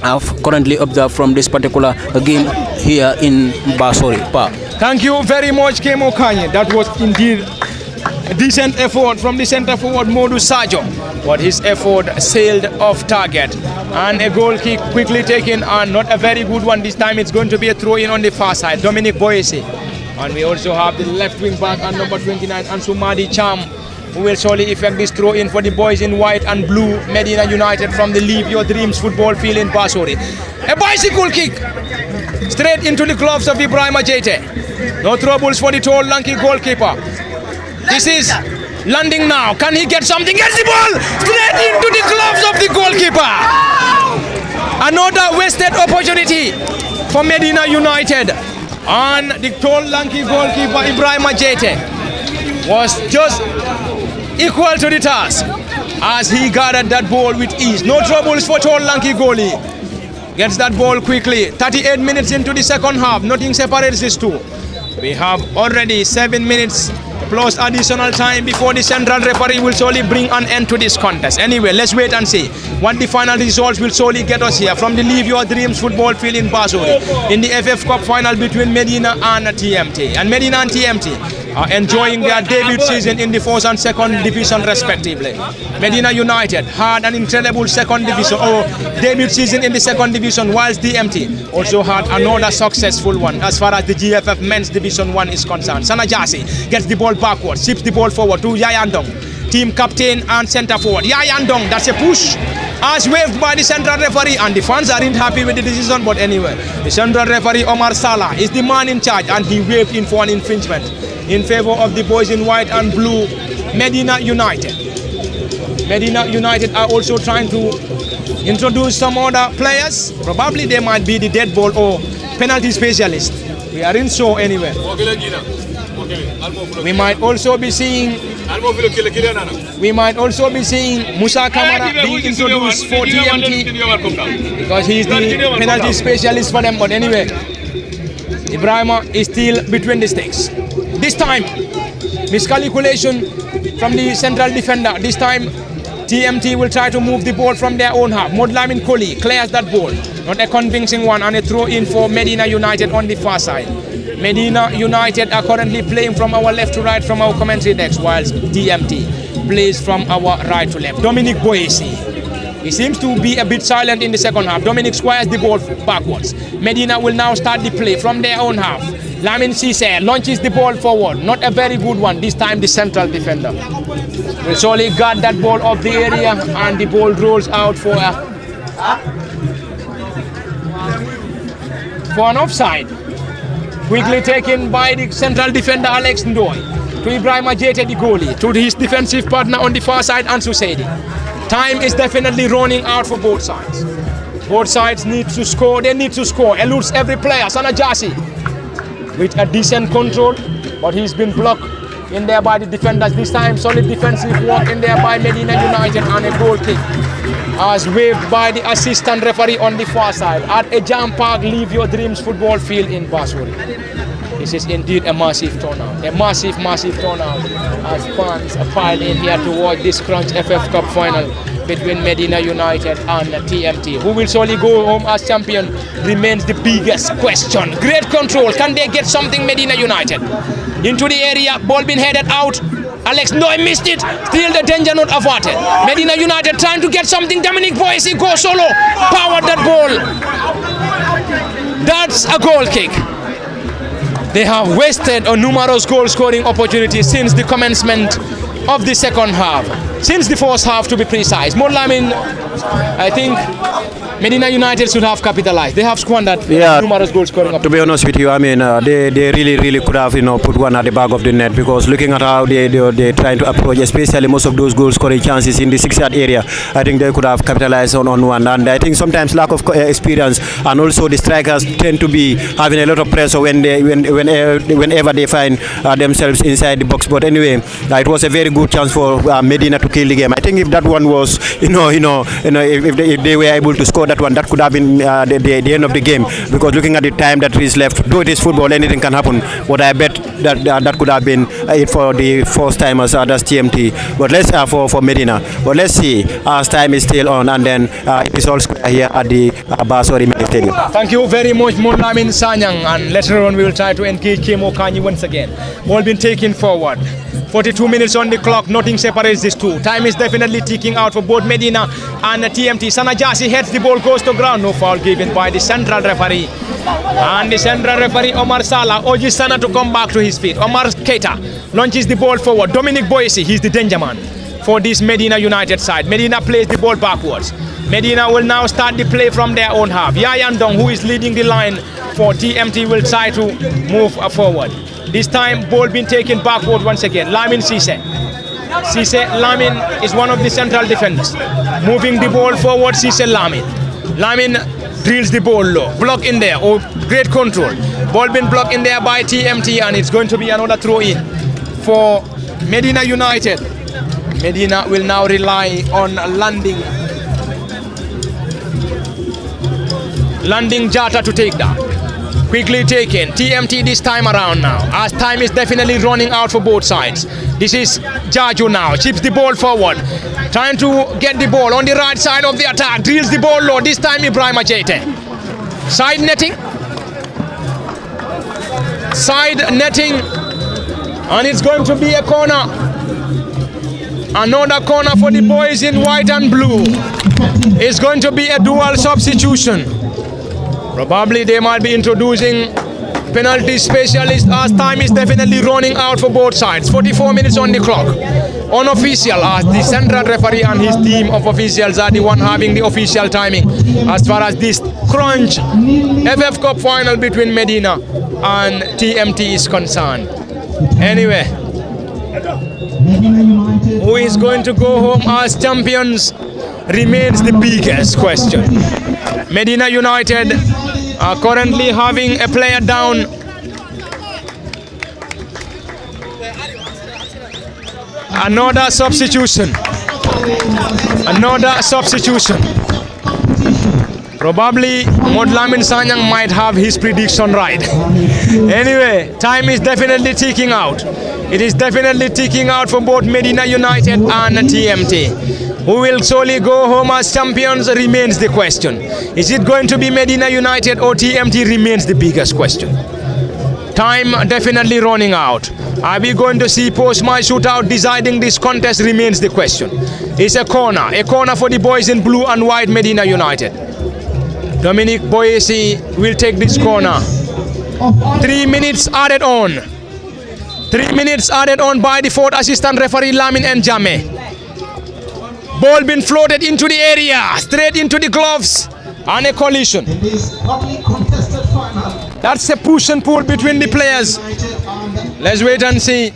have currently observed from this particular game here in Basori Park. Thank you very much, Kemo Kanye. That was indeed a decent effort from the centre forward Modu Sajo, but his effort sailed off target, and a goal kick quickly taken, and not a very good one this time. It's going to be a throw in on the far side, Dominic Boyesi. And we also have the left wing back and number 29 Ansumadi Cham, who will surely effect this throw in for the boys in white and blue, Medina United, from the Live Your Dreams football field in Basori. A bicycle kick straight into the gloves of Ibrahim Ajete. No troubles for the tall lanky goalkeeper. This is landing now. Can he get something? Gets the ball straight into the gloves of the goalkeeper. Another wasted opportunity for Medina United. And the tall lanky goalkeeper Ibrahim Ajete was just equal to the task as he gathered that ball with ease. No troubles for tall lanky goalie. Gets that ball quickly. 38 minutes into the second half. Nothing separates these two. We have already 7 minutes plus additional time before the central referee will surely bring an end to this contest. Anyway, let's wait and see what the final results will surely get us here from the Live Your Dreams football field in Basori in the FF Cup final between Medina and TMT. And Medina and TMT are enjoying their debut season in the first and second division respectively. Medina United had an incredible second division or debut season in the second division, whilst TMT also had another successful one as far as the GFF men's division 1 is concerned. Sanajasi gets the ball backwards, ships the ball forward to Yayandong, team captain and centre forward. Yayandong, that's a push as waved by the central referee, and the fans aren't happy with the decision. But anyway, the central referee Omar Salah is the man in charge, and he waved in for an infringement in favor of the boys in white and blue, Medina United. Medina United are also trying to introduce some other players. Probably they might be the dead ball or penalty specialist. We aren't sure anyway. We might also be seeing We might also be seeing Musa Kamara being introduced for TMT because he's the penalty specialist for them. But anyway, Ibrahima is still between the sticks. This time, miscalculation from the central defender. This time, TMT will try to move the ball from their own half. Modlamin Koli clears that ball. Not a convincing one, and a throw in for Medina United on the far side. Medina United are currently playing from our left to right from our commentary decks, whilst TMT plays from our right to left. Dominic Boyesi. He seems to be a bit silent in the second half. Dominic squares the ball backwards. Medina will now start the play from their own half. Lamin Cisse launches the ball forward. Not a very good one. This time the central defender will surely guard that ball off the area, and the ball rolls out for an offside. Quickly taken by the central defender Alex Ndoy. To Ibrahima Jete, the goalie. To his defensive partner on the far side, Ansu Sedi. Time is definitely running out for both sides. Both sides need to score. They need to score. Eludes every player. Sanajasi with a decent control, but he's been blocked in there by the defenders. This time, solid defensive work in there by Medina United, and a goal kick as waved by the assistant referee on the far side. At a jam park, Leave Your Dreams football field in Basuri. This is indeed a massive turnout. A massive turnout as fans are piled in here to watch this Crunch FF Cup final between Medina United and TMT. Who will surely go home as champion remains the biggest question. Great control. Can they get something, Medina United? Into the area, ball being headed out. Alex Noy missed it. Still the danger not averted. Medina United trying to get something. Dominic Boyesi go solo. Powered that ball. That's a goal kick. They have wasted a numerous goal scoring opportunities since the commencement of the second half. Since the first half, to be precise. Modlamin, I think Medina United should have capitalized. They have squandered numerous goal scoring opportunities. To be honest with you, I mean, they really could have, put one at the back of the net, because looking at how they're trying to approach, especially most of those goal scoring chances in the 6-yard area, I think they could have capitalized on one. And I think sometimes lack of experience, and also the strikers tend to be having a lot of pressure whenever they find themselves inside the box. But anyway, it was a very good chance for Medina to kill the game. I think if that one was, if they were able to score that one, that could have been the end of the game, because looking at the time that is left, though it is football, anything can happen, but I bet that could have been it for the first timers, that's TMT, but let's for Medina. But let's see, as time is still on, and then it is all square here at the Basori Stadium. Thank you very much, Modlamin Sanyang, and later on we will try to engage Kim Okanyi once again. Ball been taken forward. 42 minutes on the clock, nothing separates these two. Time is definitely ticking out for both Medina and TMT. Sanajasi heads the ball, goes to ground. No foul given by the central referee. And the central referee, Omar Salah, urges Sana to come back to his feet. Omar Keita launches the ball forward. Dominic Boyesi, he's the danger man for this Medina United side. Medina plays the ball backwards. Medina will now start the play from their own half. Yayan Dong, who is leading the line for TMT, will try to move forward. This time, ball being taken backward once again. Lamin Cisse. Lamin is one of the central defenders. Moving the ball forward, Cisse Lamin. Lamin drills the ball low. Block in there. Oh, great control. Ball being blocked in there by TMT, and it's going to be another throw in for Medina United. Medina will now rely on landing Jata to take that. Quickly taken. TMT this time around now, as time is definitely running out for both sides. This is Jaju now. Chips the ball forward. Trying to get the ball on the right side of the attack. Drills the ball low. This time Ibrahima Jete. Side netting. And it's going to be a corner. Another corner for the boys in white and blue. It's going to be a dual substitution. Probably they might be introducing penalty specialist, as time is definitely running out for both sides. 44 minutes on the clock. Unofficial, as the central referee and his team of officials are the one having the official timing as far as this Crunch FF Cup final between Medina and TMT is concerned. Anyway, who is going to go home as champions remains the biggest question. Medina United are currently having a player down. Another substitution. Another substitution. Probably Modlamin Sanyang might have his prediction right. Anyway, time is definitely ticking out. It is definitely ticking out for both Medina United and TMT. Who will solely go home as champions remains the question. Is it going to be Medina United or TMT remains the biggest question. Time definitely running out. Are we going to see post-match shootout deciding this contest remains the question. It's a corner for the boys in blue and white Medina United. Dominic Boyesi will take this corner. 3 minutes added on. 3 minutes added on by the fourth assistant referee Lamin Njame. Ball been floated into the area, straight into the gloves, and a collision. That's a push and pull between the players. Let's wait and see.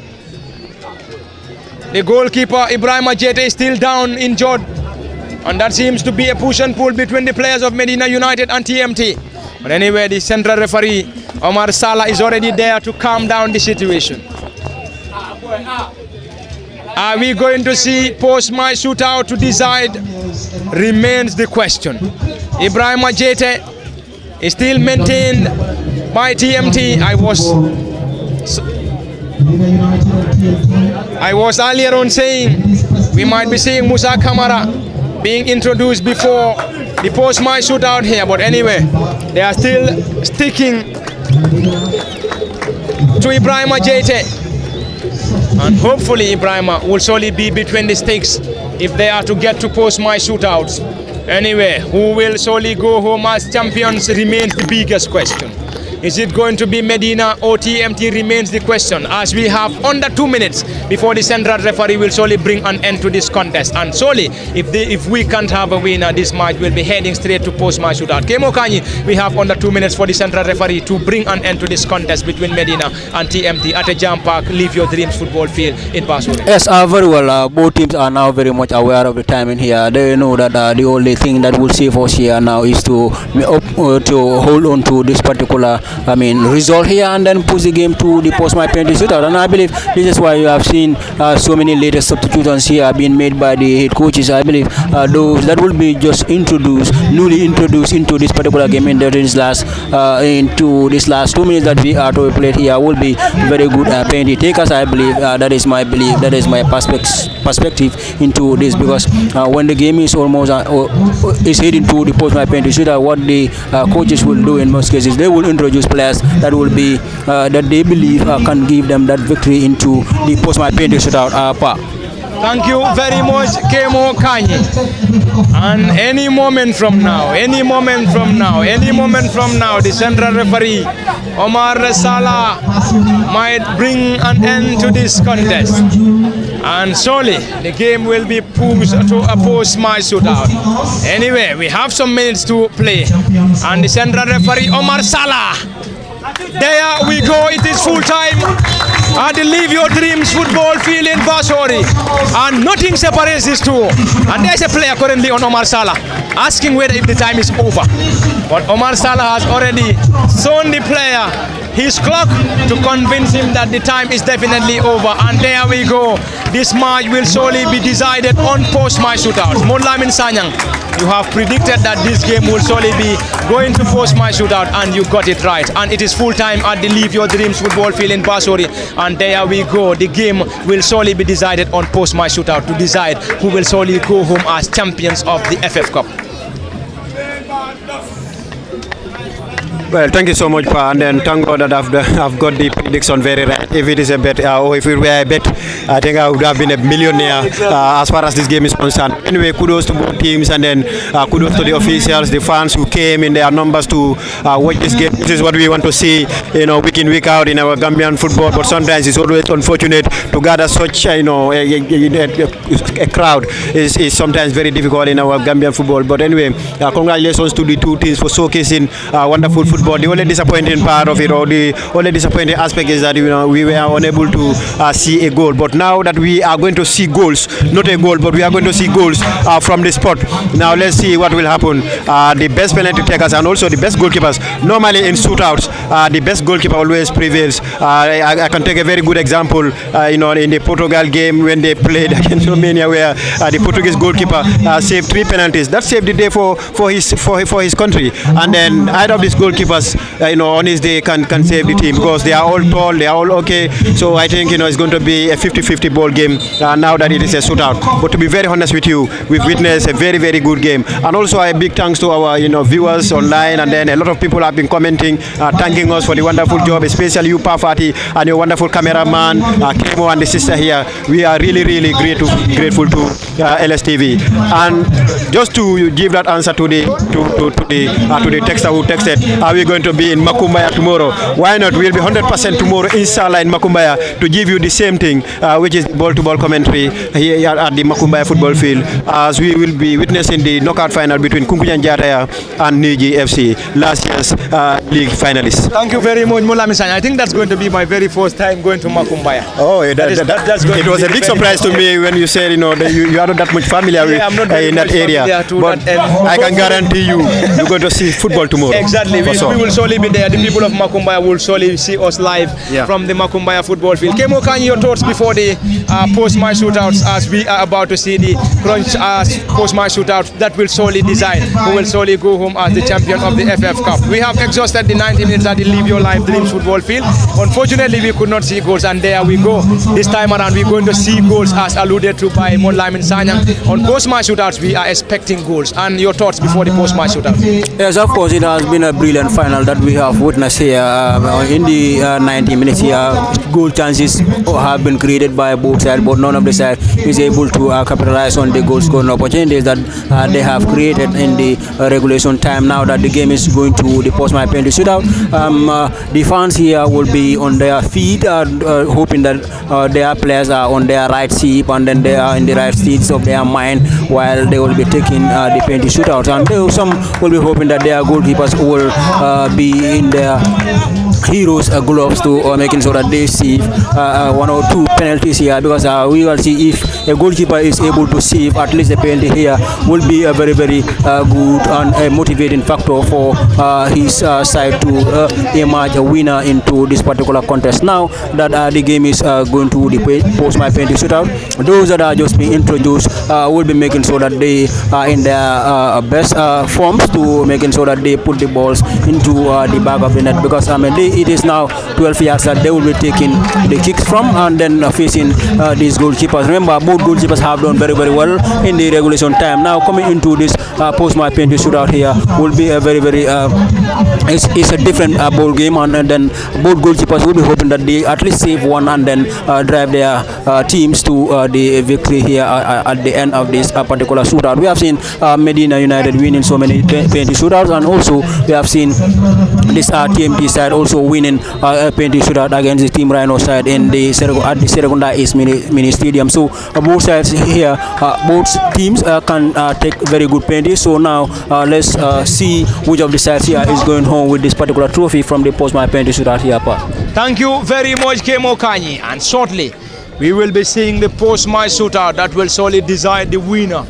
The goalkeeper Ibrahim Ajete is still down, injured. And that seems to be a push and pull between the players of Medina United and TMT. But anyway, the central referee, Omar Salah, is already there to calm down the situation. Are we going to see post-match shootout to decide? Remains the question. Ibrahim Ajete is still maintained by TMT. I was earlier on saying we might be seeing Musa Kamara being introduced before the post-match shootout here, but anyway, they are still sticking to Ibrahim Ajete, and hopefully Ibrahim will surely be between the sticks if they are to get to post-match shootouts. Anyway, who will surely go home as champions remains the biggest question. Is it going to be Medina or TMT remains the question, as we have under 2 minutes before the central referee will surely bring an end to this contest. And surely, if we can't have a winner, this match will be heading straight to post-match shootout. Kemo Kanyi, we have under 2 minutes for the central referee to bring an end to this contest between Medina and TMT at a Jam Park, Live Your Dreams football field in Basuri. Yes, very well. Both teams are now very much aware of the timing here. They know that the only thing that will save us here now is to hold on to this particular result here and then push the game to the post-match penalty shootout. And I believe this is why you have seen so many latest substitutions here being made by the head coaches. I believe those that will be just newly introduced into this particular game into this last 2 minutes that we are to play here will be very good penalty takers. I believe that is my belief, that is my perspective into this, because when the game is almost is heading to the post-match penalty shootout, what the coaches will do in most cases, they will introduce players that will be that they believe can give them that victory into the post-match penalty shootout. Thank you very much, Kemo Kanyi. And any moment from now, the central referee, Omar Salah, might bring an end to this contest. And surely the game will be pushed to a post-match shootout. Anyway, we have some minutes to play. And the central referee, Omar Salah. There we go, it is full time at the Live Your Dreams football field in Basuri, and nothing separates these two. And there's a player currently on Omar Salah asking whether if the time is over, but Omar Salah has already shown the player his clock to convince him that the time is definitely over. And there we go, this match will surely be decided on post-match shootouts. Modlamin Sanyang, you have predicted that this game will surely be going to post-match shootout, and you got it right. And it is full time at the Live Your Dreams football field in Basuri. And there we go, the game will surely be decided on post-match shootout to decide who will surely go home as champions of the FF Cup. Well, thank you so much, Pa, and then thank God that I've got the prediction very right. If it is a bet, or if it were a bet, I think I would have been a millionaire as far as this game is concerned. Anyway, kudos to both teams, and then kudos to the officials, the fans who came in their numbers to watch this game. This is what we want to see, week in, week out in our Gambian football. But sometimes it's always unfortunate to gather such, a crowd is sometimes very difficult in our Gambian football. But anyway, congratulations to the two teams for showcasing wonderful football but the only disappointing part of it, or the only disappointing aspect, is that we were unable to see a goal. But now that we are going to see goals, not a goal, but we are going to see goals from the spot. Now let's see what will happen. The best penalty takers and also the best goalkeepers. Normally in shootouts, the best goalkeeper always prevails. I can take a very good example. In the Portugal game when they played against Romania, where the Portuguese goalkeeper saved 3 penalties. That saved the day for his country. And then either of these goalkeepers, on his day can save the team, because they are all tall, they are all okay. So I think it's going to be a 50-50 ball game now that it is a shootout. But to be very honest with you, we've witnessed a very, very good game. And also a big thanks to our viewers online, and then a lot of people have been commenting, thanking us for the wonderful job, especially you, Pafati, and your wonderful cameraman, Kemo, and the sister here. We are really, really grateful to LSTV. And just to give that answer to the texter who texted, are we going to be in Makumbaya tomorrow? Why not? We'll be 100% tomorrow, inshallah, in Makumbaya, to give you the same thing, which is ball-to-ball commentary here at the Makumbaya football field, as we will be witnessing the knockout final between Kunkujan Jataya and Niji FC, last year's league finalists. Thank you very much, Mulami Sanya. I think that's going to be my very first time going to Makumbaya. Oh, it was a big surprise to me when you said, you are not that much familiar with in that area. But I can guarantee you're going to see football tomorrow. Exactly. We will surely be there. The people of Makumbaya will surely see us live from the Makumbaya football field. Kemo, your thoughts before the post-match shootouts, as we are about to see the crunch post-match shootout that will surely decide who will surely go home as the champion of the FF Cup. We have exhausted the 90 minutes at the Live Your Life Dreams football field. Unfortunately, we could not see goals, and there we go. This time around, we're going to see goals, as alluded to by Monlaimin Sanyang. On post-match shootouts, we are expecting goals. And your thoughts before the post-match shootout? Yes, of course, it has been a brilliant final that we have witnessed here. In the 90 minutes here, goal chances have been created by both sides, but none of the side is able to capitalize on the goal scoring opportunities that they have created in the regulation time. Now that the game is going to the post-match penalty shootout, the fans here will be on their feet, hoping that their players are on their right seat, and then they are in the right seats of their mind while they will be taking the penalty shootout. And some will be hoping that their goalkeepers will be in their heroes gloves to making sure that they save 1 or 2 penalties here, because we will see if a goalkeeper is able to save at least a penalty here, will be a very, very good and a motivating factor for his side to emerge a winner into this particular contest. Now that the game is going to the post-match penalty shootout, those that are just being introduced will be making sure that they are in their best forms, to making sure that they put the balls into the back of the net, because it is now 12 yards that they will be taking the kicks from, and then facing these goalkeepers. Remember, both goalkeepers have done very, very well in the regulation time. Now coming into this post-match penalty shootout here will be a very, very it's a different ball game, and then both goalkeepers will be hoping that they at least save one and then drive their teams to the victory here at the end of this particular shootout. We have seen Medina United winning so many penalty shootouts, and also we have seen this TMT side also winning a penalty shootout against the Team Rhino side in the at the Serekunda East mini stadium. So both sides here, both teams can take very good penalties. So now let's see which of the sides here is going home with this particular trophy from the post-match penalty shootout here. Thank you very much, Kemo Kanyi. And shortly, we will be seeing the post-match shootout that will solely decide the winner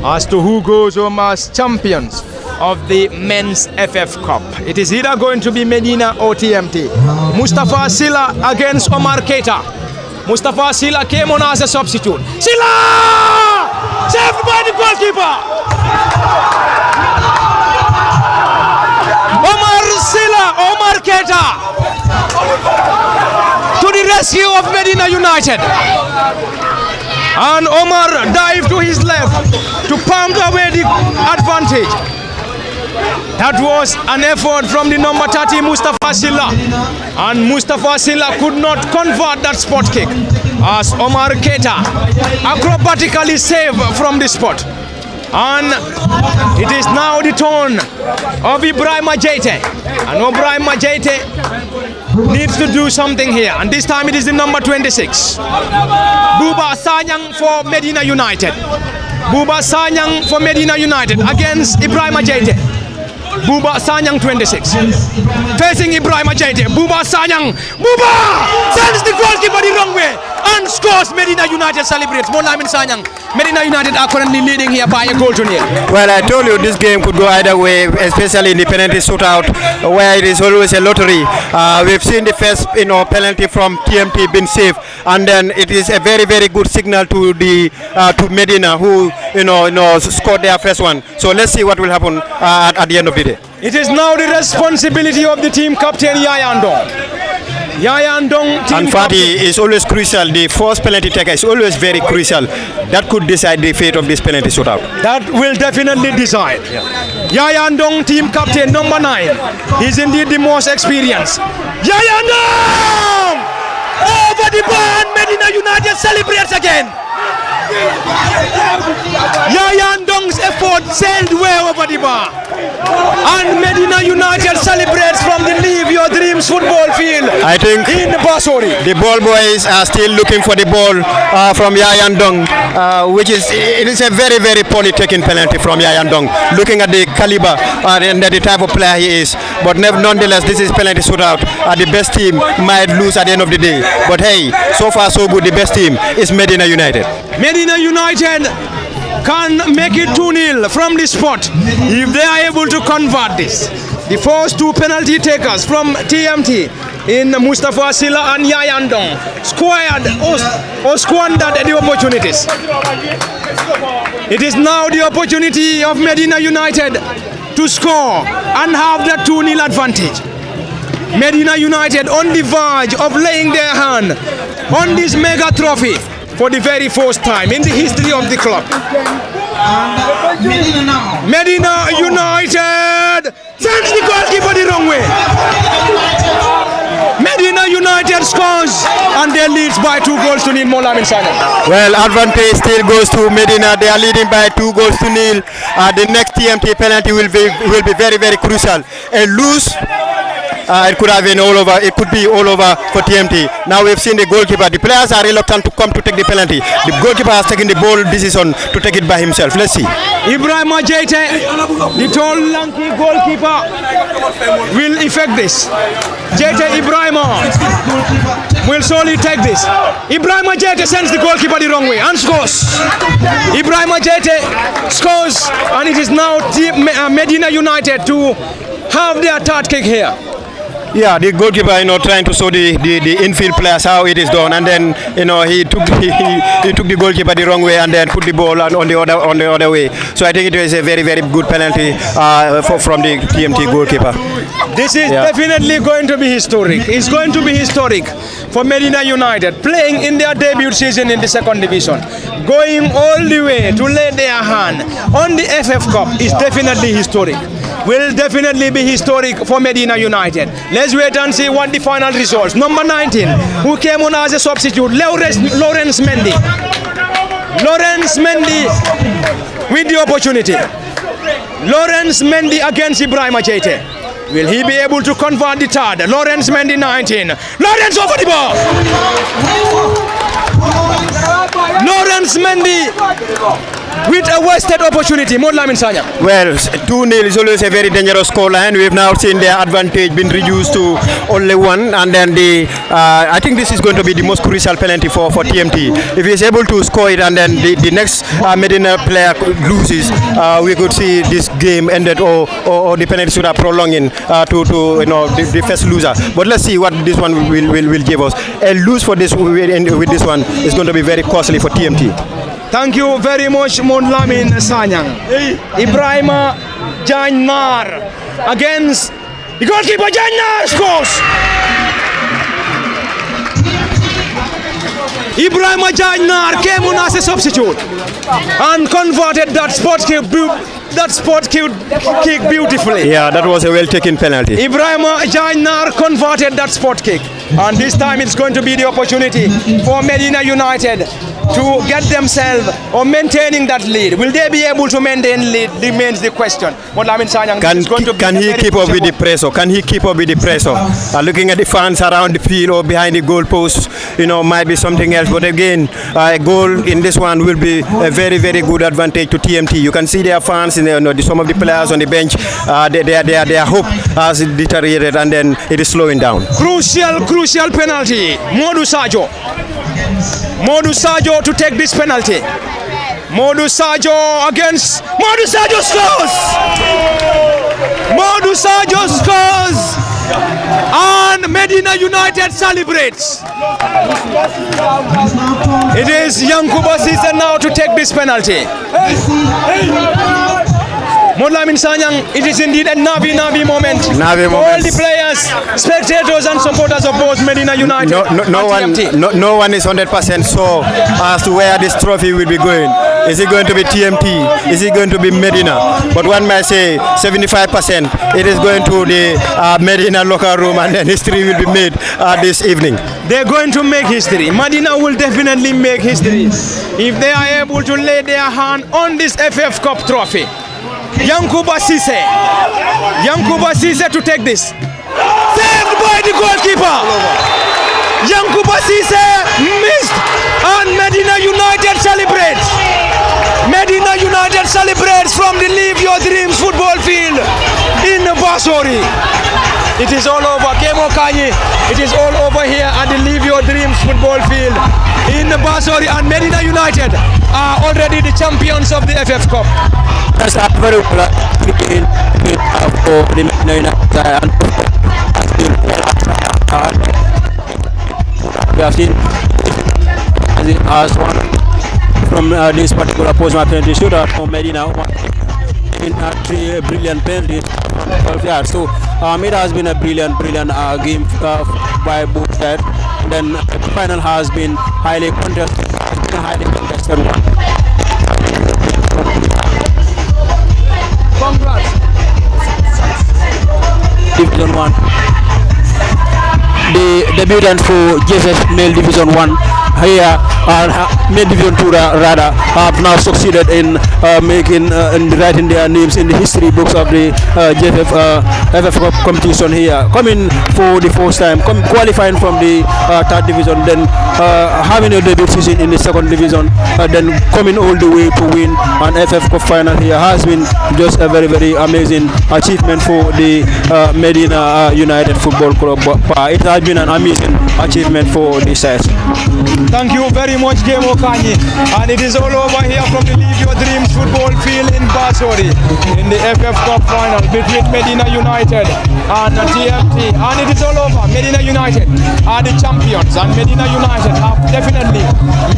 as to who goes home as champions of the Men's FF Cup. It is either going to be Medina or TMT. Mustafa Silla against Omar Keita. Mustafa Silla came on as a substitute. Silla! Saved by the goalkeeper! Omar Keita to the rescue of Medina United. And Omar dived to his left to pound away the advantage. That was an effort from the number 30, Mustafa Silla. And Mustafa Silla could not convert that spot kick, as Omar Keita acrobatically saved from the spot. And it is now the turn of Ibrahim Ajete. And Ibrahim Ajete needs to do something here. And this time it is the number 26. Buba Sanyang for Medina United. Buba Sanyang for Medina United against Ibrahim Ajete. Buba Sanyang 26. Facing Ibrahim Ajete. Buba Sanyang. Buba sends the goalkeeper the wrong way and scores. Medina United celebrates. Molamin Sanyang. Medina United are currently leading here by a goal to nil. Well, I told you this game could go either way, especially in the penalty shootout, where it is always a lottery. We've seen the first, penalty from TMT being saved, and then it is a very, very good signal to the to Medina, who scored their first one. So let's see what will happen at the end of the day. It is now the responsibility of the team captain Yayandong. Yayandong team And Fati is always crucial. The first penalty taker is always very crucial. That could decide the fate of this penalty shootout. That will definitely decide. Yayandong team captain number 9. He's indeed the most experienced. Yayandong! Over the bar, Medina United celebrates again. Yayandong's effort sailed way over the bar. And Medina United celebrates from the Live Your Dreams football field. I think in Basori. The ball boys are still looking for the ball from Yayandong, which is a very, very poorly taken penalty from Yayandong. Looking at the caliber and the type of player he is, but nonetheless, this is penalty shootout. The best team might lose at the end of the day. But hey, so far so good. The best team is Medina United. Medina United can make it 2-0 from this spot if they are able to convert this. The first two penalty takers from TMT in Mustafa Silla and Yayandong squandered the opportunities. It is now the opportunity of Medina United to score and have that 2-0 advantage. Medina United on the verge of laying their hand on this mega trophy for the very first time in the history of the club. Medina United sends the goalkeeper the wrong way. Medina United scores and they lead by 2 goals to nil. Molamin Sanyang. Well, advantage still goes to Medina. They are leading by 2 goals to nil. The next TMT penalty will be very, very crucial. A lose. It could have been all over. It could be all over for TMT. Now we've seen the goalkeeper. The players are reluctant to come to take the penalty. The goalkeeper has taken the bold decision to take it by himself. Let's see. Ibrahim Ajete, the tall, lanky goalkeeper, will effect this. Jete Ibrahima will surely take this. Ibrahim Ajete sends the goalkeeper the wrong way and scores. Ibrahim Ajete scores, and it is now Medina United to have their third kick here. Yeah, the goalkeeper, trying to show the infield players how it is done, and then he took the goalkeeper the wrong way and then put the ball on the other way. So I think it was a very, very good penalty from the TMT goalkeeper. This is definitely going to be historic. It's going to be historic for Medina United playing in their debut season in the 2nd division, going all the way to lay their hand on the FF Cup is definitely historic. Will definitely be historic for Medina United. Let's wait and see what the final results. Number 19, who came on as a substitute, Lawrence Mendy. Lawrence Mendy with the opportunity. Lawrence Mendy against Ibrahim Ajete. Will he be able to convert the third? Lawrence Mendy 19. Lawrence over the ball. Lawrence Mendy with a wasted opportunity. Molamin Sanyang. Well, 2-0 is always a very dangerous scoreline. We've now seen their advantage been reduced to only 1, and then I think this is going to be the most crucial penalty for TMT. If he's able to score it and then the next Medina player loses, we could see this game ended or the penalty should have prolonging to the first loser. But let's see what this one will give us. A lose for this with this one is going to be very costly for TMT. Thank you very much, Molamin Sanyang. Ibrahima Jainar against the goalkeeper. Jainar scores. Ibrahima Jainar came on as a substitute and converted that spot kick beautifully. Yeah, that was a well-taken penalty. Ibrahima Jainar converted that spot kick. And this time it's going to be the opportunity for Medina United to get themselves or maintaining that lead. Will they be able to maintain lead remains the question. Can he keep up with the pressure? Can he keep up with the pressure? Looking at the fans around the field or behind the goalposts, might be something else. But again, a goal in this one will be a very, very good advantage to TMT. You can see their fans, some of the players on the bench, their hope has deteriorated and then it is slowing down. Crucial penalty. Modou Sadio to take this penalty. Modou Sadio against Modou Sadio scores! Modou Sadio scores! And Medina United celebrates. It is Yankuba Cisse now to take this penalty. Modlamin Sanyang, it is indeed a Navi moment. All the players, spectators and supporters of both Medina United. No one is 100% sure as to where this trophy will be going. Is it going to be TMT? Is it going to be Medina? But one might say 75% it is going to the Medina locker room, and then history will be made this evening. They're going to make history. Medina will definitely make history if they are able to lay their hand on this FF Cup trophy. Yankuba Cisse to take this. Saved by the goalkeeper. Yankuba Cisse missed, and Medina United celebrates. Medina United celebrates from the Live Your Dreams football field in Basori. It is all over. Kemo Kanyi. It is all over here at the Live Your Dreams football field in Basori, and Medina United are already the champions of the FF Cup. That's a very well for the Medina United. We have seen as one from this particular post-match penalty shootout for Medina in 3 brilliant penalties from 12 yards. So it has been a brilliant game by both sides. Then the final has been highly contested one. Congrats. Division 1. The debutant for GFF Male Division 1 here, Male Division 2 rather, have now succeeded in writing their names in the history books of the GFF FF competition here. Coming for the first time, qualifying from the 3rd division, then having a debut season in the 2nd division, then coming all the way to win an FF Cup final here has been just a very, very amazing achievement for the Medina United Football Club. It has been an amazing achievement for the side. Thank you very much, Kemo Kanyi. And it is all over here from the Live Your Dreams football field in Basori in the FF Cup final between Medina United and TMT. And it is all over. Medina United are the champions, and Medina United have definitely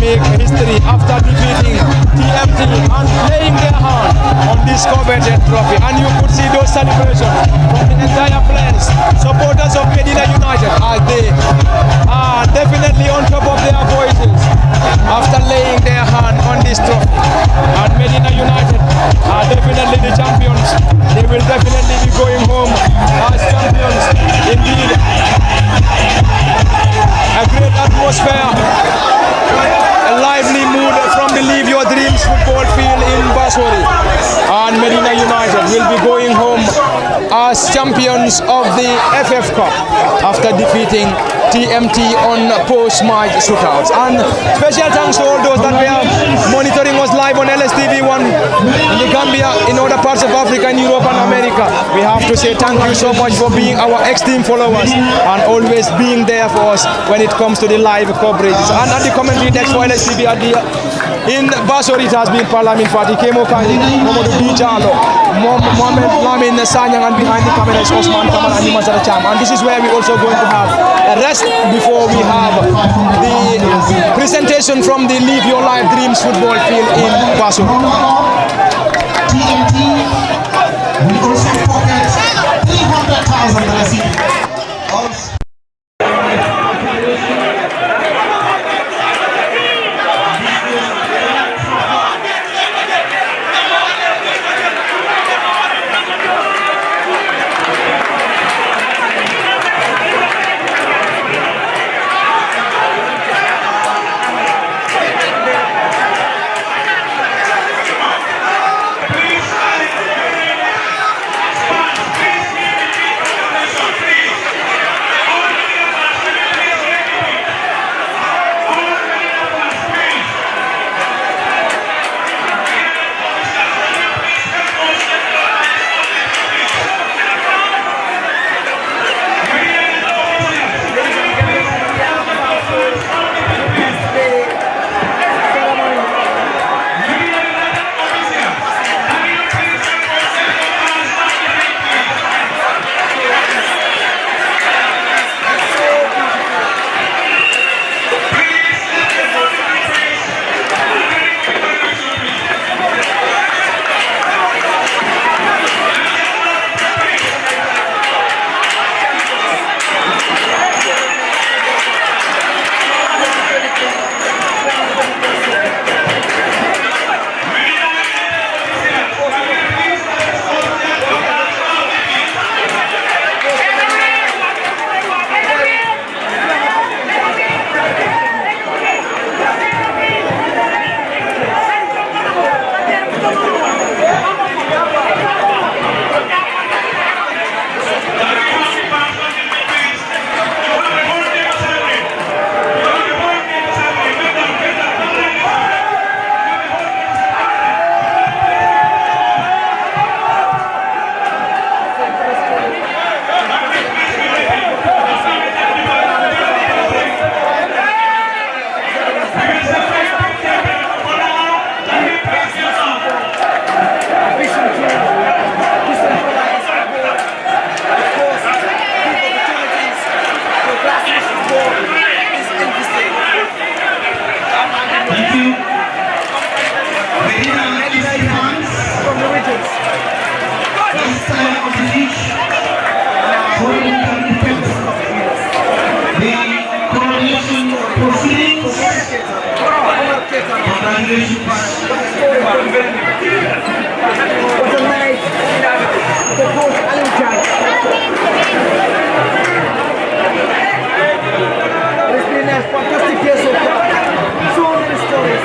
made history after defeating TMT and laying their hand on this coveted trophy. And you could see those celebrations from the entire players, supporters of Medina United, as they are definitely on top of their voices after laying their hand on this trophy. And Medina United are definitely the champions. They will definitely be going home as champions. Indeed, a great atmosphere, a lively mood from the Live Your Dreams football field in Basori. And Medina United will be going home as champions of the FF Cup after defeating TMT on post-match shootouts. And special thanks to all those that were monitoring us live on LSTV1 in the Gambia, in other parts of Africa, in Europe and America. We have to say thank you so much for being our ex-team followers and always being there for us when it comes to the live coverage. And at the commentary desk for LSTV in Basori, it has been Parliament Fati, Kemo Kanyi, Momodu Bijalo, Mohamed Lamin Sanyang, and behind the camera is Osman Kamal and Nimasara Cham. And this is where we're also going to have a rest before we have the presentation from the Live Your Life Dreams football field in Basori. TMT will also pocket 300,000 also. Congratulations. It's been a fantastic year so far. So many stories.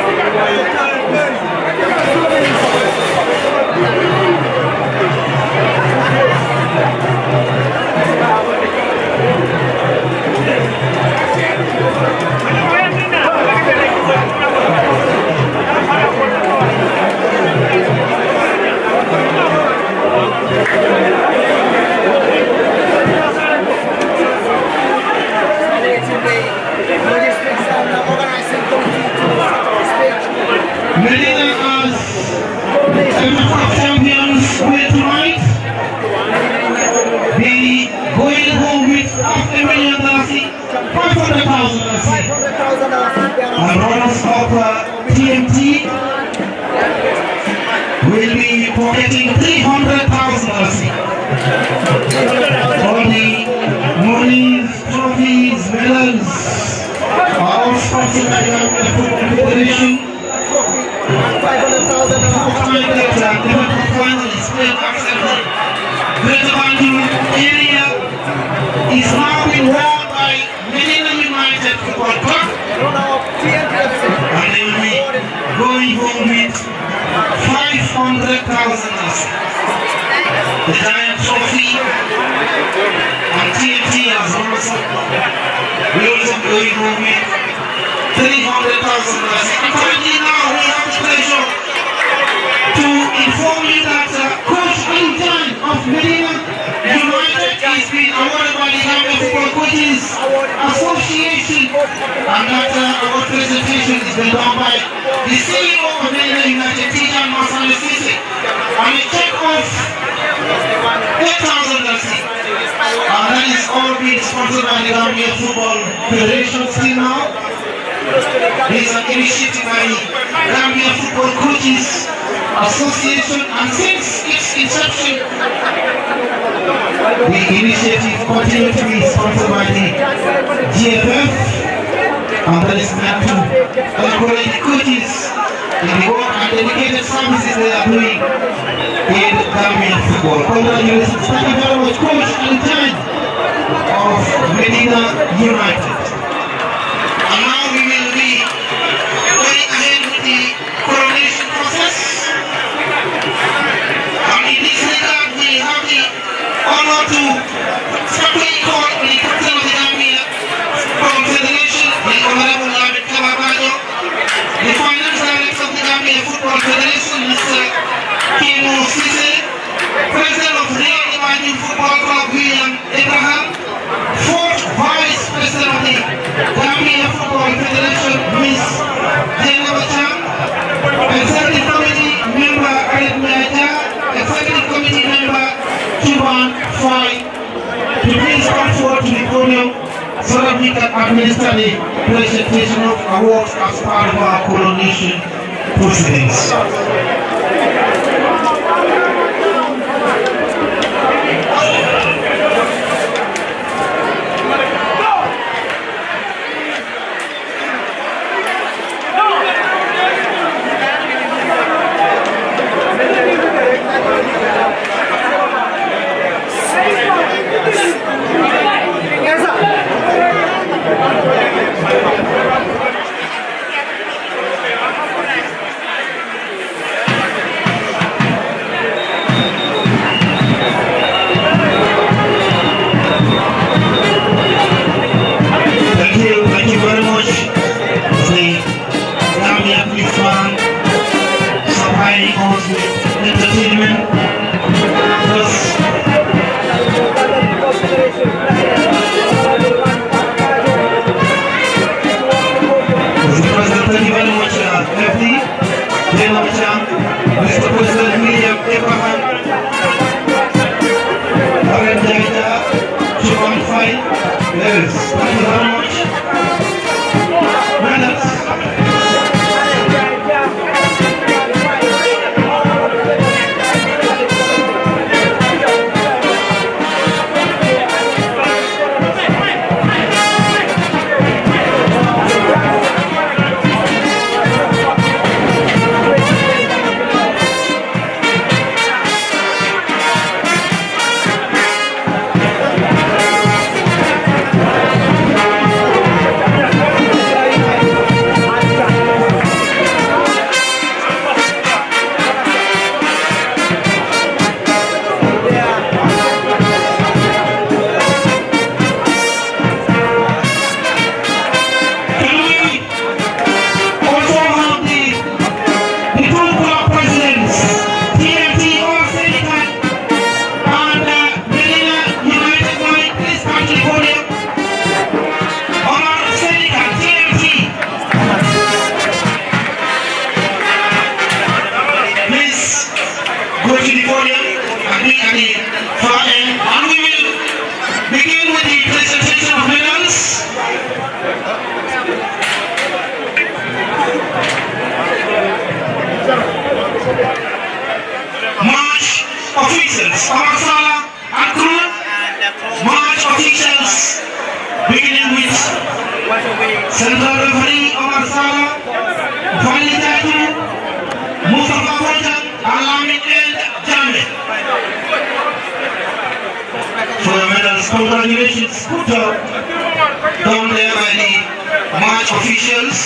Medina as GFF champions with tonight. They going home with $500,000, $500,000. And runners of TMT will be pocketing $300,000. All the monies, trophies, medals are all sponsored by the Football Federation. Area is now being won by Medina United Football Club, and they will be going home with $500,000. The giant trophy and TMT as also will also be going home with $300,000. Currently now we have the pleasure to inform you that Coach Aljan of Medina United is being awarded by the Gambia Football Coaches Association, and that award presentation is being done by the CEO of Medina United, Tijan Masale Sisi, and a check of $8,000. And that is all being sponsored by the Gambia Football Federation still now. This is an initiative by Gambia Football Coaches Association, and since its inception, the initiative continues to be sponsored by the GFF, and that is meant to encourage the coaches in the work and dedicated services they are doing in Gambian football. Congratulations. Thank you very much, Coach Aljan of Medina United. And now we will be going ahead with the coronation process. And in this regard, we have the honor to formally call the captain of the Gambia Football Federation, the Honorable Ahmed Kababajo, the finance director of the Gambia Football Federation, Mr. Kimo Sise, president of Real Imagine Football Club, William Abraham, fourth vice president of the Gambia Football Federation, Ms. Zainab Cham, executive committee member Arid Miaja, executive committee member Chuban Fai, to please come forward to the podium so that we can administer the presentation of awards as part of our coronation proceedings. Central referee Omar Sala, Fali Tatu, Mustafa Wajan, Alamin and Janet. For the medals, congratulations, good job down there by the match officials.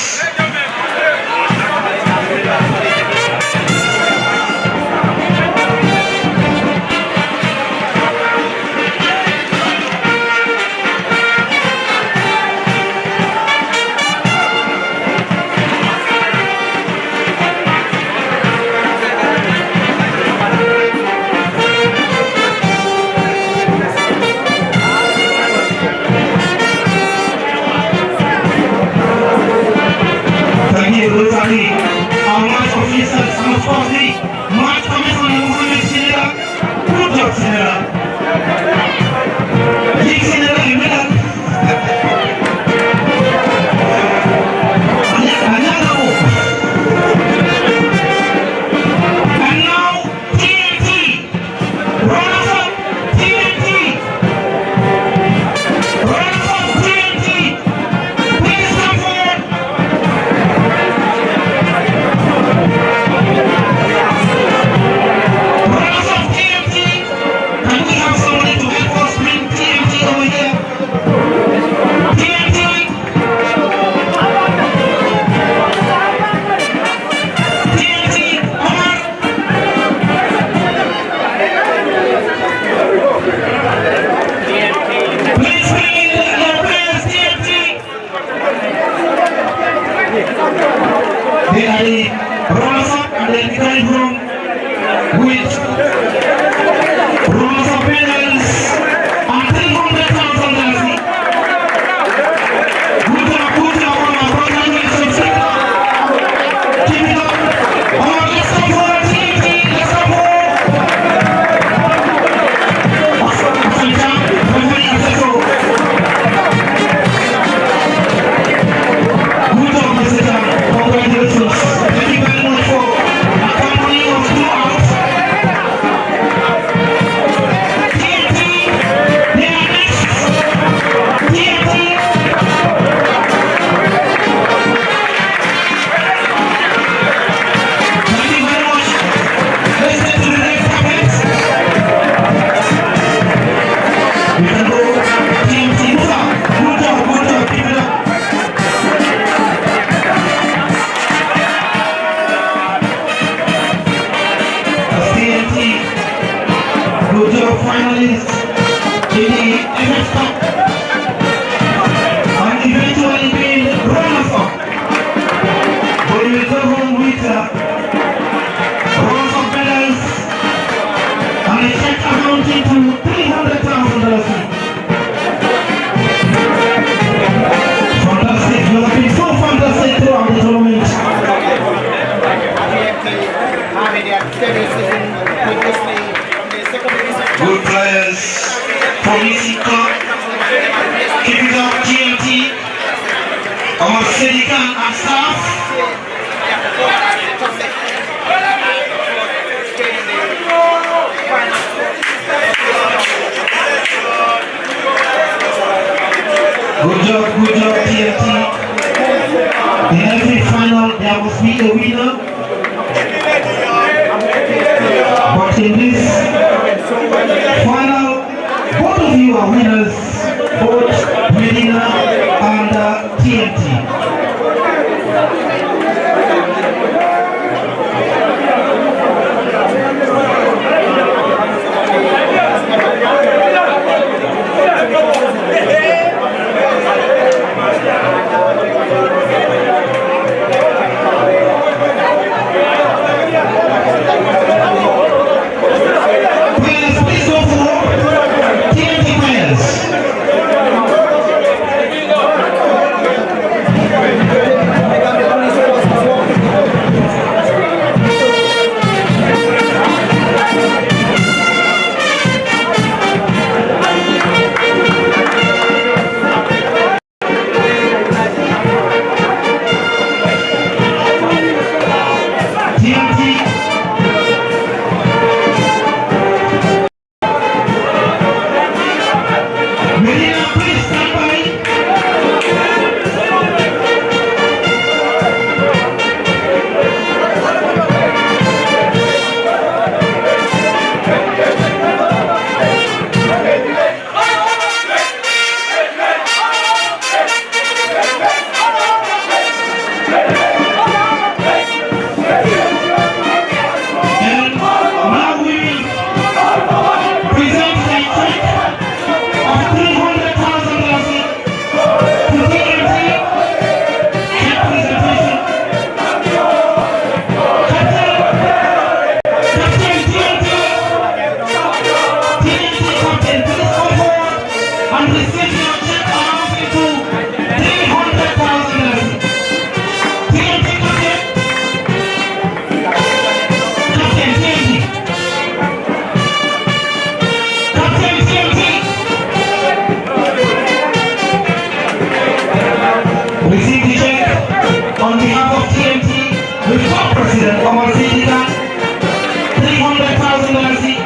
Our match officers and of course the match commissioner Mohammed Sinera. Good job Sinera. Big Sinera in medal. And now TMT. Runners up TMT. Runners up TMT. Please come forward. Runners of TMT, can we have somebody to help us bring TMT over here? TMT, TMT, come on. Please bring in the players, TMT. They are the runners up and they'll be going home with rules of medals and $300,000. Good job, on our congratulations. Keep it up. Let's go for TMT, let's go for. Good job, Mr. Jam. Congratulations. Thank you very much for accompanying us throughout. TMT, they are next. TMT. Thank you very much. Let's get to the next topic. We can go TMT. Good job, keep it up. TMT, good job finalists in the MF Cup and eventually being runners-up. But you will go home with runners-up medals and a check amounting to $300,000. Fantastic, you have been so fantastic throughout the tournament. Good players from Easy Club. Keep it up, GMT. Our Sedikan and staff. Good job, TMT. In every final, there must be a winner. But in this final, both of you are winners, both Medina and TMT. Players, please go for TMT players. receive the check on behalf of TMT with top president Omar Sidika, $300,000 each.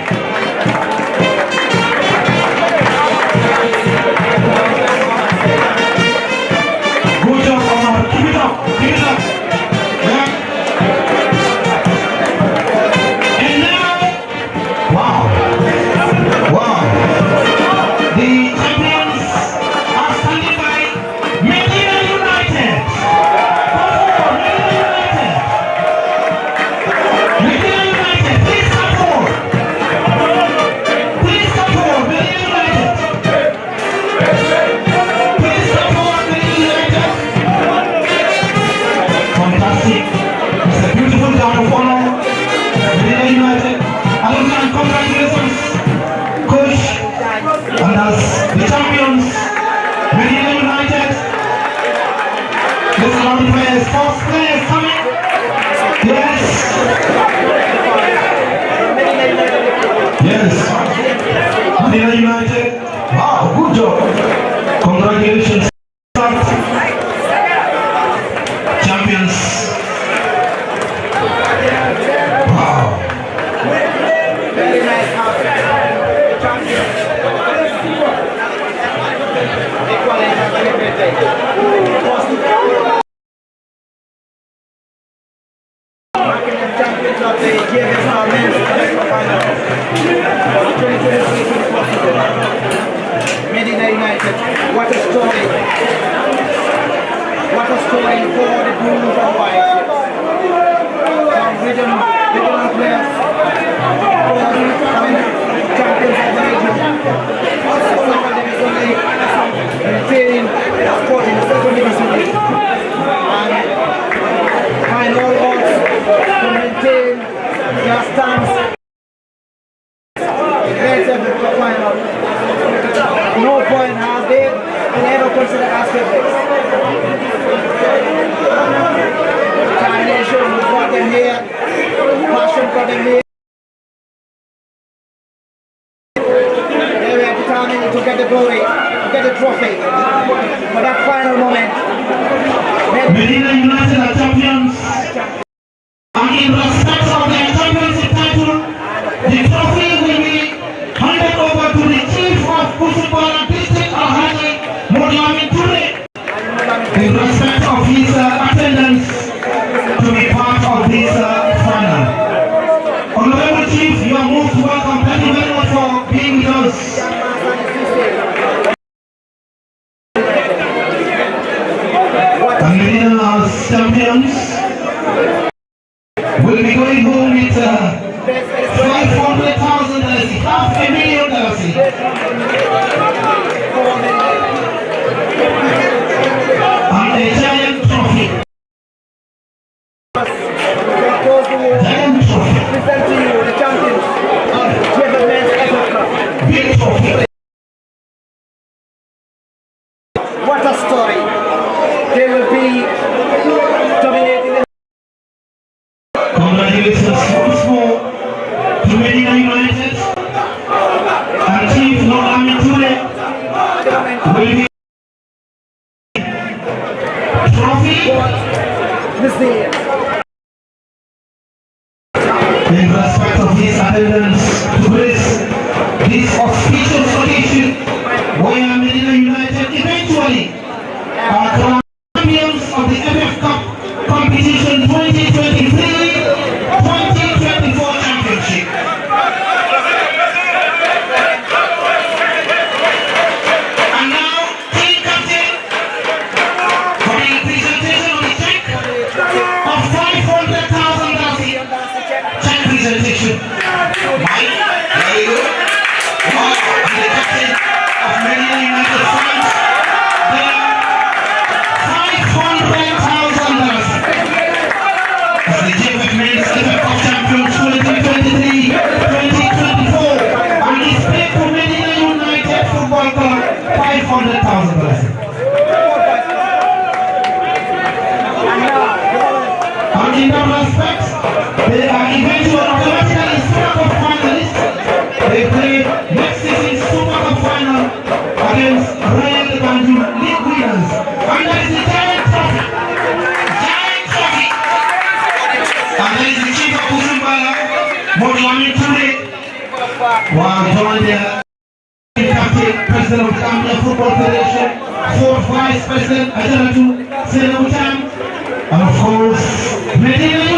Good job, Omar. Keep it up. Keep it up. Yeah. And now, wow. Wow. The champions are standing by. Medina United. Medina United, please come forward. Please come forward, Medina United. Please come forward, Medina United. Fantastic. It's a beautiful guard of honor. Medina United. Alumni, congratulations, coach. And as the champions, Medina United. Let's allow the players, first players coming. Yes. Yes. Medina United. Wow, good job. Congratulations. Champions. Wow. Very nice house. Champions of the GFF men's final. 2023 Medina United. What a story. What a story for the blues and whites. Some regional players. Champions of the region. Also, some of them is only training sport in the second division league. And find all odds to maintain their stance. Great final. No point have they ever considered as favorites. Determination got them here. Passion got them here. They were determined to get the glory, to get the trophy. For that final moment, Medina United are champions. And in respect of their championship title, the trophy will be handed over to the Chief of Kusubara District Alhaji Mohamed Ture in respect of his attendance to be part of this final. Honorable Chief, you are most welcome. Thank you very much for being with us. And Medina as champions will be going home with $500,000, $500,000. And a giant trophy. Giant trophy. present to you the champions of GFF men's FF Cup. Big trophy. What a story. They will be dominating the Congratulations once more to Medina United and Chief Mohamed Ture will be trophy this year. in respect of his attendance to grace this auspicious occasion where Medina United eventually are champions of the FF Cup competition 2023-2024 championship. And now, team captain for the presentation of the check of $500,000 check presentation. Mike, there you go. Wow, the captain of Medina United fans. There are $500,000 as the GFF men's FF Cup champions 2023-2024 and it's paid to Medina United Football Club $500,000. And in that respect, they are eventually automatically Super Cup finalists. They play next season's Super Cup final against Royal Banjul League winners. And that is the giant joined the captain, president of Gambia Football Federation, fourth vice president, Ajaratu Senamutam, and of course, Medina